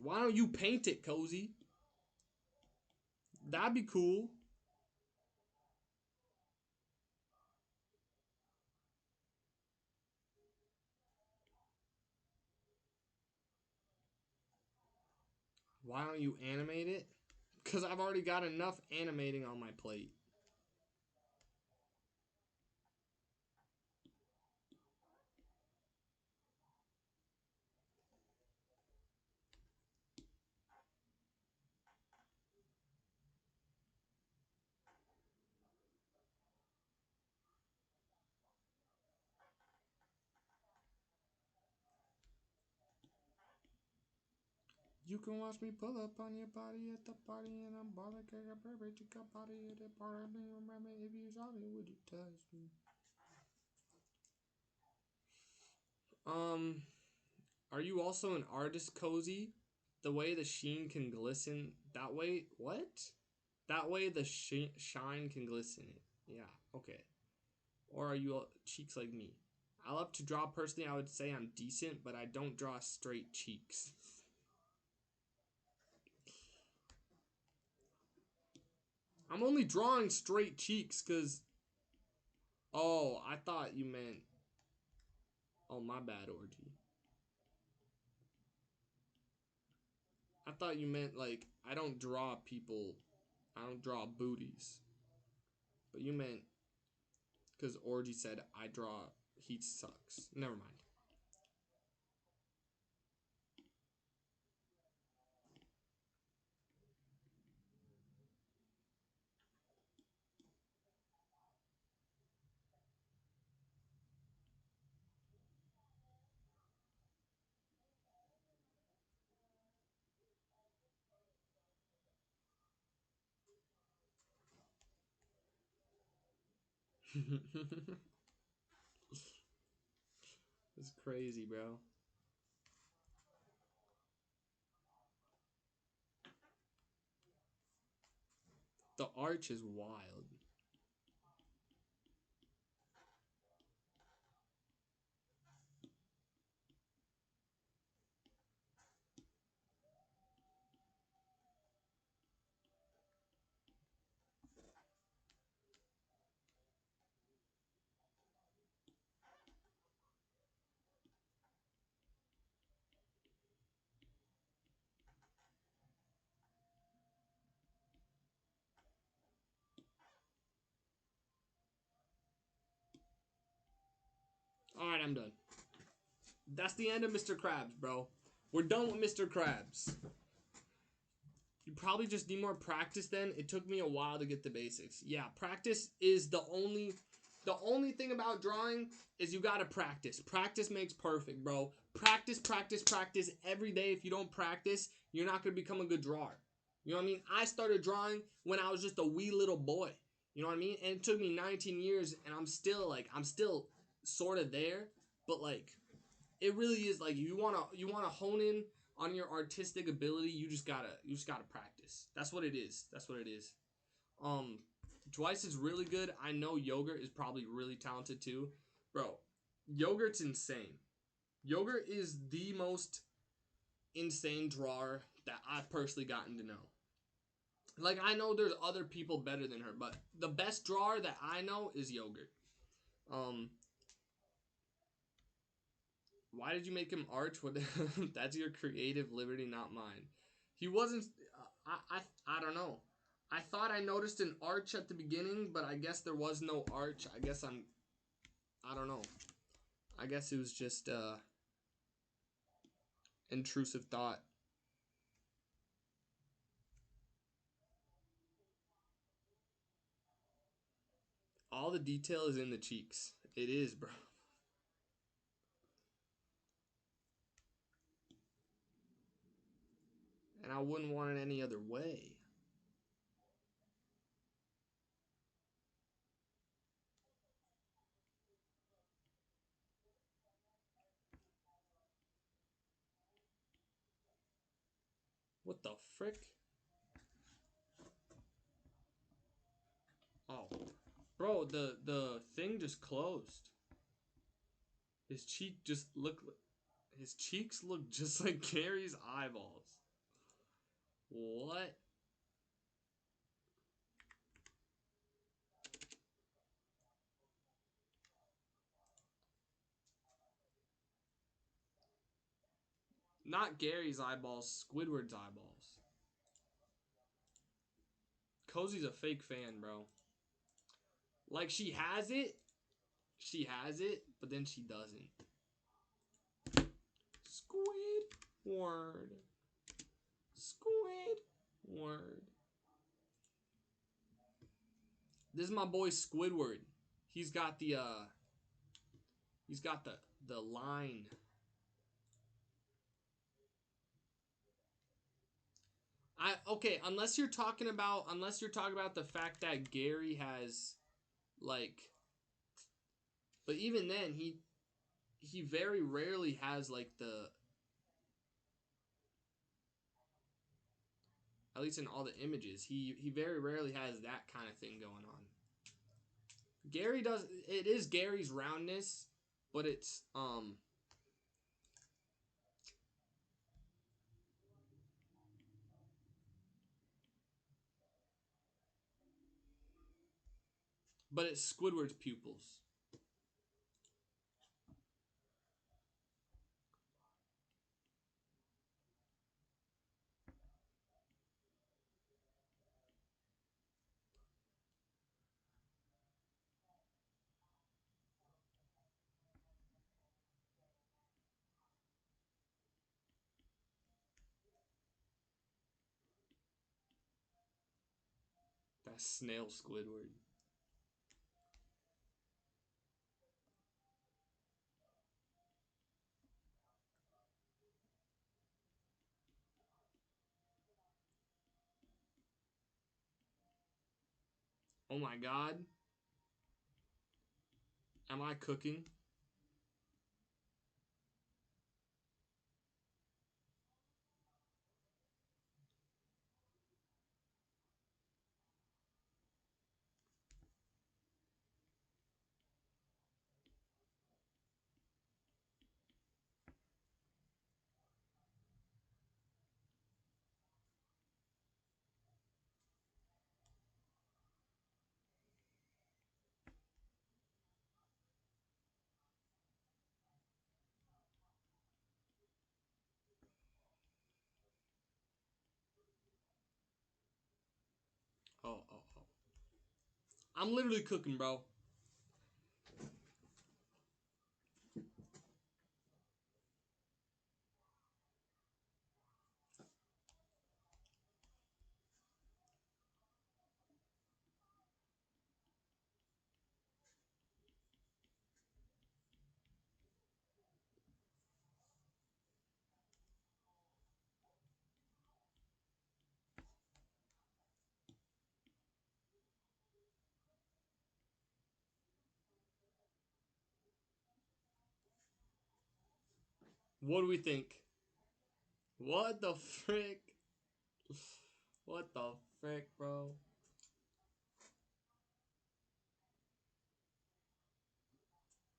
Why don't you paint it, Cozy? That'd be cool. Why don't you animate it? Because I've already got enough animating on my plate. You can watch me pull up on your body at the party, and I'm balling like a baby to come party at the party. Remember, if you saw me, would you touch me? Are you also an artist, Cozy? The way the sheen can glisten, that way, what? That way the shine can glisten. Yeah, okay. Or are you cheeks like me? I love to draw. Personally, I would say I'm decent, but I don't draw straight cheeks. I'm only drawing straight cheeks because... Oh, I thought you meant... Oh, my bad, Orgy. I thought you meant, like, I don't draw people... I don't draw booties. But you meant... Because Orgy said, I draw... He sucks. Never mind. It's crazy, bro. The arch is wild. Alright, I'm done. That's the end of Mr. Krabs, bro. We're done with Mr. Krabs. You probably just need more practice then. It took me a while to get the basics. Yeah, practice is the only thing about drawing is you gotta practice. Practice makes perfect, bro. Practice, practice, practice every day. If you don't practice, you're not gonna become a good drawer. You know what I mean? I started drawing when I was just a wee little boy. You know what I mean? And it took me 19 years, and I'm still sort of there, but like, it really is like you wanna hone in on your artistic ability. You just gotta practice. That's what it is. That's what it is. Dwice is really good. I know Yogurt is probably really talented too, bro. Yogurt's insane. Yogurt is the most insane drawer that I've personally gotten to know. Like, I know there's other people better than her, but the best drawer that I know is Yogurt. Why did you make him Arch? What? That's your creative liberty, not mine. He wasn't. I don't know. I thought I noticed an arch at the beginning, but I guess there was no arch. I guess I don't know. I guess it was just intrusive thought. All the detail is in the cheeks. It is, bro. And I wouldn't want it any other way. What the frick? Oh. Bro, the thing just closed. His cheek just looked... His cheeks look just like Gary's eyeballs. What? Not Gary's eyeballs, Squidward's eyeballs. Cozy's a fake fan, bro. Like, she has it, but then she doesn't. Squidward. Squidward. This is my boy Squidward. He's got the line. Okay, unless you're talking about the fact that Gary has, like, but even then he very rarely has, like, the, at least in all the images, he very rarely has that kind of thing going on. Gary does, it is Gary's roundness, but it's Squidward's pupils. That's snail Squidward. Oh my god. Am I cooking? Oh. I'm literally cooking, bro. What do we think? What the frick? What the frick, bro?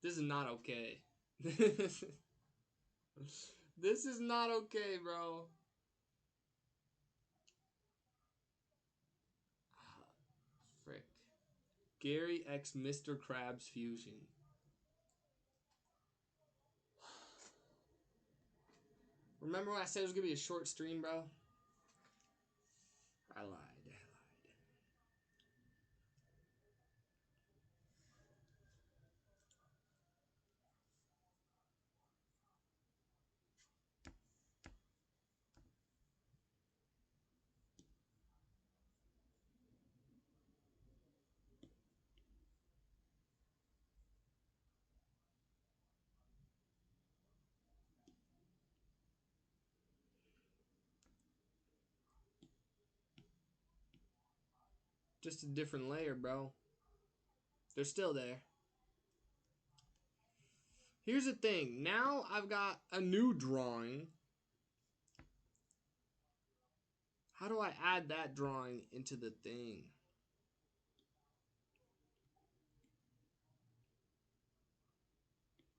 This is not okay. This is not okay, bro. Frick. Gary X Mr. Krabs Fusion. Remember when I said it was gonna be a short stream, bro? I lied. Just a different layer, bro. They're still there. Here's the thing. Now I've got a new drawing. How do I add that drawing into the thing?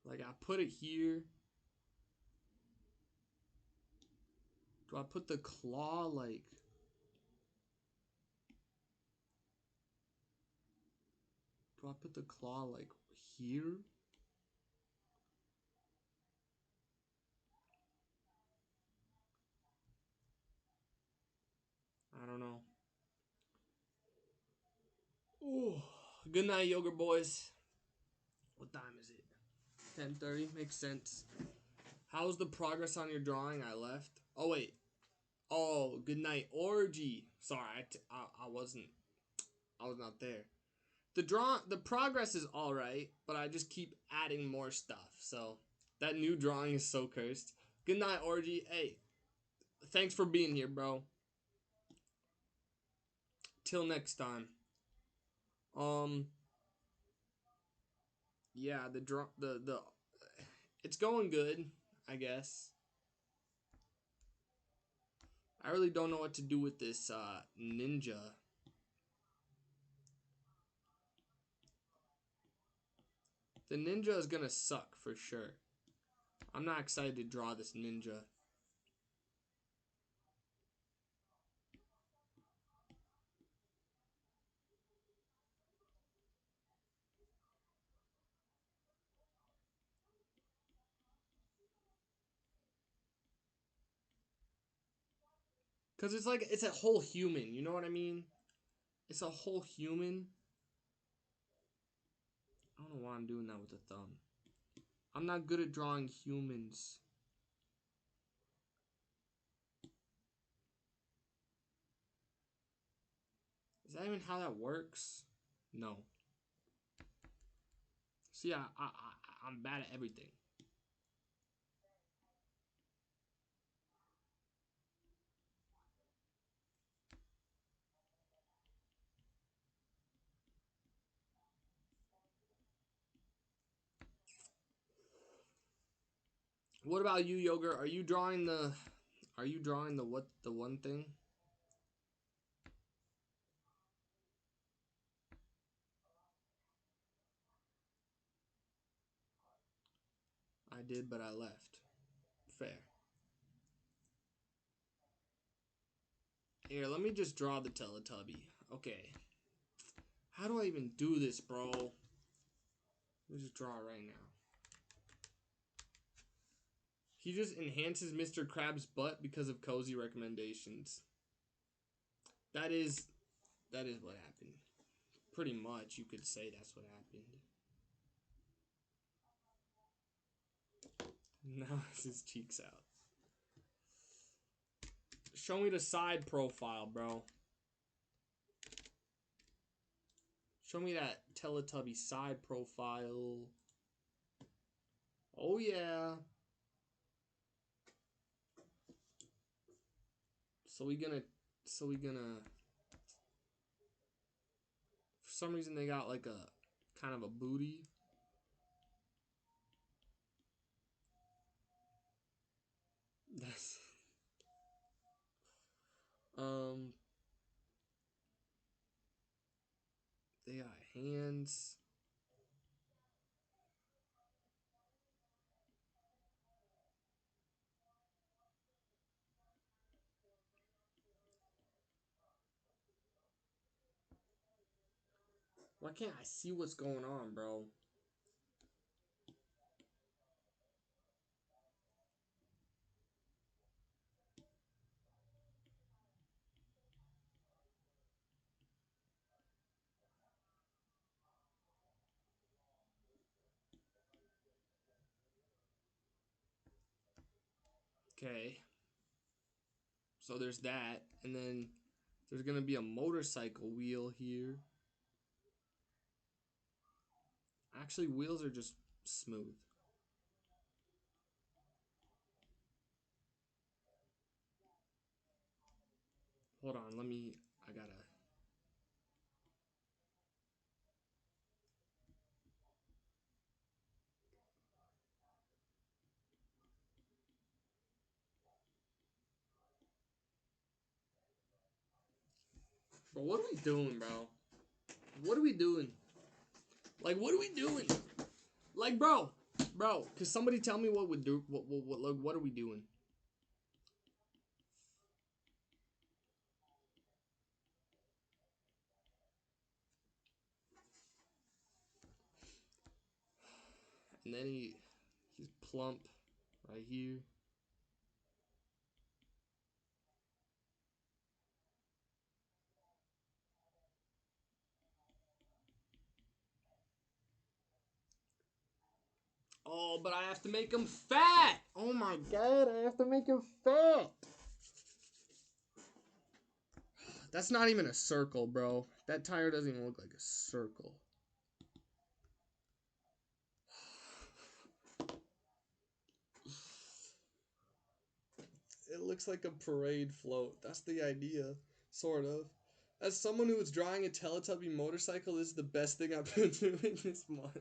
Like, I put it here. Do I put the claw, like... Do I put the claw, like, here? I don't know. Ooh. Good night, yogurt boys. What time is it? 10:30. Makes sense. How's the progress on your drawing? I left. Oh, wait. Oh, good night, orgy. Sorry, I wasn't. I was not there. The progress is all right, but I just keep adding more stuff. So that new drawing is so cursed. Good night, orgy. Hey, thanks for being here, bro. Till next time. Yeah, the it's going good, I guess. I really don't know what to do with this ninja. The ninja is gonna suck for sure. I'm not excited to draw this ninja. Cause it's like it's a whole human, you know what I mean? It's a whole human. I don't know why I'm doing that with the thumb. I'm not good at drawing humans. Is that even how that works? No. See, I'm bad at everything. What about you, Yogurt? Are you drawing the... Are you drawing the what? The one thing? I did, but I left. Fair. Here, let me just draw the Teletubby. Okay. How do I even do this, bro? Let me just draw it right now. He just enhances Mr. Krabs' butt because of cozy recommendations. That is what happened. Pretty much, you could say that's what happened. Now his cheeks out. Show me the side profile, bro. Show me that Teletubby side profile. Oh yeah. So we gonna for some reason they got like a kind of a booty. That's they got hands. Why can't I see what's going on, bro? Okay. So there's that. And then there's going to be a motorcycle wheel here. Actually, wheels are just smooth. Hold on, I gotta. Bro, what are we doing, bro? What are we doing? Like, what are we doing? Like, bro, could somebody tell me what we do? What are we doing? And then he's plump right here. Oh, but I have to make him fat. Oh my god, I have to make him fat. That's not even a circle, bro. That tire doesn't even look like a circle. It looks like a parade float. That's the idea, sort of. As someone who is drawing a Teletubby motorcycle, this is the best thing I've been doing this month.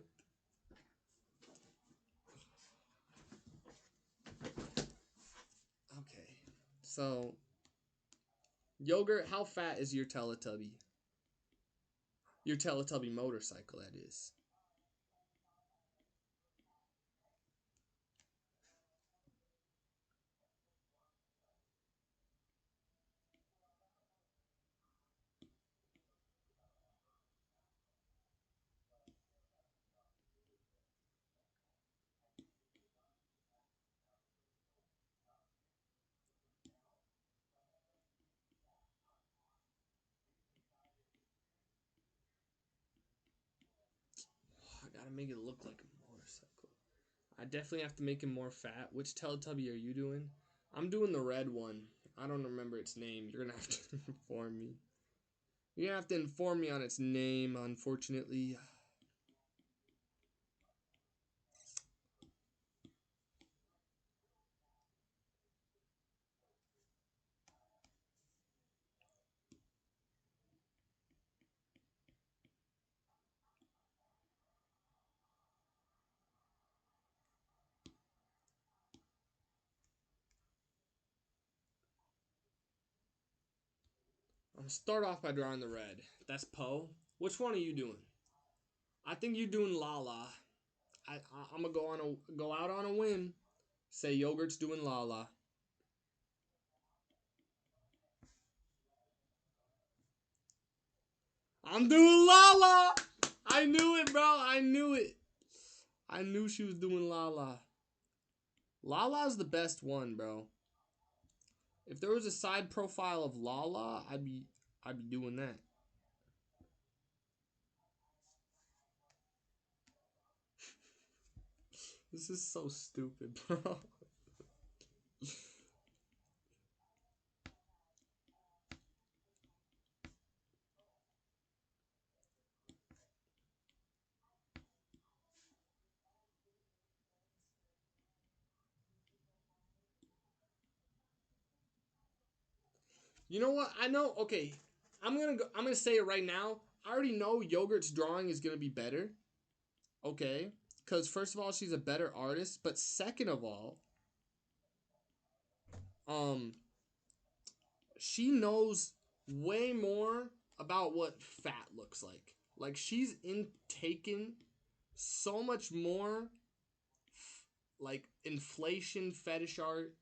Okay, so Yogurt, how fat is your Teletubby? Your Teletubby motorcycle, that is. I gotta make it look like a motorcycle. I definitely have to make him more fat. Which Teletubby are you doing? I'm doing the red one. I don't remember its name. You're gonna have to inform me. You're gonna have to inform me on its name, unfortunately. I'm gonna start off by drawing the red. That's Poe. Which one are you doing? I think you're doing Lala. I'm gonna go out on a whim. Say Yogurt's doing Lala. I'm doing Lala. I knew it, bro. I knew it. I knew she was doing Lala. Lala's the best one, bro. If there was a side profile of Lala, I'd be doing that. This is so stupid, bro. You know what? I know. Okay, I'm gonna say it right now. I already know Yogurt's drawing is gonna be better. Okay, because first of all, she's a better artist, but second of all, um, she knows way more about what fat looks like. Like she's intaken so much more, like inflation fetish art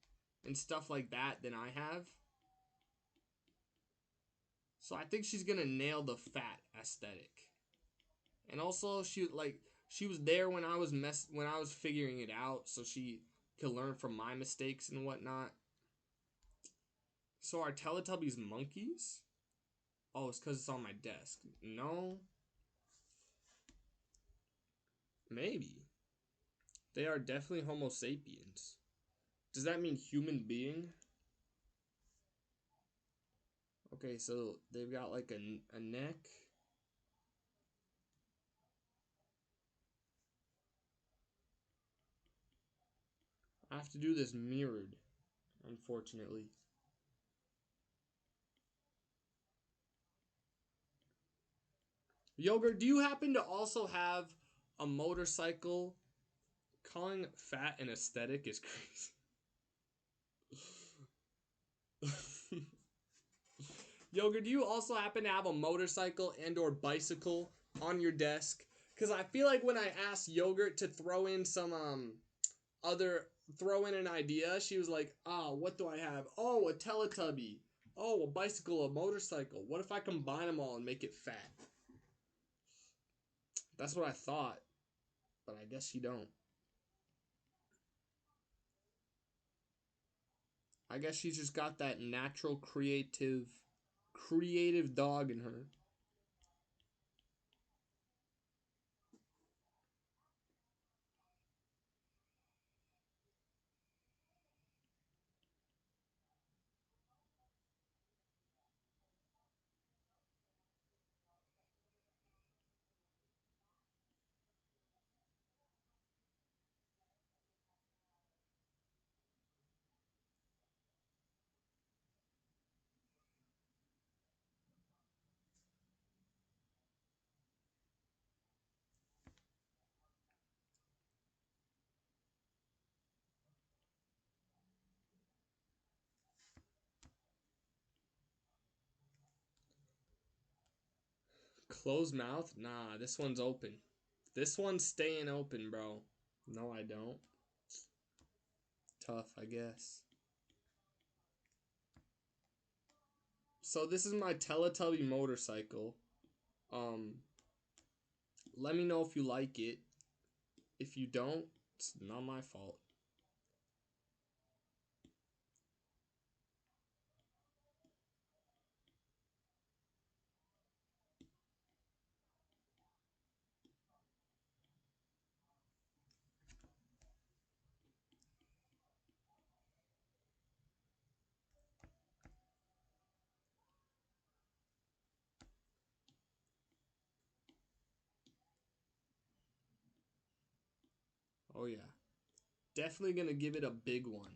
and stuff like that than I have. So I think she's gonna nail the fat aesthetic. And also she was there when I was figuring it out, so she could learn from my mistakes and whatnot. So are Teletubbies monkeys? Oh, it's because it's on my desk. No. Maybe. They are definitely Homo sapiens. Does that mean human being? Okay, so they've got like a neck. I have to do this mirrored, unfortunately. Yogurt, do you happen to also have a motorcycle? Calling fat an aesthetic is crazy. Yogurt, do you also happen to have a motorcycle and or bicycle on your desk? Because I feel like when I asked Yogurt to throw in some throw in an idea, she was like, oh, what do I have? Oh, a Teletubby. Oh, a bicycle, a motorcycle. What if I combine them all and make it fat? That's what I thought, but I guess you don't. I guess she's just got that natural creative dog in her. Closed mouth? Nah, this one's open. This one's staying open, bro. No, I don't. Tough, I guess. So this is my Teletubby motorcycle. Um, let me know if you like it. If you don't, it's not my fault. Oh yeah. Definitely gonna give it a big one.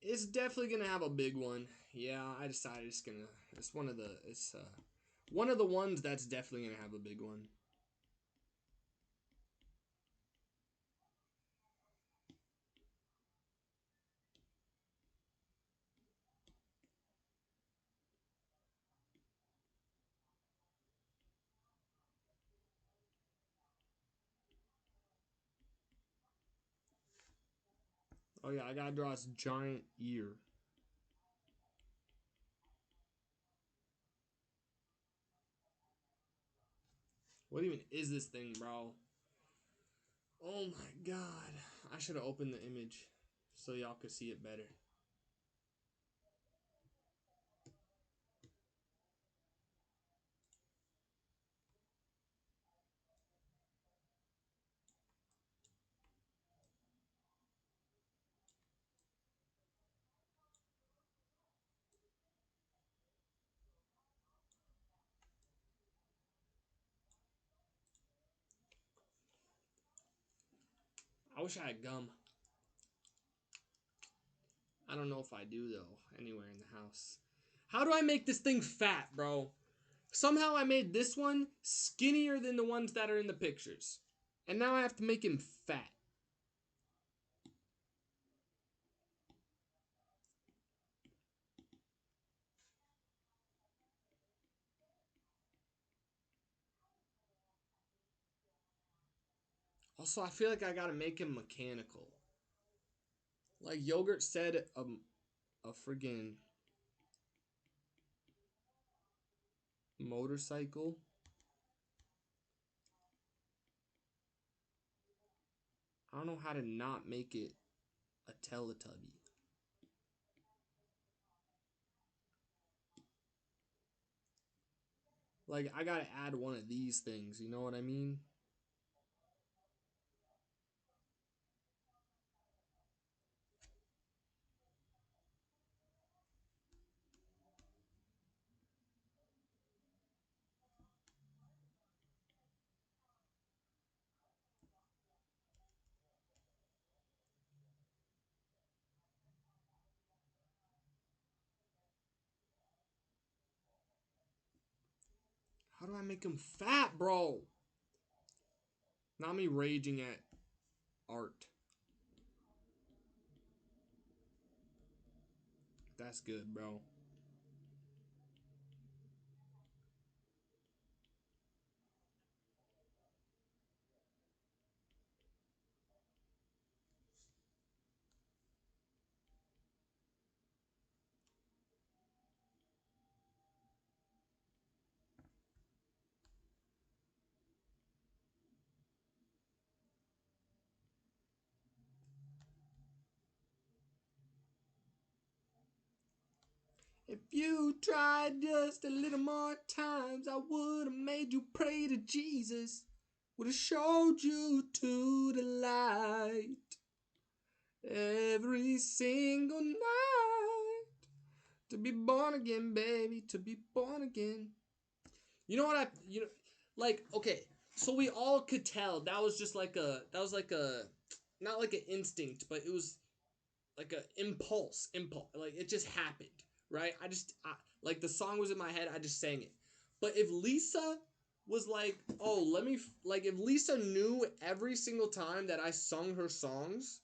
It's definitely gonna have a big one. Yeah, I decided it's one of the ones that's definitely gonna have a big one. Oh yeah, I gotta draw this giant ear. What even is this thing, bro? Oh my god. I should have opened the image so y'all could see it better. I wish I had gum. I don't know if I do though, anywhere in the house. How do I make this thing fat, bro? Somehow I made this one skinnier than the ones that are in the pictures. And now I have to make him fat. Also, I feel like I gotta make him mechanical. Like Yogurt said, a friggin' motorcycle. I don't know how to not make it a Teletubby. Like, I gotta add one of these things, you know what I mean? How do I make him fat, bro? Not me raging at art. That's good, bro. If you tried just a little more times, I would have made you pray to Jesus. Would have showed you to the light every single night. To be born again, baby, to be born again. You know what like, okay, so we all could tell that was just like not like an instinct, but it was like a impulse, like it just happened, right? Like the song was in my head, I just sang it. But if Lisa was like, oh, like if Lisa knew every single time that I sung her songs,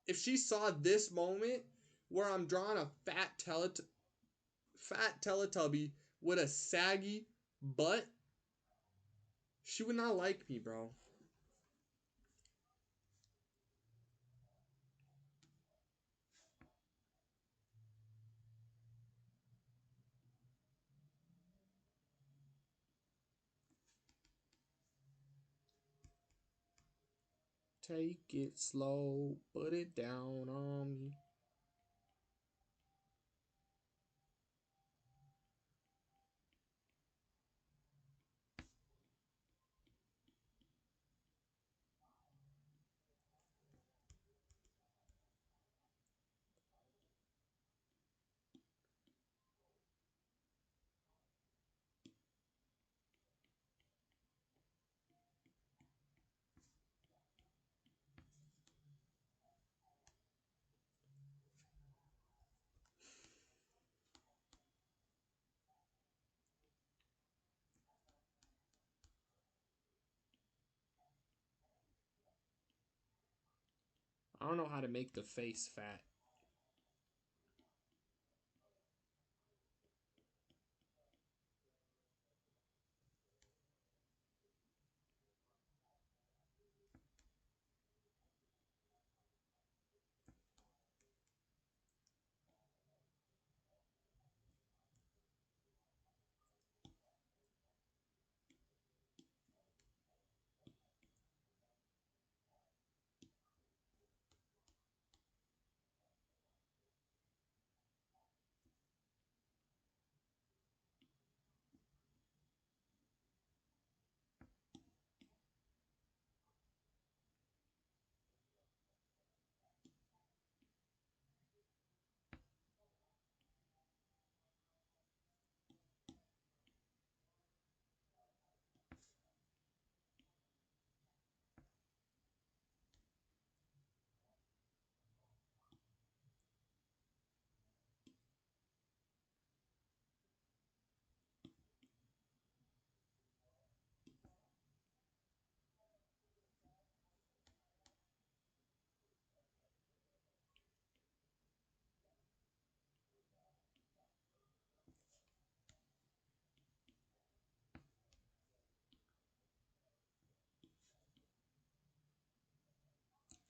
if she saw this moment where I'm drawing a fat Teletubby with a saggy butt, she would not like me, bro. Take it slow, put it down on me. I don't know how to make the face fat.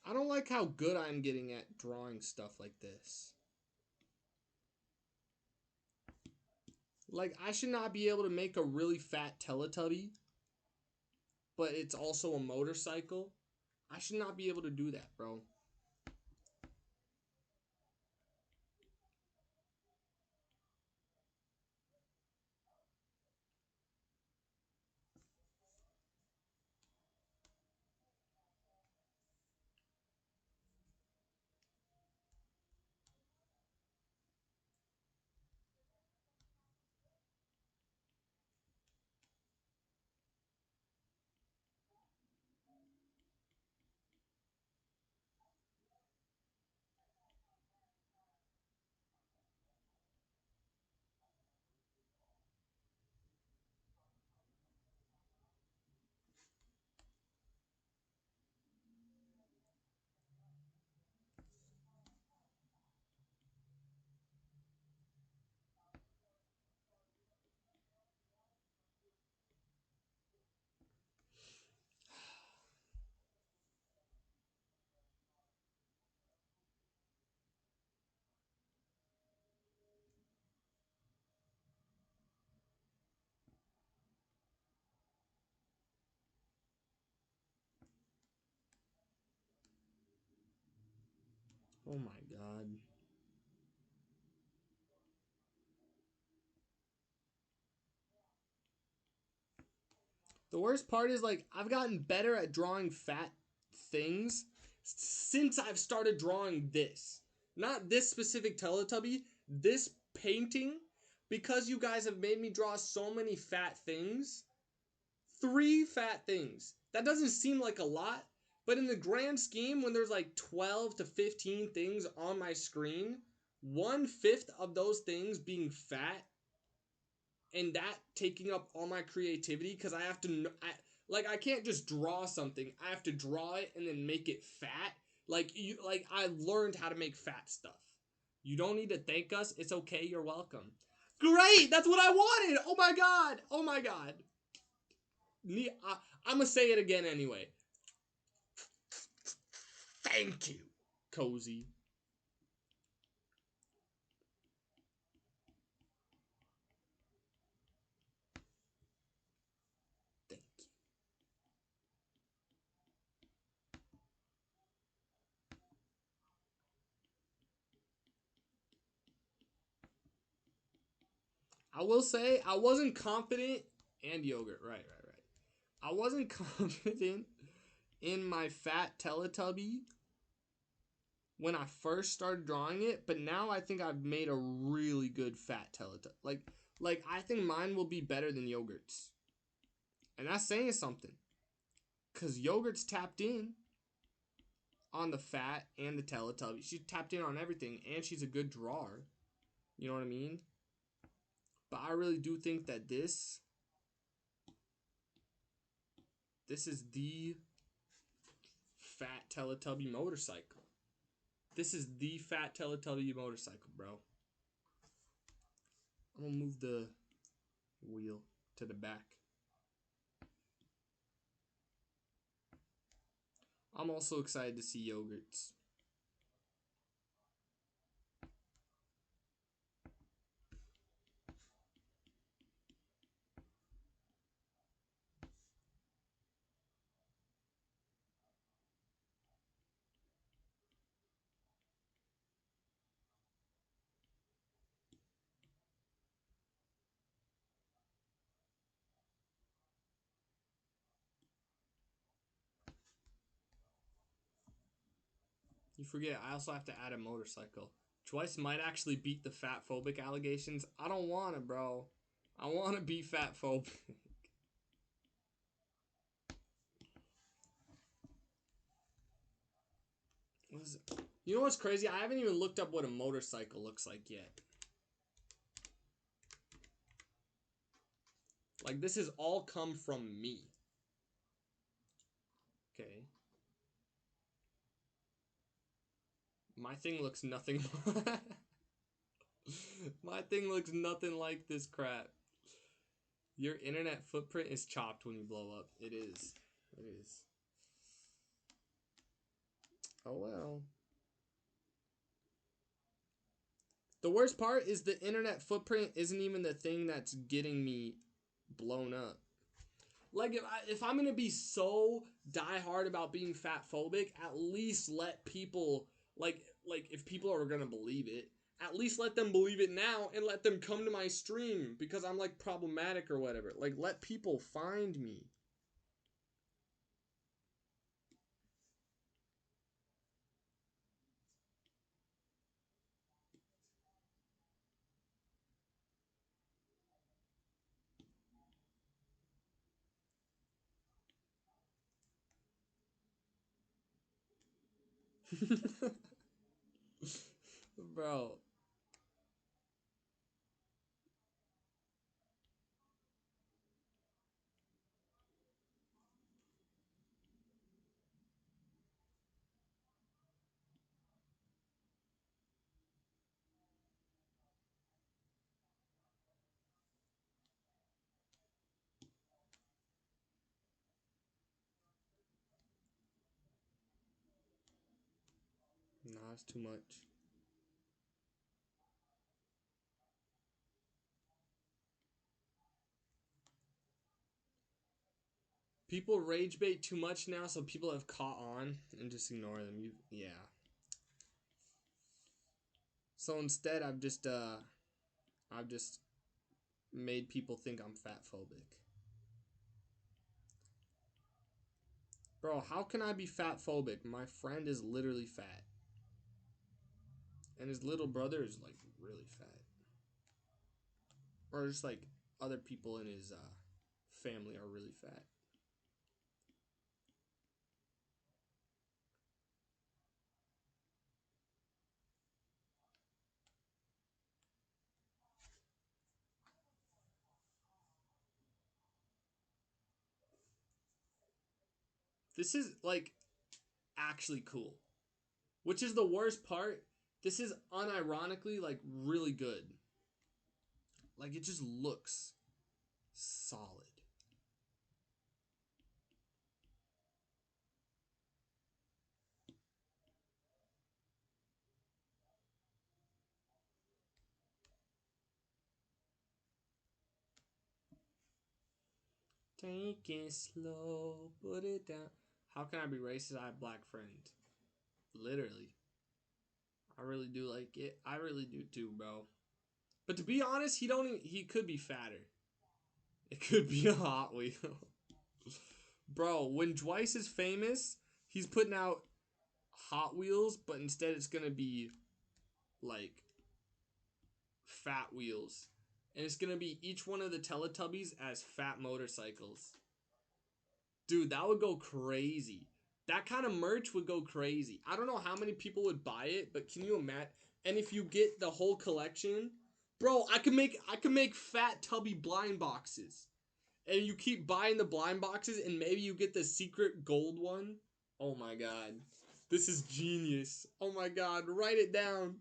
I don't like how good I'm getting at drawing stuff like this. Like, I should not be able to make a really fat Teletubby, but it's also a motorcycle. I should not be able to do that, bro. Oh my god. The worst part is, like, I've gotten better at drawing fat things since I've started drawing this. Not this specific Teletubby, this painting, because you guys have made me draw so many fat things. 3 fat things. That doesn't seem like a lot, but in the grand scheme, when there's like 12 to 15 things on my screen, 1/5 of those things being fat, and that taking up all my creativity, because I have to, I can't just draw something. I have to draw it and then make it fat. I learned how to make fat stuff. You don't need to thank us. It's okay. You're welcome. Great. That's what I wanted. Oh my god. Oh my god. I'm gonna say it again anyway. Thank you, Cozy. Thank you. I will say I wasn't confident, and yogurt. Right. I wasn't confident in my fat Teletubby when I first started drawing it, but now I think I've made a really good fat Teletubby. Like I think mine will be better than yogurt's, and that's saying something, cause yogurt's tapped in on the fat and the Teletubby. She tapped in on everything, and she's a good drawer. You know what I mean? But I really do think that this is the fat Teletubby motorcycle. This is the fat Teletubby motorcycle, bro. I'm gonna move the wheel to the back. I'm also excited to see yogurts. You forget, I also have to add a motorcycle. Twice might actually beat the fat phobic allegations. I don't want it, bro. I want to be fat phobic. You know what's crazy? I haven't even looked up what a motorcycle looks like yet. Like, this has all come from me. Okay. My thing looks nothing. My thing looks nothing like this crap. Your internet footprint is chopped when you blow up. It is. It is. Oh well. The worst part is the internet footprint isn't even the thing that's getting me blown up. Like if I'm gonna be so diehard about being fat phobic, at least let people like if people are gonna believe it, at least let them believe it now and let them come to my stream because I'm like problematic or whatever. Like let people find me. Bro. Nah, it's too much. People rage bait too much now, so people have caught on and just ignore them. Yeah. So instead, I've just made people think I'm fat phobic. Bro, how can I be fat phobic? My friend is literally fat. And his little brother is like really fat. Or just like other people in his family are really fat. This is like actually cool. Which is the worst part. This is unironically like really good. Like it just looks solid. Take it slow, put it down. How can I be racist? I have black friends. Literally. I really do like it. I really do too, bro. But to be honest, he could be fatter. It could be a Hot Wheel. Bro, when Dwice is famous, he's putting out Hot Wheels, but instead it's gonna be like Fat Wheels. And it's gonna be each one of the Teletubbies as fat motorcycles. Dude, that would go crazy. That kind of merch would go crazy. I don't know how many people would buy it, but can you imagine? And if you get the whole collection, bro, I can make fat tubby blind boxes. And you keep buying the blind boxes and maybe you get the secret gold one. Oh my god. This is genius. Oh my god, write it down.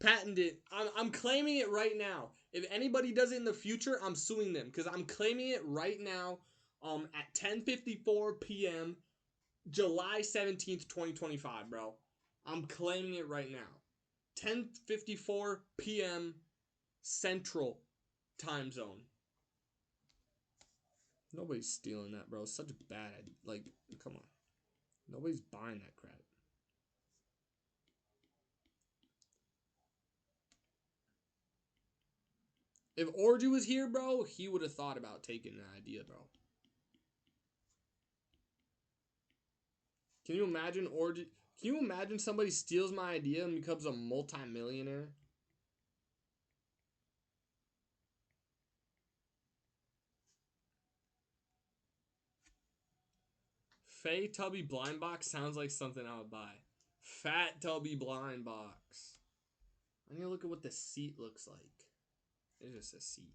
Patent it. I'm claiming it right now. If anybody does it in the future, I'm suing them because I'm claiming it right now at 10:54 p.m. July 17th, 2025, bro. I'm claiming it right now. 10:54 p.m. Central time zone. Nobody's stealing that, bro. It's such a bad, like, come on. Nobody's buying that crap. If Orgy was here, bro, he would have thought about taking that idea, bro. Can you imagine Orgy? Can you imagine somebody steals my idea and becomes a multi-millionaire? Faye Tubby Blind Box sounds like something I would buy. Fat Tubby Blind Box. I need to look at what the seat looks like. It's just a seat.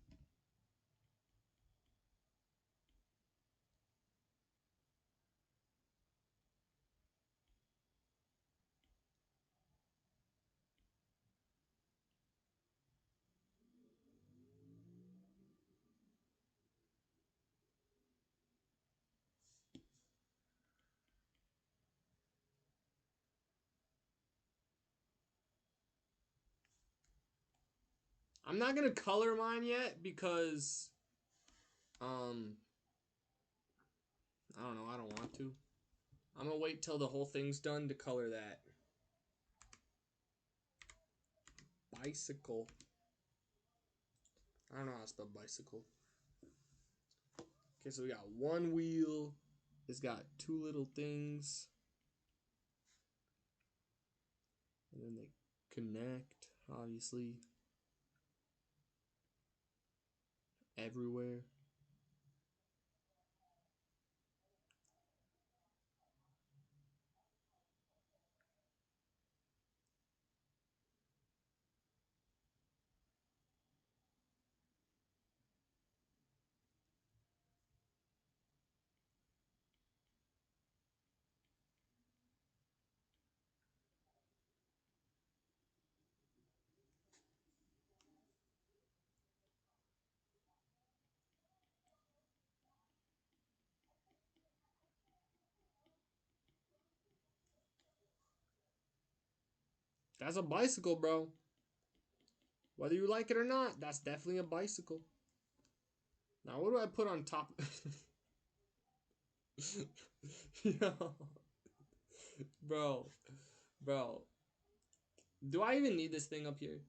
I'm not gonna color mine yet because, I don't know. I don't want to. I'm gonna wait till the whole thing's done to color that. Bicycle. I don't know how to spell bicycle. Okay, so we got one wheel. It's got two little things. And then they connect, obviously. Everywhere. That's a bicycle, bro. Whether you like it or not, that's definitely a bicycle. Now, what do I put on top? Yo. Bro. Bro. Do I even need this thing up here?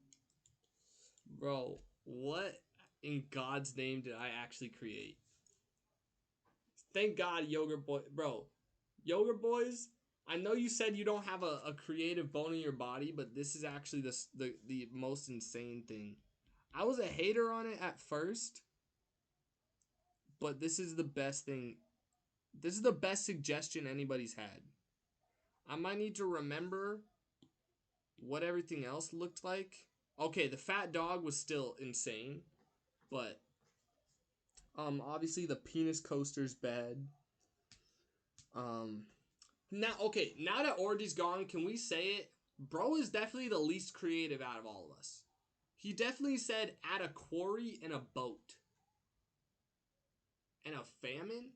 Bro, what in God's name did I actually create? Thank God, Yogurt Boy. Bro, Yogurt Boys, I know you said you don't have a creative bone in your body, but this is actually the most insane thing. I was a hater on it at first, but this is the best thing. This is the best suggestion anybody's had. I might need to remember what everything else looked like. Okay, the fat dog was still insane, but obviously the penis coaster's bad. Now that Orgy's gone, can we say it? Bro is definitely the least creative out of all of us. He definitely said add a quarry and a boat. And a famine?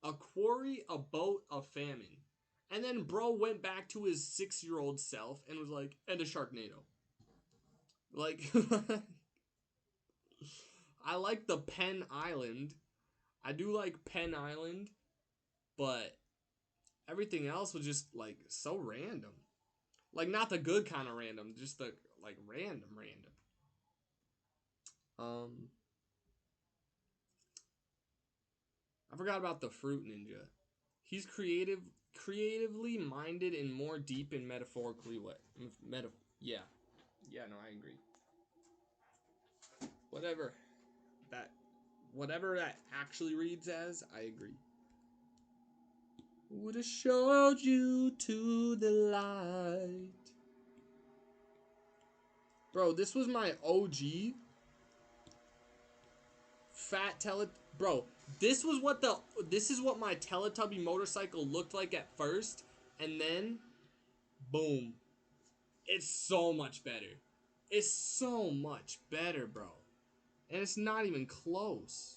A quarry, a boat, a famine. And then bro went back to his 6-year-old self and was like, and a Sharknado. Like, I like the Penn Island. I do like Penn Island, but everything else was just like so random. Like not the good kind of random, just the like random. Um I forgot about the fruit ninja. He's creatively minded and more deep and metaphorically what yeah. Yeah, no, I agree. Whatever that whatever that actually reads as, I agree. Would have showed you to the light. Bro, this was my OG fat bro, this is what my Teletubby motorcycle looked like at first, and then boom. It's so much better. It's so much better, bro. And it's not even close.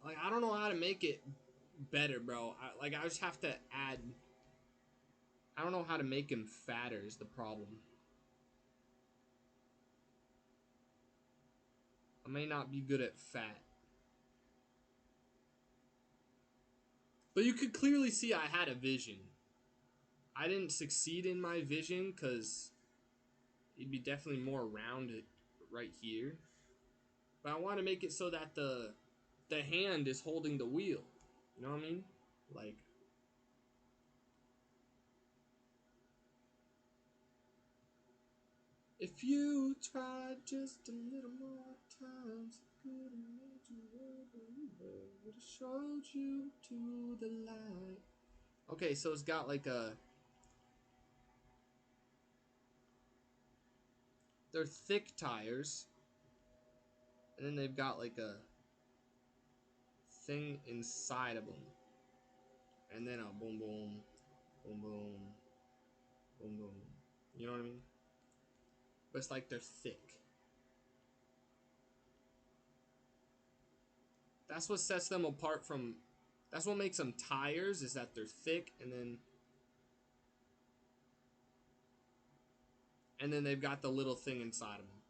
Like, I don't know how to make it better, bro. I just have to add. I don't know how to make him fatter is the problem. I may not be good at fat. But you could clearly see I had a vision. I didn't succeed in my vision because it'd be definitely more rounded right here. But I want to make it so that the hand is holding the wheel. You know what I mean? Like, if you tried just a little more times, it could have made you a believer. Would have showed you to the light. Okay, so it's got like a. They're thick tires. And then they've got like a thing inside of them. And then a boom, boom, boom, boom, boom, boom. You know what I mean? But it's like they're thick. That's what sets them apart from. That's what makes them tires, is that they're thick, and then and then they've got the little thing inside of them.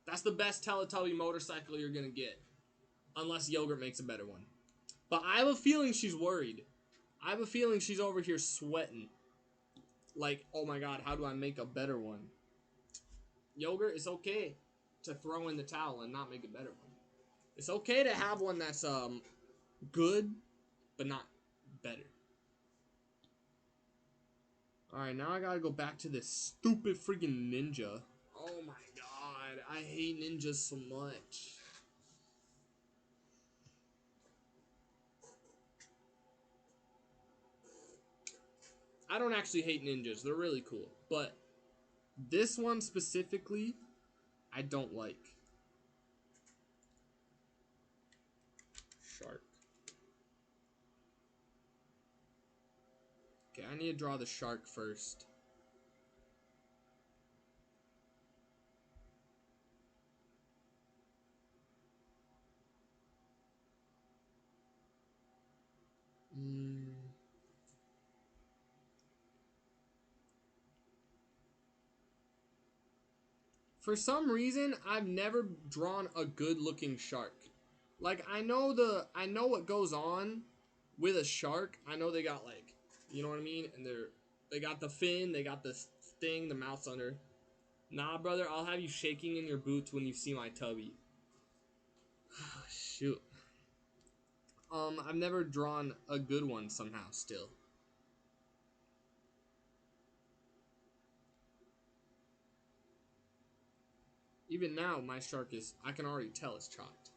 That's the best Teletubby motorcycle you're gonna get, unless Yogurt makes a better one. But I have a feeling she's worried. I have a feeling she's over here sweating. Like, oh my god, how do I make a better one? Yogurt, it's okay to throw in the towel and not make a better one. It's okay to have one that's good, but not better. Alright, now I gotta go back to this stupid freaking ninja. Oh my god, I hate ninjas so much. I don't actually hate ninjas, they're really cool. But this one specifically, I don't like. Shark. Okay, I need to draw the shark first. For some reason, I've never drawn a good-looking shark. Like, I know what goes on with a shark. I know they got, like, you know what I mean? And they got the fin, they got the thing, the mouth's under. Nah, brother, I'll have you shaking in your boots when you see my tubby. Shoot. I've never drawn a good one somehow still. Even now, my shark is, I can already tell it's chopped.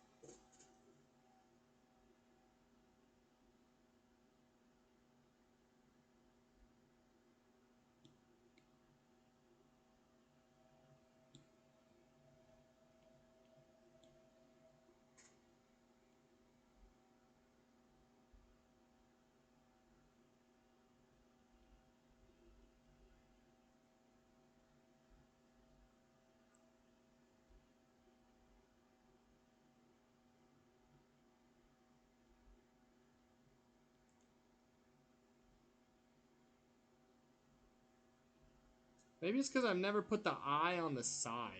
Maybe it's because I've never put the eye on the side.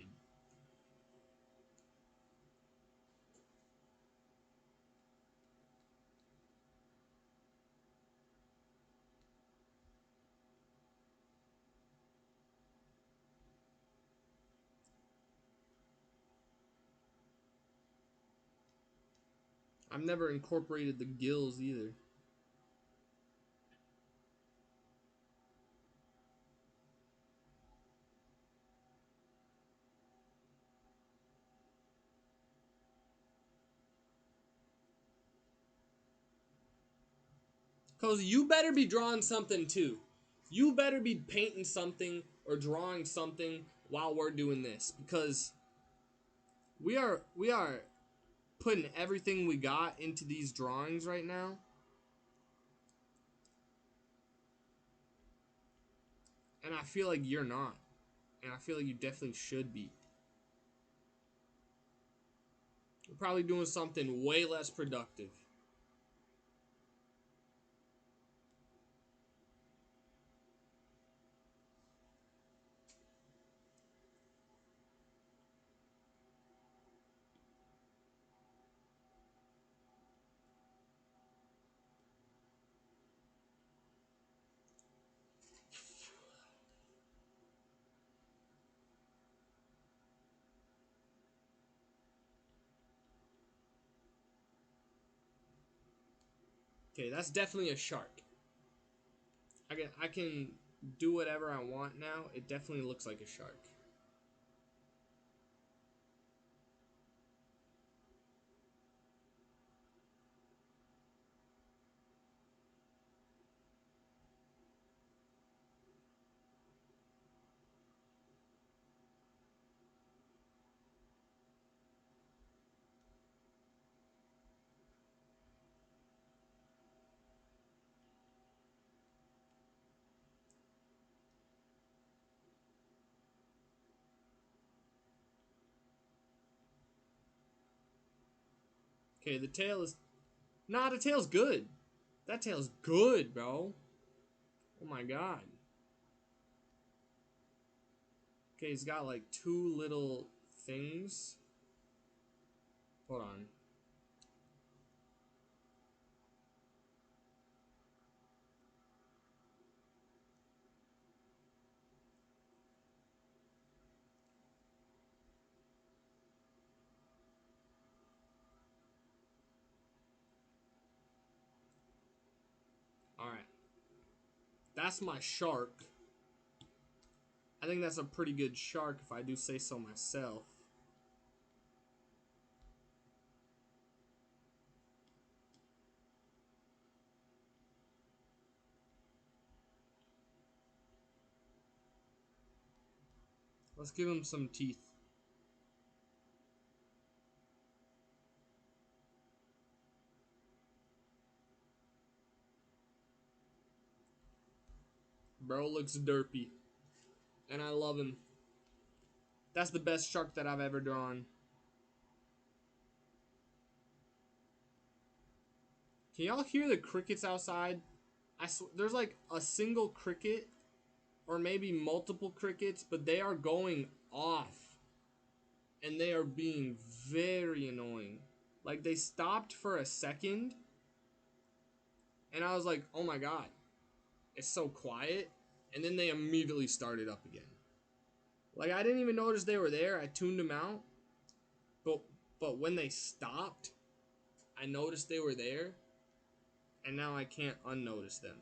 I've never incorporated the gills either. Cause you better be drawing something too. You better be painting something or drawing something while we're doing this, because we are putting everything we got into these drawings right now. And I feel like you're not. And I feel like you definitely should be. We're probably doing something way less productive. Okay, that's definitely a shark. I can do whatever I want now. It definitely looks like a shark. Okay, the tail is... Nah, the tail's good. That tail's good, bro. Oh my god. Okay, he's got like two little things. Hold on. Alright. That's my shark. I think that's a pretty good shark if I do say so myself. Let's give him some teeth. Bro looks derpy. And I love him. That's the best shark that I've ever drawn. Can y'all hear the crickets outside? There's like a single cricket or maybe multiple crickets, but they are going off. And they are being very annoying. Like they stopped for a second and I was like, "Oh my god. It's so quiet." And then they immediately started up again. Like I didn't even notice they were there. I tuned them out. But when they stopped, I noticed they were there. And now I can't unnotice them.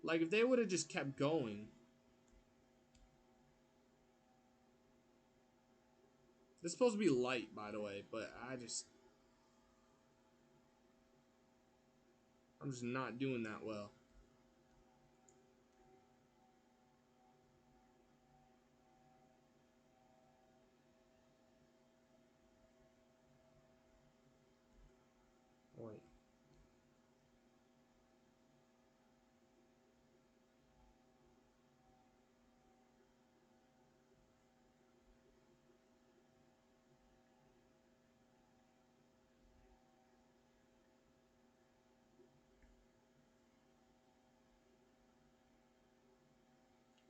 Like if they would have just kept going. This is supposed to be light, by the way, but I'm just not doing that well. Wait.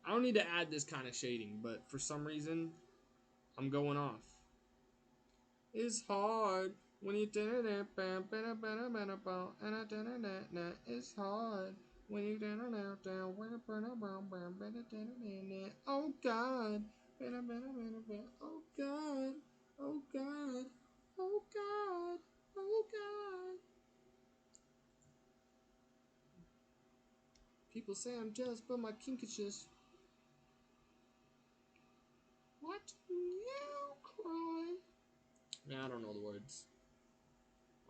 I don't need to add this kind of shading, but for some reason, I'm going off. It's hard when you it's hard when you oh god, oh god, oh god, oh god, oh god. People say I'm jealous, but my kink is just what you cry. Yeah, I don't know the words.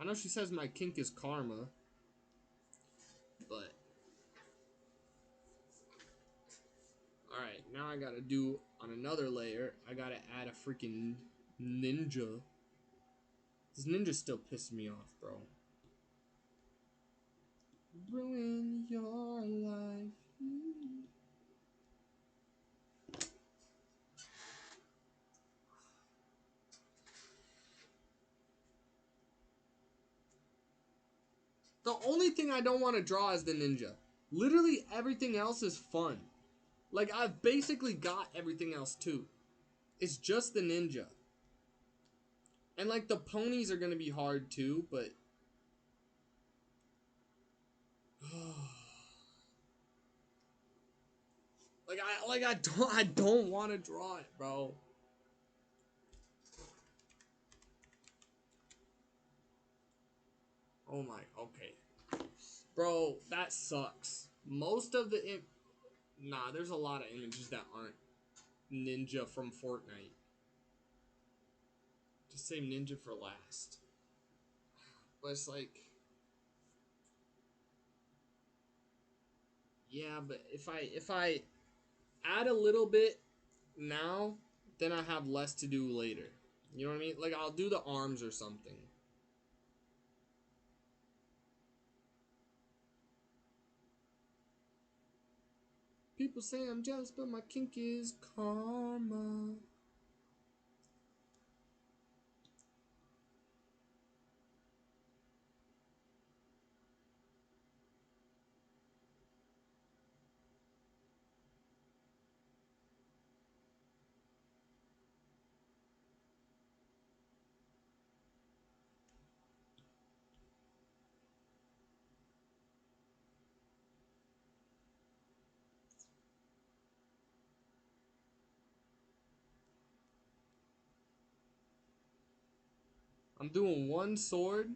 I know she says my kink is karma, but alright, now I gotta do on another layer, I gotta add a freaking ninja. This ninja still pissing me off, bro. Ruin your life. The only thing I don't want to draw is the ninja. Literally everything else is fun. Like, I've basically got everything else too. It's just the ninja. And like the ponies are gonna be hard too, but I don't want to draw it, bro. Oh my, okay. Bro, that sucks. Most of the nah, there's a lot of images that aren't ninja from Fortnite. Just save ninja for last. But it's like, yeah, but if I add a little bit now, then I have less to do later. You know what I mean? Like I'll do the arms or something. People say I'm jealous, but my kink is karma. I'm doing one sword.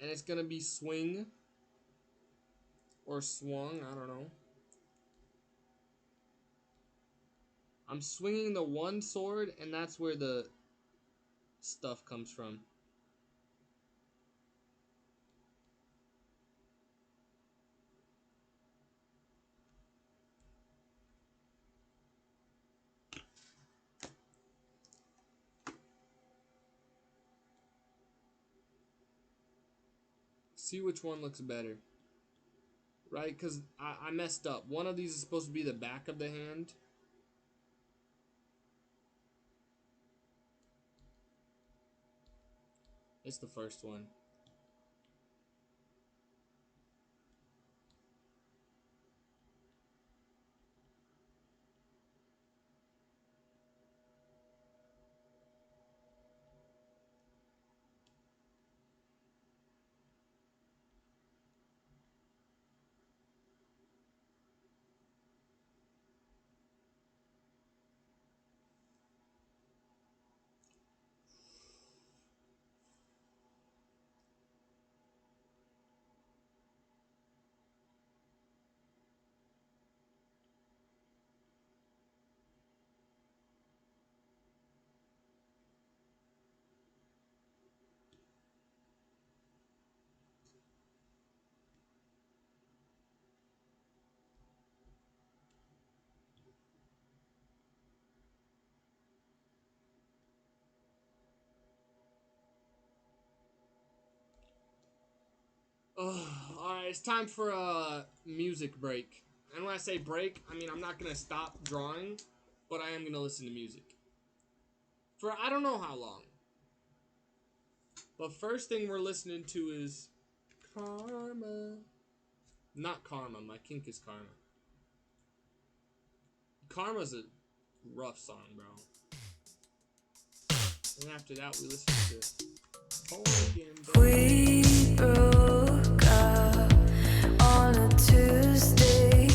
And it's gonna be swing. Or swung, I don't know. I'm swinging the one sword, and that's where the stuff comes from. See which one looks better. Right? Because I messed up. One of these is supposed to be the back of the hand. It's the first one. Alright, it's time for a music break. And when I say break, I mean I'm not gonna stop drawing, but I am gonna listen to music. For I don't know how long. But first thing we're listening to is Karma. Not Karma, my kink is Karma. Karma's a rough song, bro. And after that, we listen to Hogan. We broke up on a Tuesday.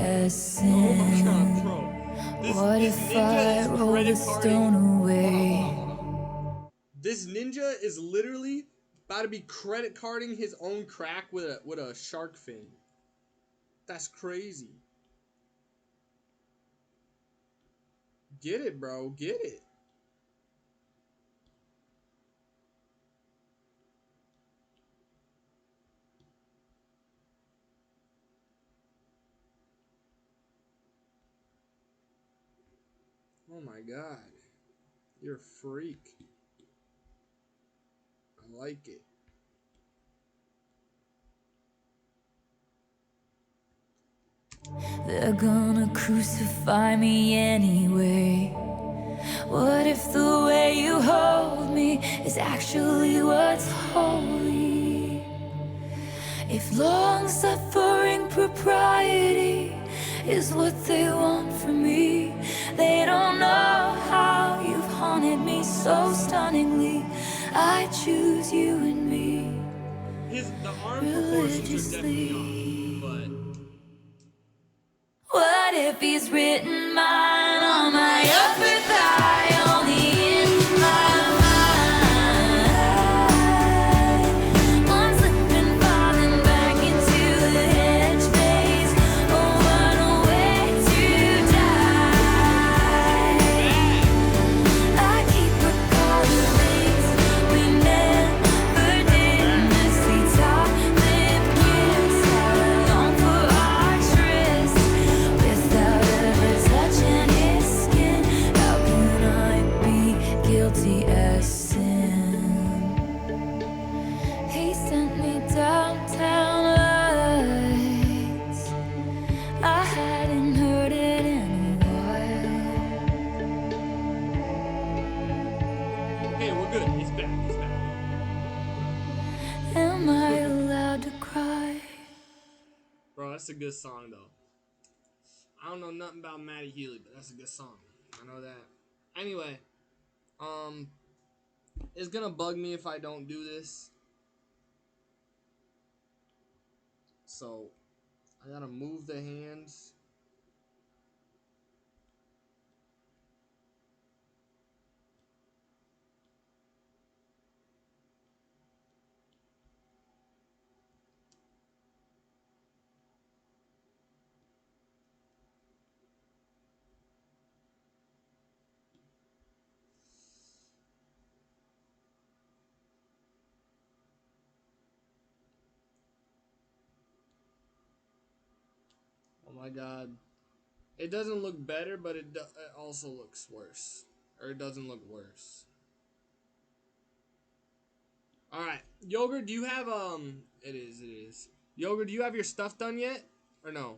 essence. bro. What This if ninja I is roll credit the carding. stone away? Hold on. This ninja is literally about to be credit carding his own crack with a shark fin. That's crazy. Get it, bro. Get it. Oh my god. You're a freak. I like it. They're gonna crucify me anyway. What if the way you hold me is actually what's holy? If long suffering propriety is what they want from me, they don't know how you've haunted me so stunningly. I choose you and me The arm proportions are definitely off, but what if he's written mine on my upper thigh, only in my mind? One slipping, falling back into the headspace. Oh, what a way to die. I keep recalling things we never did. Messy talk, lip kiss. How I long for our tryst. Without ever touching his skin, how can I be guilty as sin? He sent me downtown lights. I hadn't heard it in a while. okay, we're good. He's back. He's back. Am I allowed to cry? Bro, that's a good song though. I don't know nothing about Matty Healy, but that's a good song. I know that. Anyway, it's gonna bug me if I don't do this. So I gotta move the hands. Oh my god. It doesn't look better, but it also looks worse. Or it doesn't look worse. Alright. Yogurt, do you have, It is. Yogurt, do you have your stuff done yet? Or no?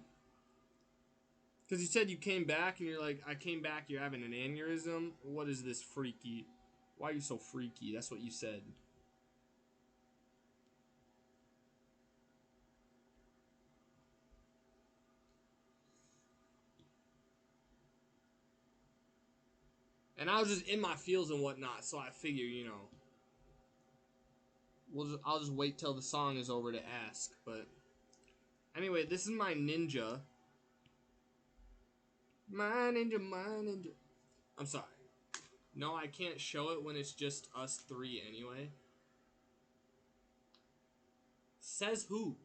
Because you said you came back and you're like, I came back, you're having an aneurysm. What is this freaky? Why are you so freaky? That's what you said. And I was just in my feels and whatnot, so I figure, you know, I'll just wait till the song is over to ask. But anyway, this is my ninja. My ninja, my ninja. I'm sorry. No, I can't show it when it's just us three anyway. Says who?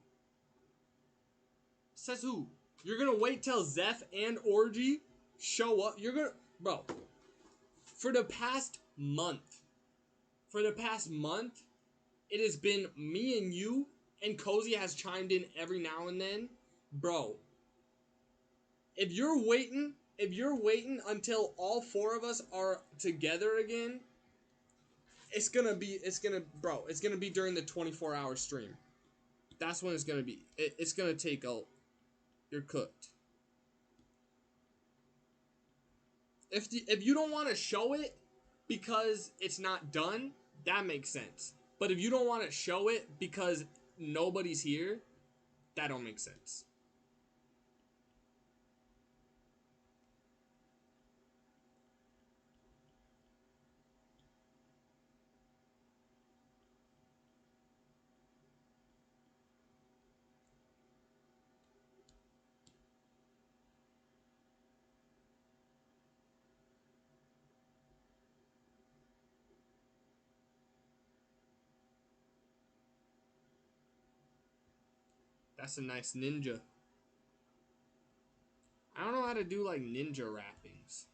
Says who? You're gonna wait till Zeph and Orgy show up? You're gonna... Bro. For the past month, it has been me and you, and Cozy has chimed in every now and then. Bro, if you're waiting until all four of us are together again, it's gonna be during the 24-hour stream. That's when it's gonna be. It's gonna take a... You're cooked. If you don't want to show it because it's not done, that makes sense. But if you don't want to show it because nobody's here, that don't make sense. That's a nice ninja. I don't know how to do like ninja wrappings.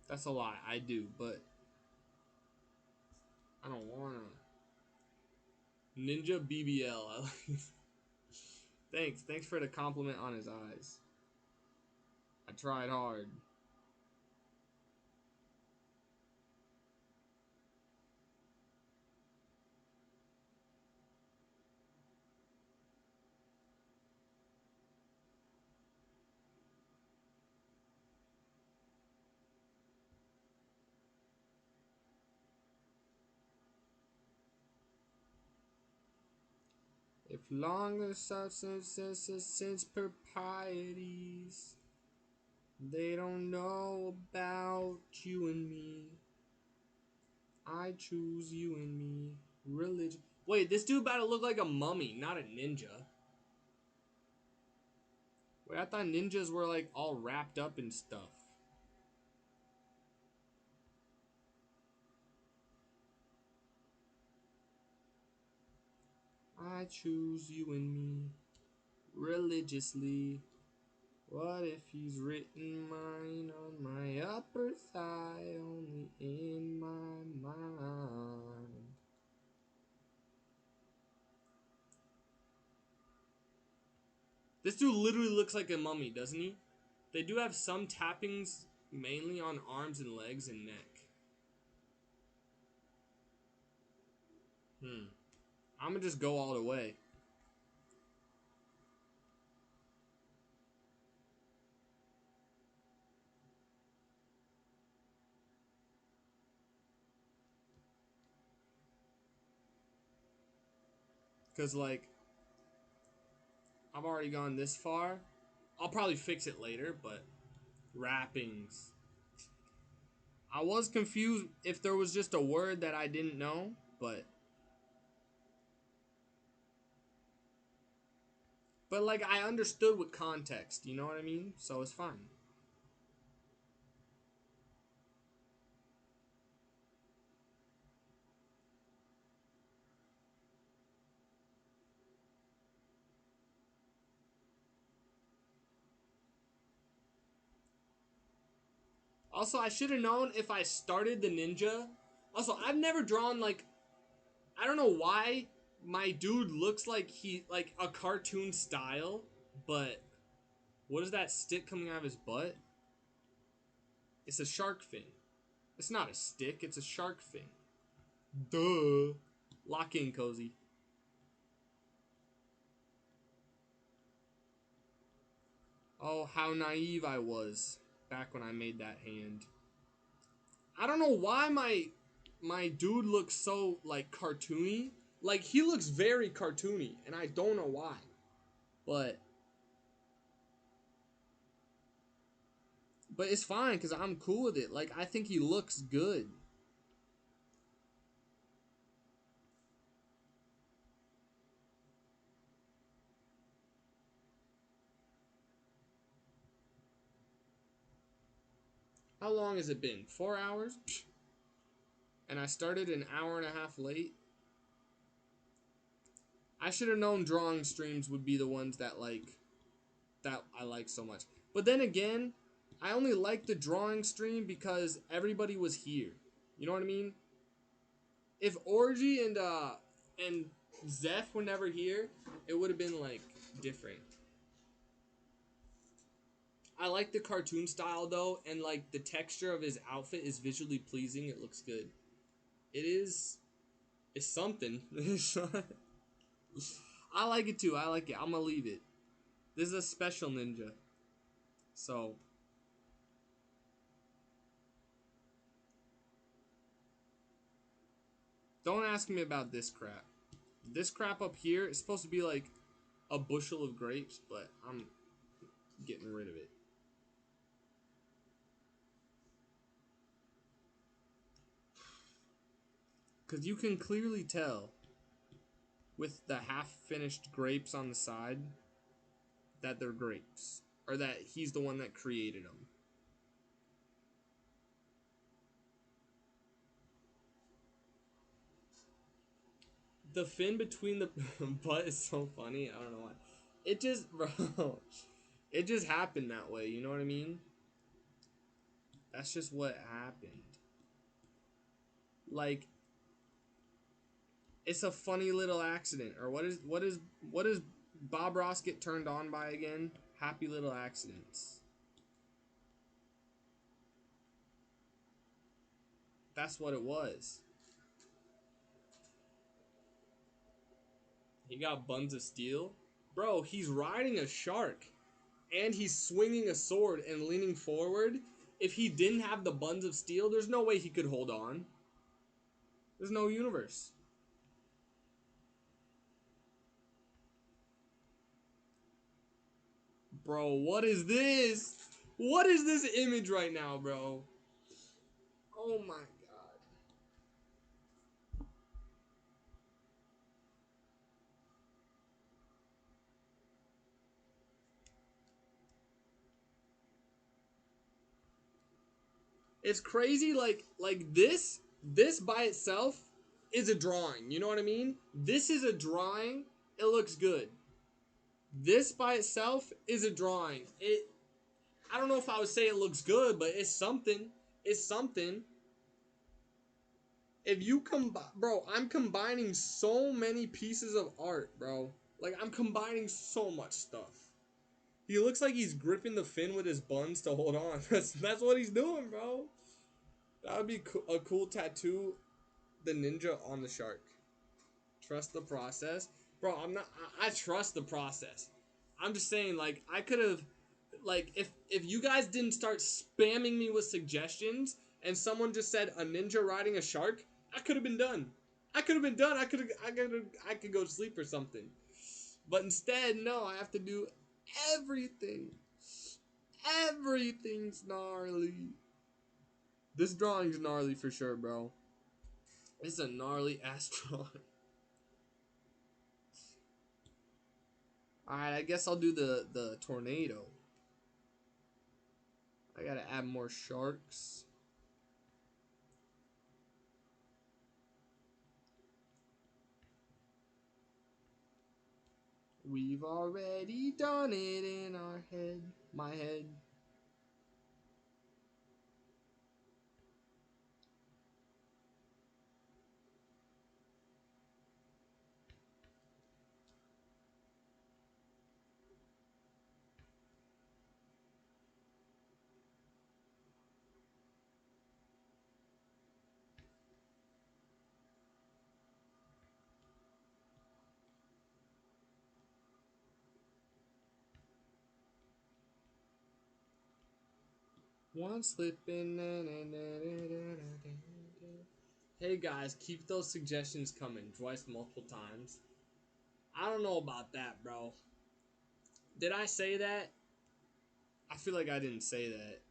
That's a lie. I do, but I don't wanna. Ninja BBL. I like Thanks for the compliment on his eyes. I tried hard. If longer substances since proprieties, they don't know about you and me. I choose you and me. Religion. Wait, this dude about to look like a mummy, not a ninja. Wait, I thought ninjas were like all wrapped up in stuff. I choose you and me religiously. What if he's written mine on my upper thigh, only in my mind? This dude literally looks like a mummy, doesn't he? They do have some tappings, mainly on arms and legs and neck. I'm gonna just go all the way. Cause like, I've already gone this far. I'll probably fix it later, but wrappings. I was confused if there was just a word that I didn't know, but like I understood with context, you know what I mean? So it's fine. Also, I should have known if I started the ninja. Also, I've never drawn like, I don't know why my dude looks like he like a cartoon style, but what is that stick coming out of his butt? It's a shark fin. It's not a stick, it's a shark fin. Duh. Lock in, Cozy. Oh, how naive I was back when I made that hand. I don't know why my dude looks so like cartoony. Like he looks very cartoony, and I don't know why. But it's fine because I'm cool with it. Like I think he looks good. How long has it been? 4 hours? Psh. And I started an hour and a half late. I should have known drawing streams would be the ones that I like so much. But then again, I only liked the drawing stream because everybody was here. You know what I mean? If Orgy and Zeph were never here, it would have been like different. I like the cartoon style though, and like the texture of his outfit is visually pleasing. It looks good. It is. It's something. I like it too. I like it. I'm gonna leave it. This is a special ninja. So don't ask me about this crap. This crap up here is supposed to be like a bushel of grapes, but I'm getting rid of it. Because you can clearly tell with the half-finished grapes on the side that they're grapes. Or that he's the one that created them. The fin between the butt is so funny. I don't know why. It just, bro, it just happened that way. You know what I mean? That's just what happened. Like, it's a funny little accident. Or what is Bob Ross get turned on by again? Happy little accidents. That's what it was. He got buns of steel. Bro, he's riding a shark. And he's swinging a sword and leaning forward. If he didn't have the buns of steel, there's no way he could hold on. There's no universe. Bro, what is this? What is this image right now, bro? Oh my god. It's crazy, like this by itself is a drawing. You know what I mean? This is a drawing. It looks good. This by itself is a drawing. I don't know if I would say it looks good, but it's something. It's something. If you bro, I'm combining so many pieces of art, bro. Like, I'm combining so much stuff. He looks like he's gripping the fin with his buns to hold on. That's what he's doing, bro. That would be a cool tattoo. The ninja on the shark. Trust the process, bro. I'm not. I trust the process. I'm just saying, like, I could have, like, if you guys didn't start spamming me with suggestions and someone just said a ninja riding a shark, I could have been done. I could have been done. I could go to sleep or something. But instead, no. I have to do everything. Everything's gnarly. This drawing's gnarly for sure, bro. It's a gnarly ass drawing. Alright, I guess I'll do the tornado. I gotta add more sharks. We've already done it in our head. My head. One slipping. Hey guys, keep those suggestions coming. Twice multiple times. I don't know about that, bro. Did I say that? I feel like I didn't say that.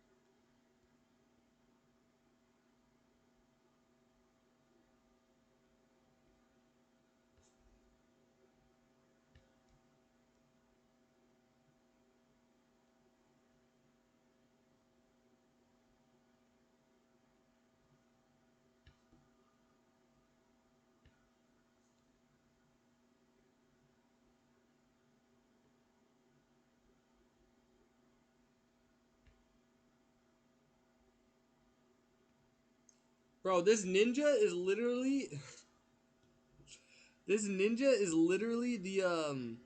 Bro, this ninja is literally this ninja is literally the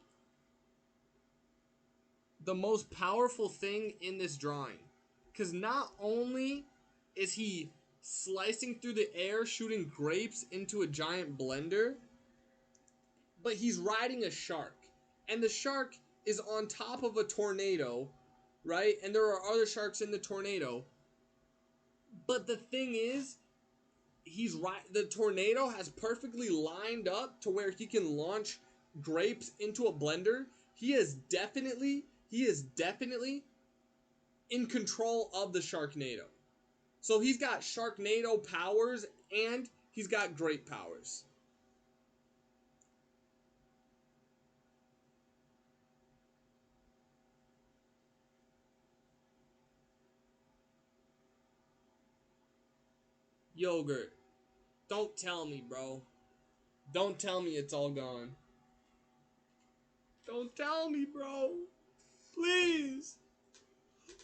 most powerful thing in this drawing. Cause not only is he slicing through the air shooting grapes into a giant blender, but he's riding a shark. And the shark is on top of a tornado, right? And there are other sharks in the tornado. But the thing is, he's right. The tornado has perfectly lined up to where he can launch grapes into a blender. He is definitely in control of the Sharknado. So he's got Sharknado powers and he's got grape powers. Yogurt. Don't tell me, bro. Don't tell me it's all gone. Don't tell me, bro. Please.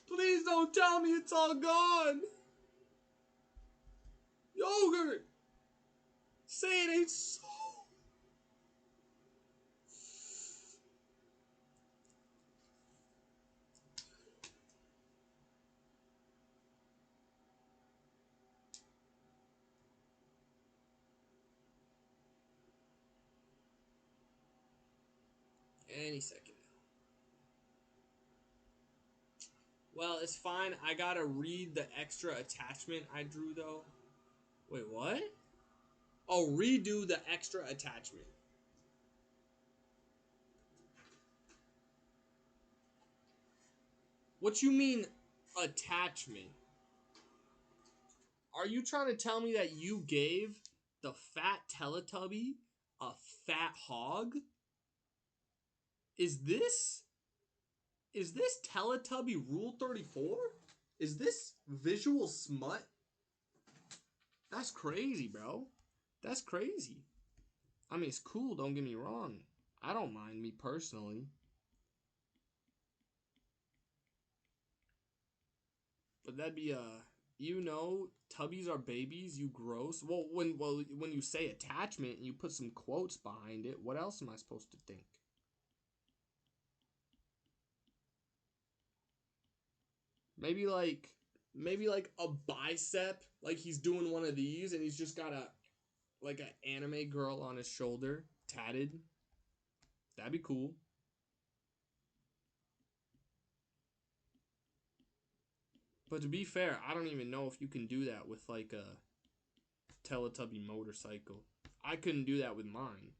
Please don't tell me it's all gone. Yogurt. Say it ain't so. Any second now. Well, it's fine. I gotta read the extra attachment I drew, though. Wait, what? Oh, redo the extra attachment. What you mean, attachment? Are you trying to tell me that you gave the fat Teletubby a fat hog? Is this Teletubby Rule 34? Is this visual smut? That's crazy, bro. That's crazy. I mean, it's cool, don't get me wrong. I don't mind, me personally. But that'd be you know, tubbies are babies, you gross. Well, when you say attachment and you put some quotes behind it, what else am I supposed to think? Maybe like a bicep, like he's doing one of these and he's just got a like an anime girl on his shoulder, tatted. That'd be cool. But to be fair, I don't even know if you can do that with like a Teletubby motorcycle. I couldn't do that with mine.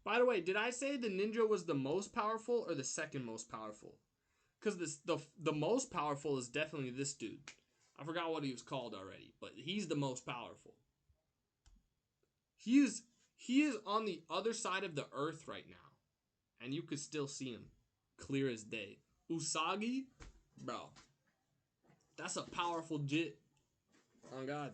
By the way, did I say the ninja was the most powerful or the second most powerful? Because the most powerful is definitely this dude. I forgot what he was called already, but he's the most powerful. He is on the other side of the earth right now, and you could still see him, clear as day. Usagi, bro, that's a powerful jit. Oh God.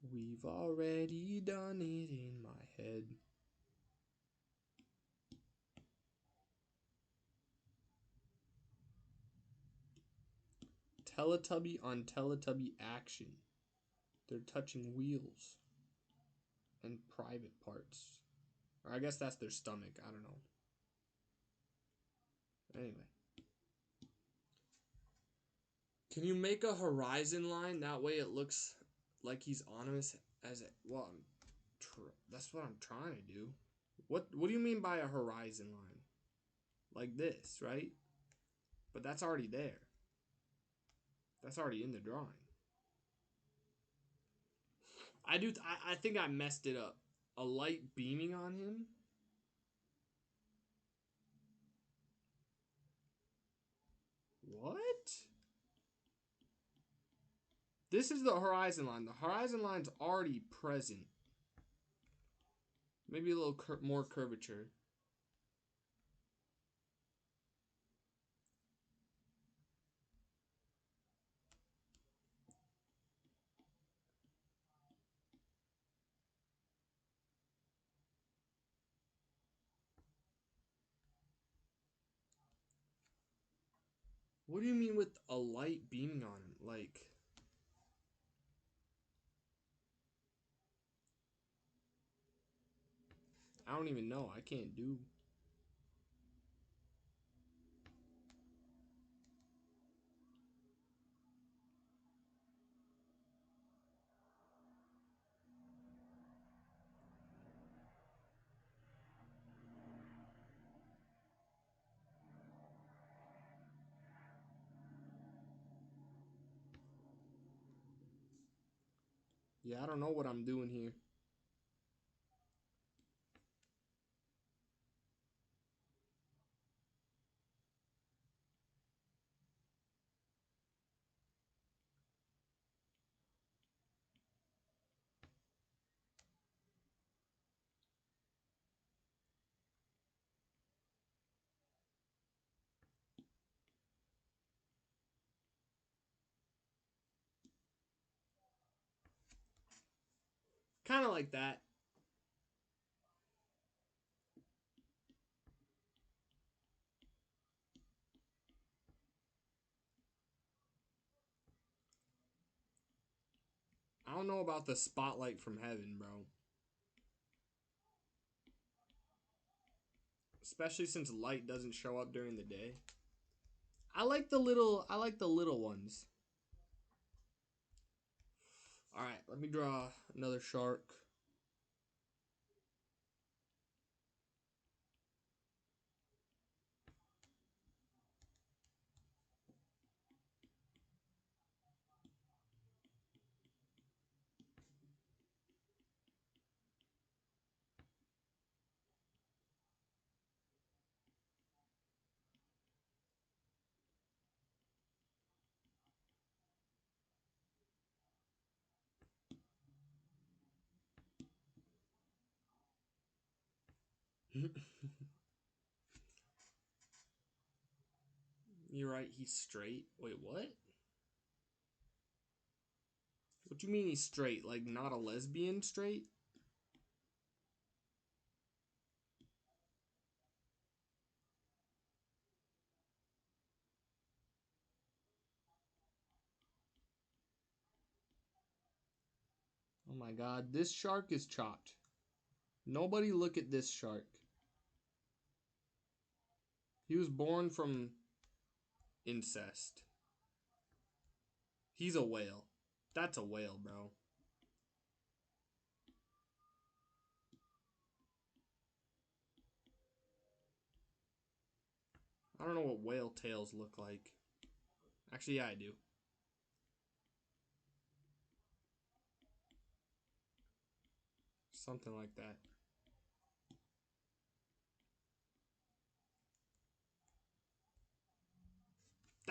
We've already done it in my head. Teletubby on Teletubby action. They're touching wheels and private parts. Or I guess that's their stomach. I don't know. Anyway. Can you make a horizon line? That way it looks like he's on us as it. Well, that's what I'm trying to do. What do you mean by a horizon line? Like this, right? But that's already there. That's already in the drawing. I think I messed it up. A light beaming on him? What? This is the horizon line. The horizon line's already present. Maybe a little more curvature. What do you mean with a light beaming on him? Like, I don't even know. I can't do. Yeah, I don't know what I'm doing here. Kind of like that. I don't know about the spotlight from heaven, bro. Especially since light doesn't show up during the day. I like the little ones. All right, let me draw another shark. You're right, he's straight. Wait, what? What do you mean he's straight? Like, not a lesbian straight? Oh my god, this shark is chopped. Nobody look at this shark. He was born from incest. He's a whale. That's a whale, bro. I don't know what whale tails look like. Actually, yeah, I do. Something like that.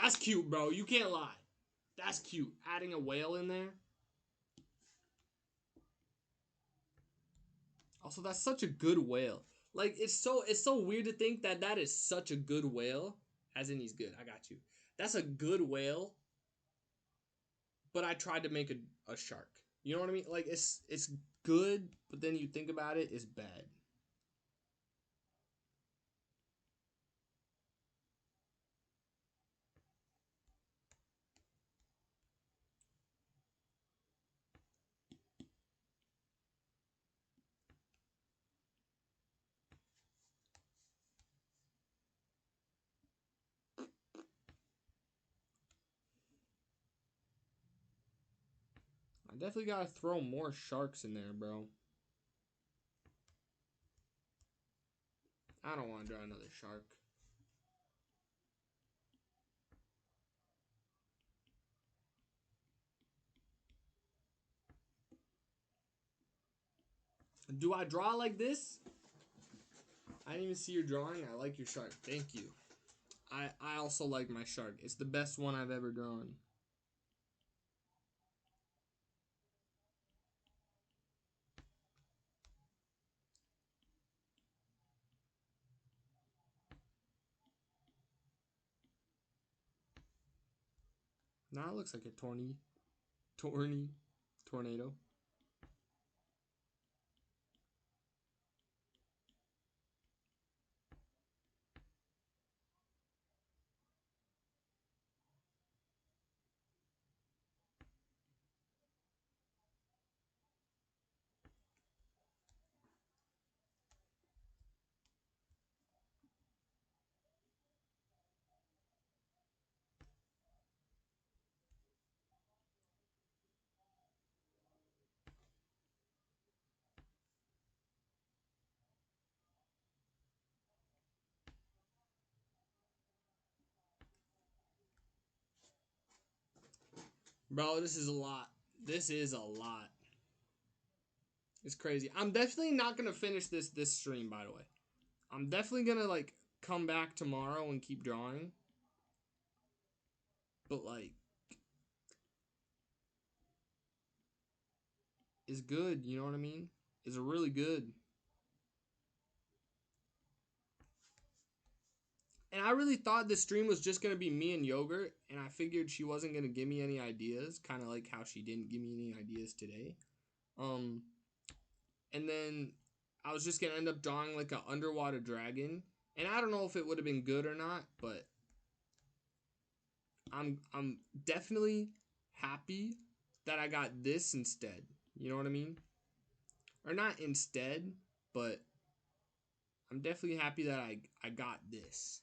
That's cute, bro. You can't lie. That's cute. Adding a whale in there. Also, that's such a good whale. Like, it's so weird to think that that is such a good whale. As in, he's good. I got you. That's a good whale. But I tried to make a shark. You know what I mean? Like, it's good, but then you think about it, it's bad. I definitely gotta throw more sharks in there, bro. I don't want to draw another shark. Do I draw like this? I didn't even see your drawing. I like your shark. Thank you. I also like my shark. It's the best one I've ever drawn. Now it looks like a tornado. Bro, this is a lot. This is a lot. It's crazy. I'm definitely not gonna finish this stream, by the way. I'm definitely gonna like come back tomorrow and keep drawing. But like it's good, you know what I mean? It's really good. And I really thought this stream was just gonna be me and Yogurt, and I figured she wasn't gonna give me any ideas, kind of like how she didn't give me any ideas today. and then I was just gonna end up drawing like an underwater dragon, and I don't know if it would have been good or not, but I'm definitely happy that I got this instead. You know what I mean? Or not instead, but I'm definitely happy that I got this.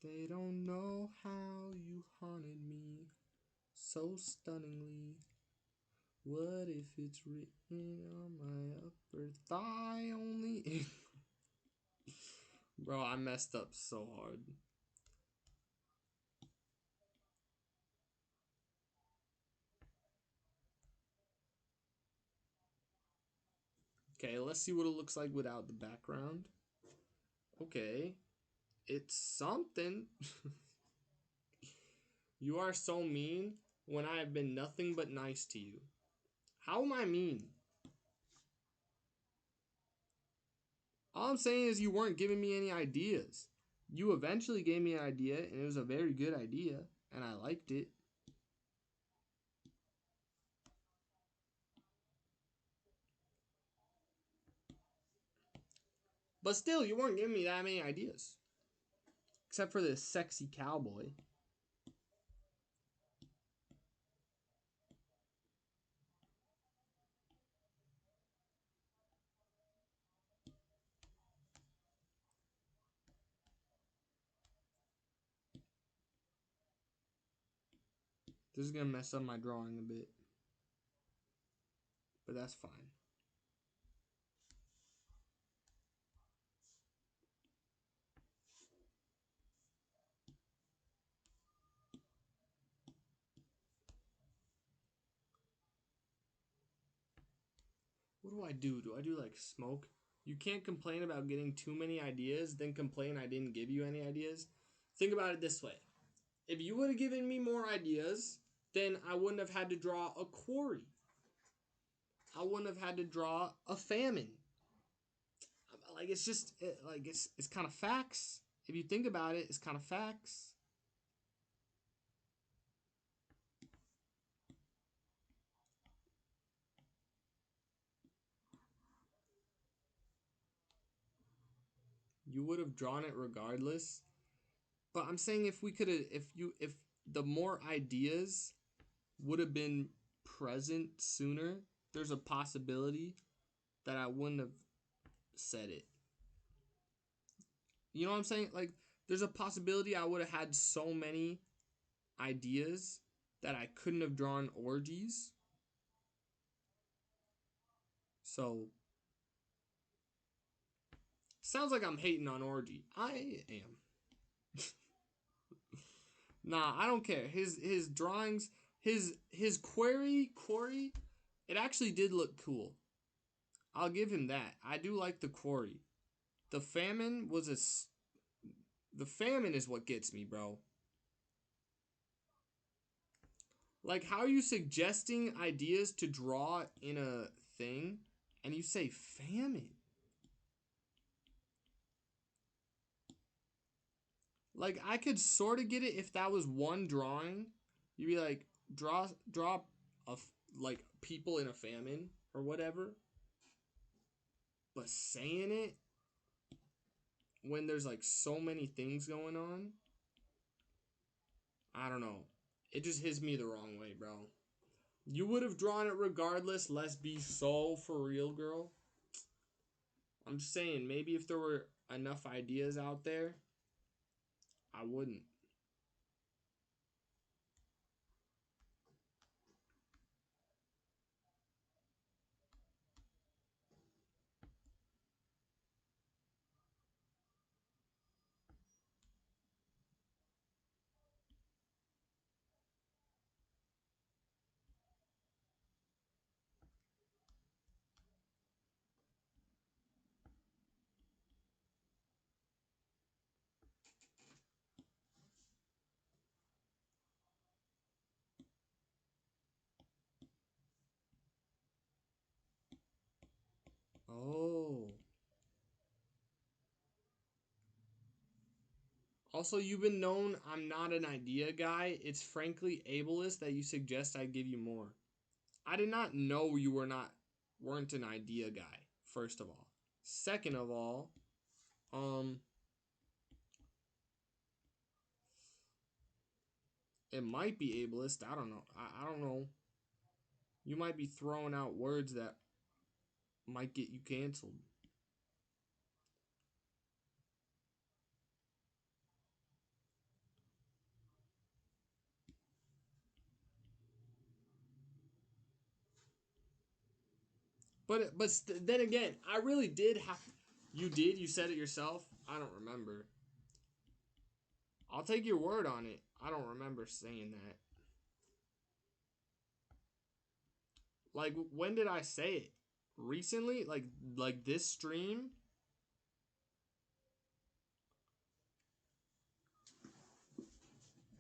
They don't know how you haunted me so stunningly. What if it's written on my upper thigh only? Bro, I messed up so hard. Okay, let's see what it looks like without the background. Okay, it's something. You are so mean when I have been nothing but nice to you. How am I mean? All I'm saying is you weren't giving me any ideas. You eventually gave me an idea, and it was a very good idea, and I liked it. But still, you weren't giving me that many ideas. Except for this sexy cowboy. This is going to mess up my drawing a bit. But that's fine. What do I do? Do I do like smoke? You can't complain about getting too many ideas, then complain I didn't give you any ideas. Think about it this way. If you would have given me more ideas, then I wouldn't have had to draw a quarry. I wouldn't have had to draw a famine. Like it's just like it's kind of facts. If you think about it, it's kind of facts. You would have drawn it regardless. But I'm saying if we could have, if the more ideas would have been present sooner, there's a possibility that I wouldn't have said it. You know what I'm saying? Like, there's a possibility I would have had so many ideas that I couldn't have drawn orgies. So, sounds like I'm hating on orgy. I am. Nah, I don't care. His drawings, his quarry, it actually did look cool. I'll give him that. I do like the quarry. The famine was the famine is what gets me, bro. Like, how are you suggesting ideas to draw in a thing and you say famine? Like, I could sort of get it if that was one drawing. You'd be like, draw like people in a famine or whatever. But saying it when there's like so many things going on, I don't know. It just hits me the wrong way, bro. You would have drawn it regardless. Let's be so for real, girl. I'm just saying, maybe if there were enough ideas out there, I wouldn't. Also, you've been known I'm not an idea guy. It's frankly ableist that you suggest I give you more. I did not know you weren't an idea guy, first of all. Second of all, it might be ableist. I don't know. I don't know. You might be throwing out words that might get you canceled. Then again, I really did have. You did. You said it yourself. I don't remember. I'll take your word on it. I don't remember saying that. Like, when did I say it? Recently? Like this stream?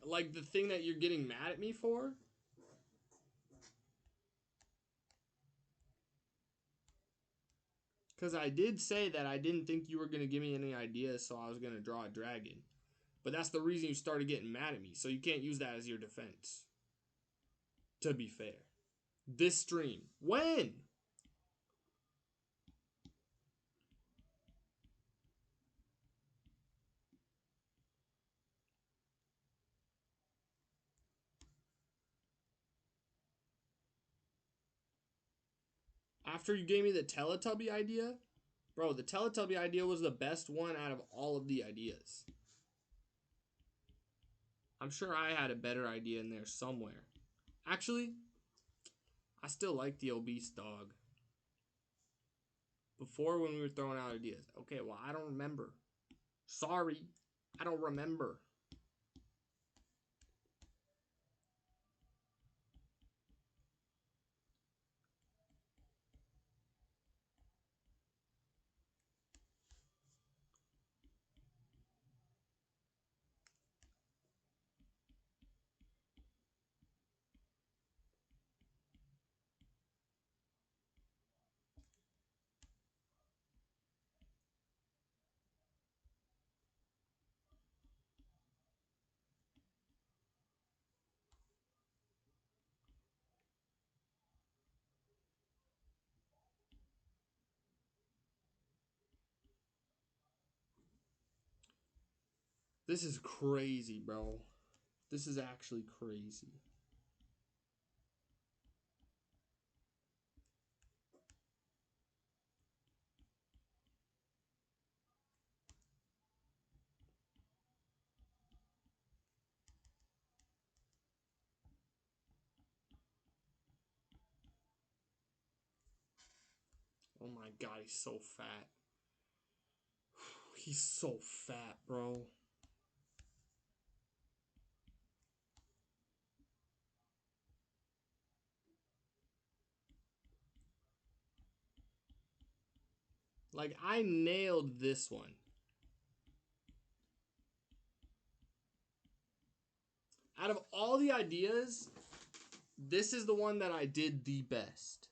Like the thing that you're getting mad at me for? Because I did say that I didn't think you were going to give me any ideas, so I was going to draw a dragon. But that's the reason you started getting mad at me, so you can't use that as your defense. To be fair. This stream. When? After you gave me the Teletubby idea? Bro, the Teletubby idea was the best one out of all of the ideas. I'm sure I had a better idea in there somewhere. Actually, I still like the obese dog. Before, when we were throwing out ideas. Okay, well, I don't remember. Sorry. I don't remember. This is crazy, bro. This is actually crazy. Oh my god, he's so fat. He's so fat, bro. Like, I nailed this one. Out of all the ideas, this is the one that I did the best.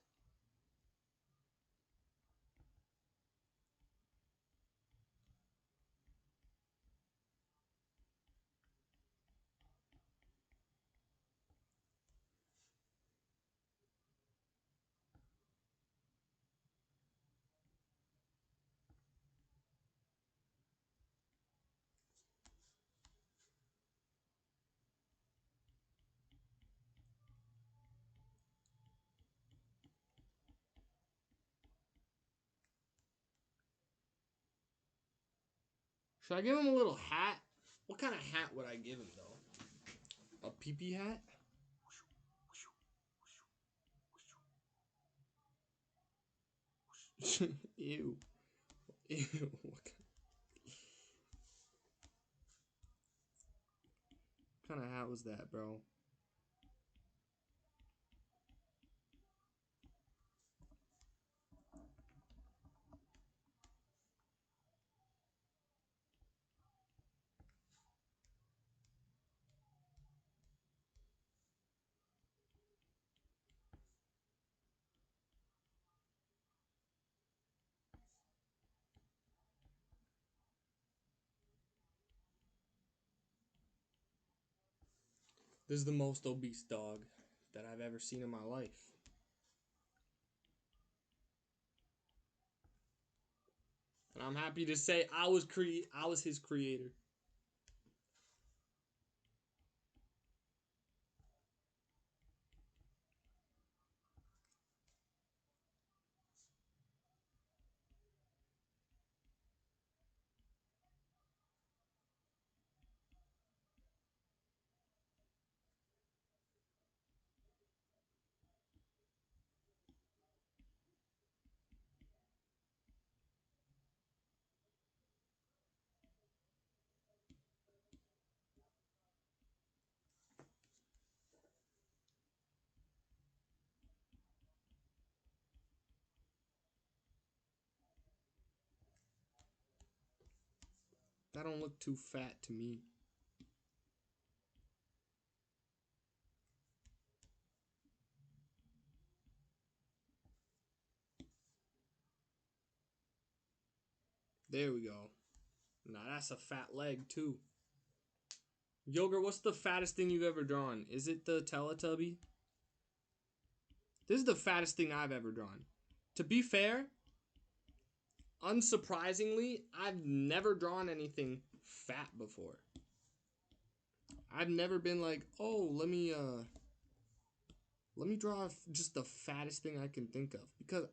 Should I give him a little hat? What kind of hat would I give him, though? A pee-pee hat? Ew. Ew. What kind of hat was that, bro? This is the most obese dog that I've ever seen in my life. And I'm happy to say I was his creator. That don't look too fat to me. There we go. Nah, that's a fat leg too. Yogurt, what's the fattest thing you've ever drawn? Is it the Teletubby? This is the fattest thing I've ever drawn. To be fair, unsurprisingly, I've never drawn anything fat before. I've never been like, oh, let me draw just the fattest thing I can think of. Because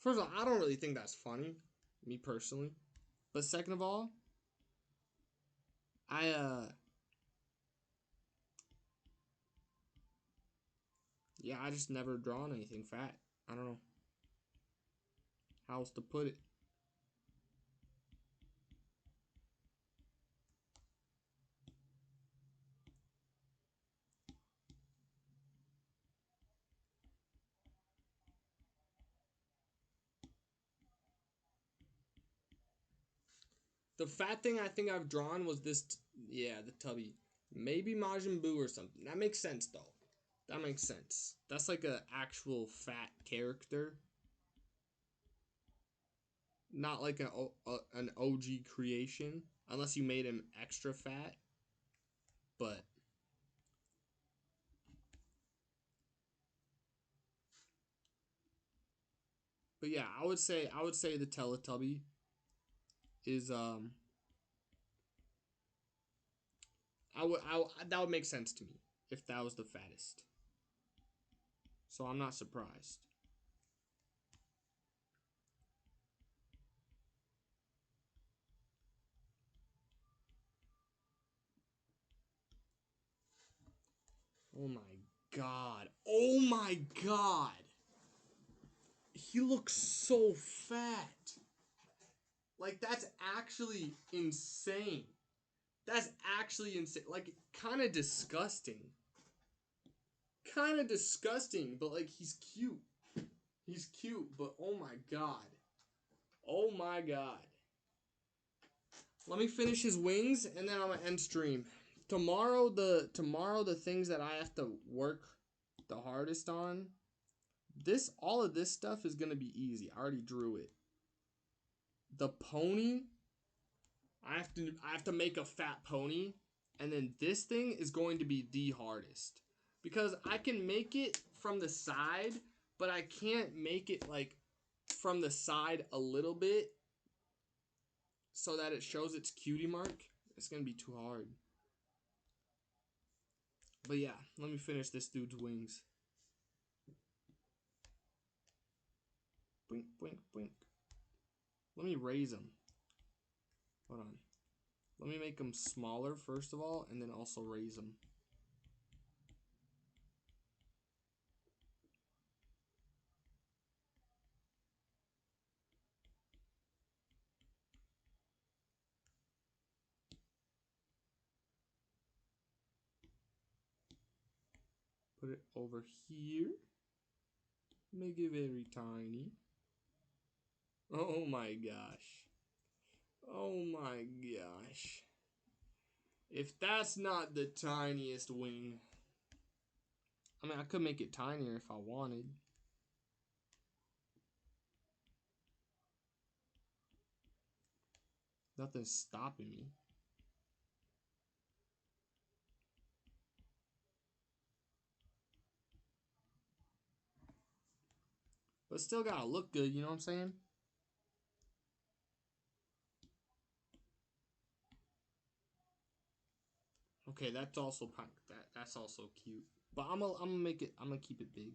first of all, I don't really think that's funny, me personally. But second of all, yeah, I just never drawn anything fat. I don't know how else to put it. The fat thing I think I've drawn was this, yeah, the Tubby. Maybe Majin Buu or something. That makes sense, though. That makes sense. That's like an actual fat character. Not like an OG creation. Unless you made him extra fat. But yeah, I would say the Teletubby is that would make sense to me if that was the fattest. So I'm not surprised. Oh my god. Oh my god. He looks so fat. Like, that's actually insane. That's actually insane. Like, kind of disgusting. Kind of disgusting, but like, he's cute. He's cute, but oh my god. Oh my god. Let me finish his wings and then I'm gonna end stream. Tomorrow the things that I have to work the hardest on, all of this stuff is gonna be easy. I already drew it. The pony, I have to make a fat pony, and then this thing is going to be the hardest because I can make it from the side, but I can't make it like from the side a little bit so that it shows its cutie mark. It's gonna be too hard. But yeah, let me finish this dude's wings. Blink, blink, blink. Let me raise them. Hold on. Let me make them smaller first of all, and then also raise them. Put it over here. Make it very tiny. Oh my gosh. Oh my gosh. If that's not the tiniest wing. I mean, I could make it tinier if I wanted. Nothing's stopping me. But still gotta look good, you know what I'm saying? Okay, that's also that's also cute. But I'm gonna make it. I'm gonna keep it big.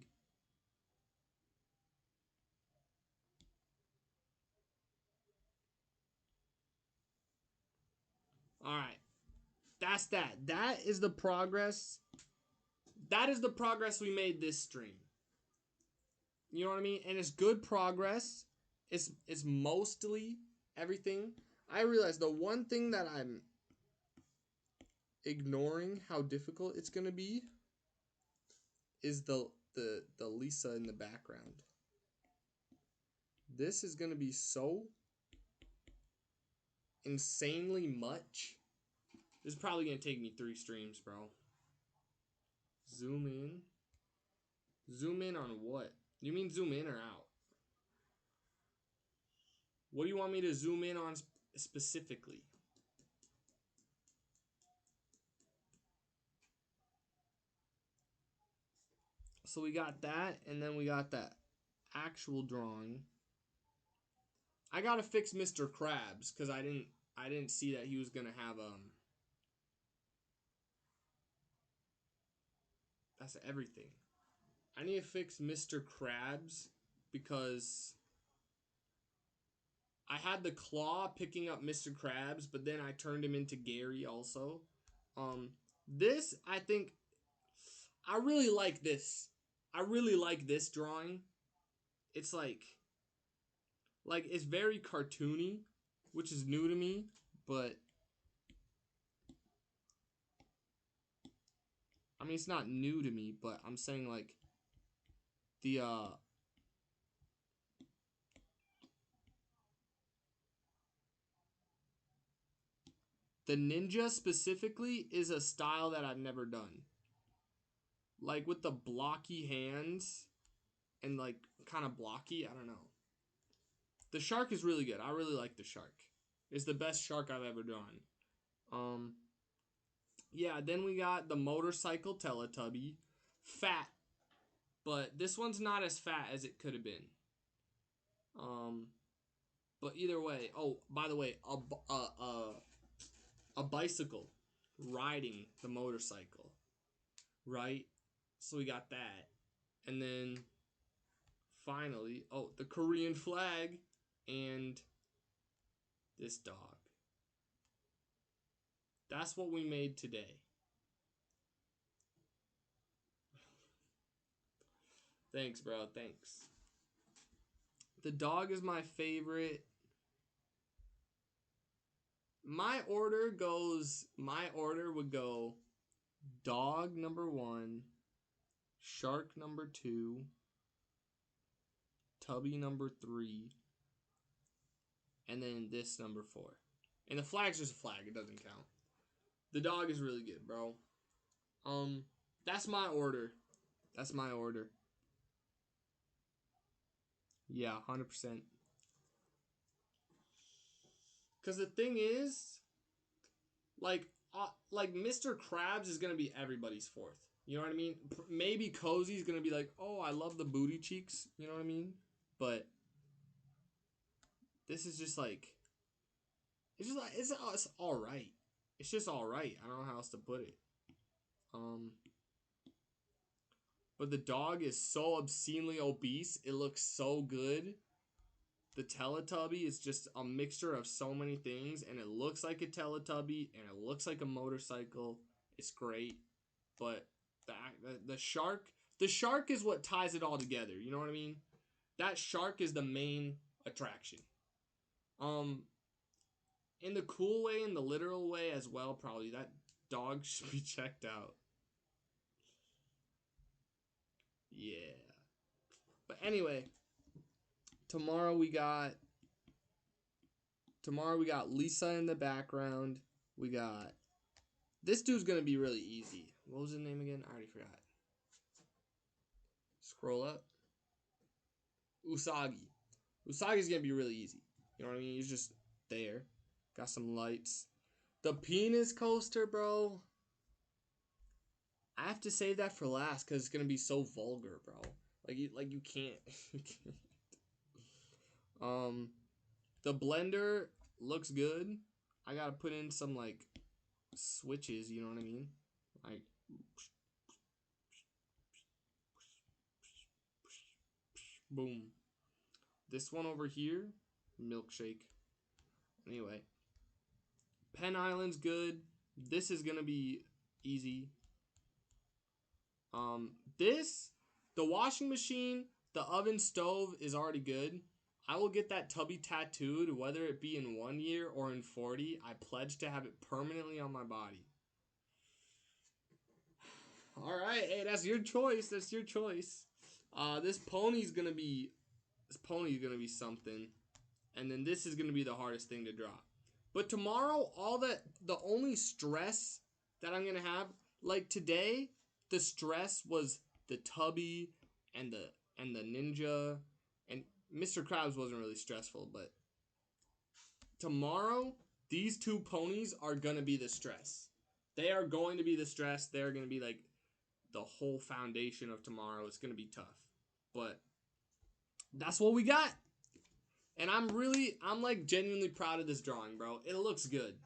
All right, that's that. That is the progress. That is the progress we made this stream. You know what I mean? And it's good progress. It's mostly everything. I realize the one thing that I'm ignoring how difficult it's gonna be is the Lisa in the background. This is gonna be so insanely much. This is probably gonna take me 3 streams, bro. Zoom in. Zoom in on what? You mean zoom in or out? What do you want me to zoom in on specifically? So we got that, and then we got that actual drawing. I gotta fix Mr. Krabs because I didn't see that he was gonna have that's everything. I need to fix Mr. Krabs because I had the claw picking up Mr. Krabs, but then I turned him into Gary also. This I think I really like this. I really like this drawing. It's like it's very cartoony, which is new to me, but I mean it's not new to me, but I'm saying like the ninja specifically is a style that I've never done. Like with the blocky hands and like kind of blocky, I don't know. The shark is really good. I really like the shark. It's the best shark I've ever done. Yeah, then we got the motorcycle Teletubby. Fat. But this one's not as fat as it could have been. But either way, oh, by the way, a bicycle riding the motorcycle, right? So we got that. And then finally, oh, the Korean flag and this dog. That's what we made today. Thanks, bro. Thanks. The dog is my favorite. My order would go dog number 1, shark number 2, tubby number 3, and then this number 4. And the flag's just a flag, it doesn't count. The dog is really good, bro. That's my order. That's my order. Yeah, 100%. Cause the thing is, like Mr. Krabs is gonna be everybody's 4th. You know what I mean? Maybe Cozy's gonna be like, oh, I love the booty cheeks. You know what I mean? But this is just like, it's all right. It's just all right. I don't know how else to put it. But the dog is so obscenely obese. It looks so good. The Teletubby is just a mixture of so many things, and it looks like a Teletubby, and it looks like a motorcycle. It's great, but the shark is what ties it all together. You know what I mean? That shark is the main attraction. In the cool way, in the literal way as well, probably that dog should be checked out. Yeah. But anyway, tomorrow we got Lisa in the background. We got this dude's gonna be really easy. What was his name again? I already forgot. Scroll up. Usagi. Usagi's gonna be really easy. You know what I mean? He's just there. Got some lights. The penis coaster, bro. I have to save that for last because it's gonna be so vulgar, bro. Like you can't. The blender looks good. I gotta put in some like switches, you know what I mean? Like boom. This one over here, milkshake. Anyway, Pen Island's good. This is gonna be easy. The washing machine, the oven stove is already good. I will get that tubby tattooed, whether it be in 1 year or in 40. I pledge to have it permanently on my body. All right, hey, that's your choice. That's your choice. This pony's gonna be something, and then this is gonna be the hardest thing to drop. But tomorrow, the only stress that I'm gonna have, like today, the stress was the tubby and the ninja, and Mr. Krabs wasn't really stressful, but tomorrow these two ponies are gonna be the stress. They are going to be the stress. They're gonna be like the whole foundation of tomorrow. It's gonna be tough, but that's what we got. And I'm like genuinely proud of this drawing, bro. It looks good.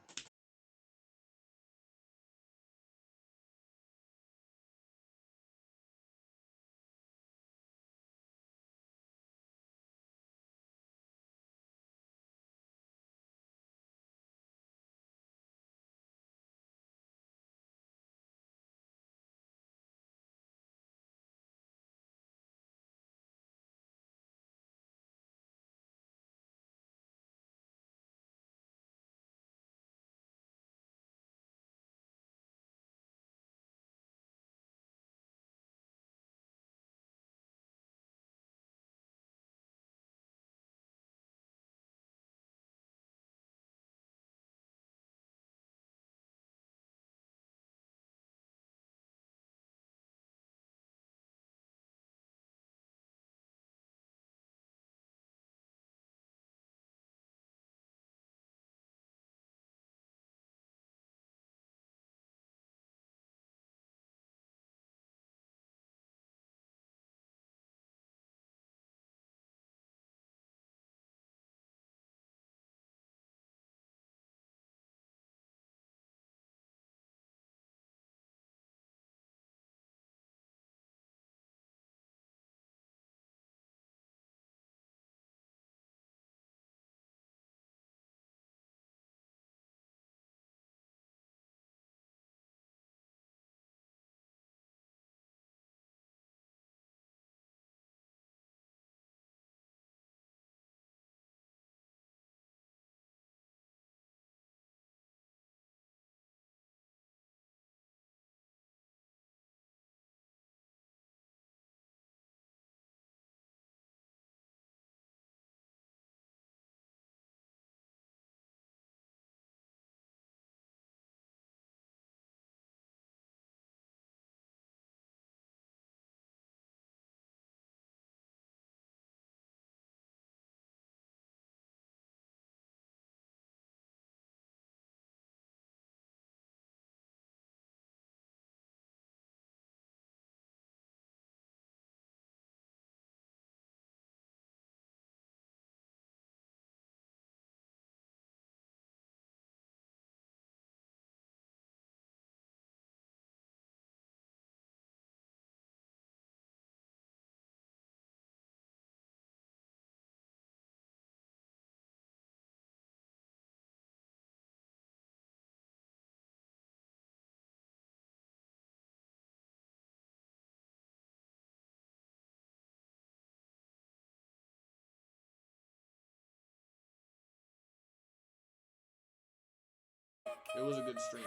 It was a good stream.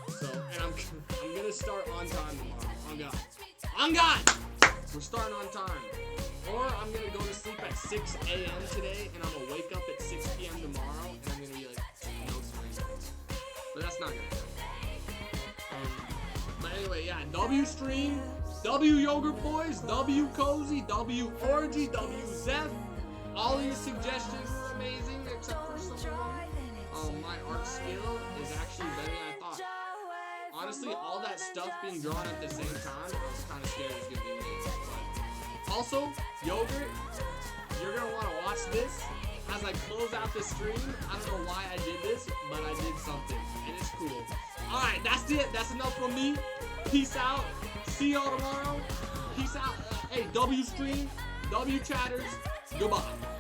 So, and I'm gonna start on time tomorrow. On God. On God! We're starting on time. Or I'm gonna go to sleep at 6 a.m. today, and I'm gonna wake up at 6 p.m. tomorrow, and I'm gonna be like, no stream. But that's not gonna happen. But anyway, yeah, W stream, W yogurt boys, W cozy, W orgy, W Zeph. All of your suggestions were amazing, except for some of them. My art skill is actually better than I thought. Honestly, all that stuff being drawn at the same time, I was kind of scared it was gonna be me. But also, yogurt, you're gonna want to watch this as I close out the stream. I don't know why I did this, but I did something, and it's cool. Alright, that's it. That's enough from me. Peace out. See y'all tomorrow. Peace out. Hey, W stream, W chatters. Goodbye.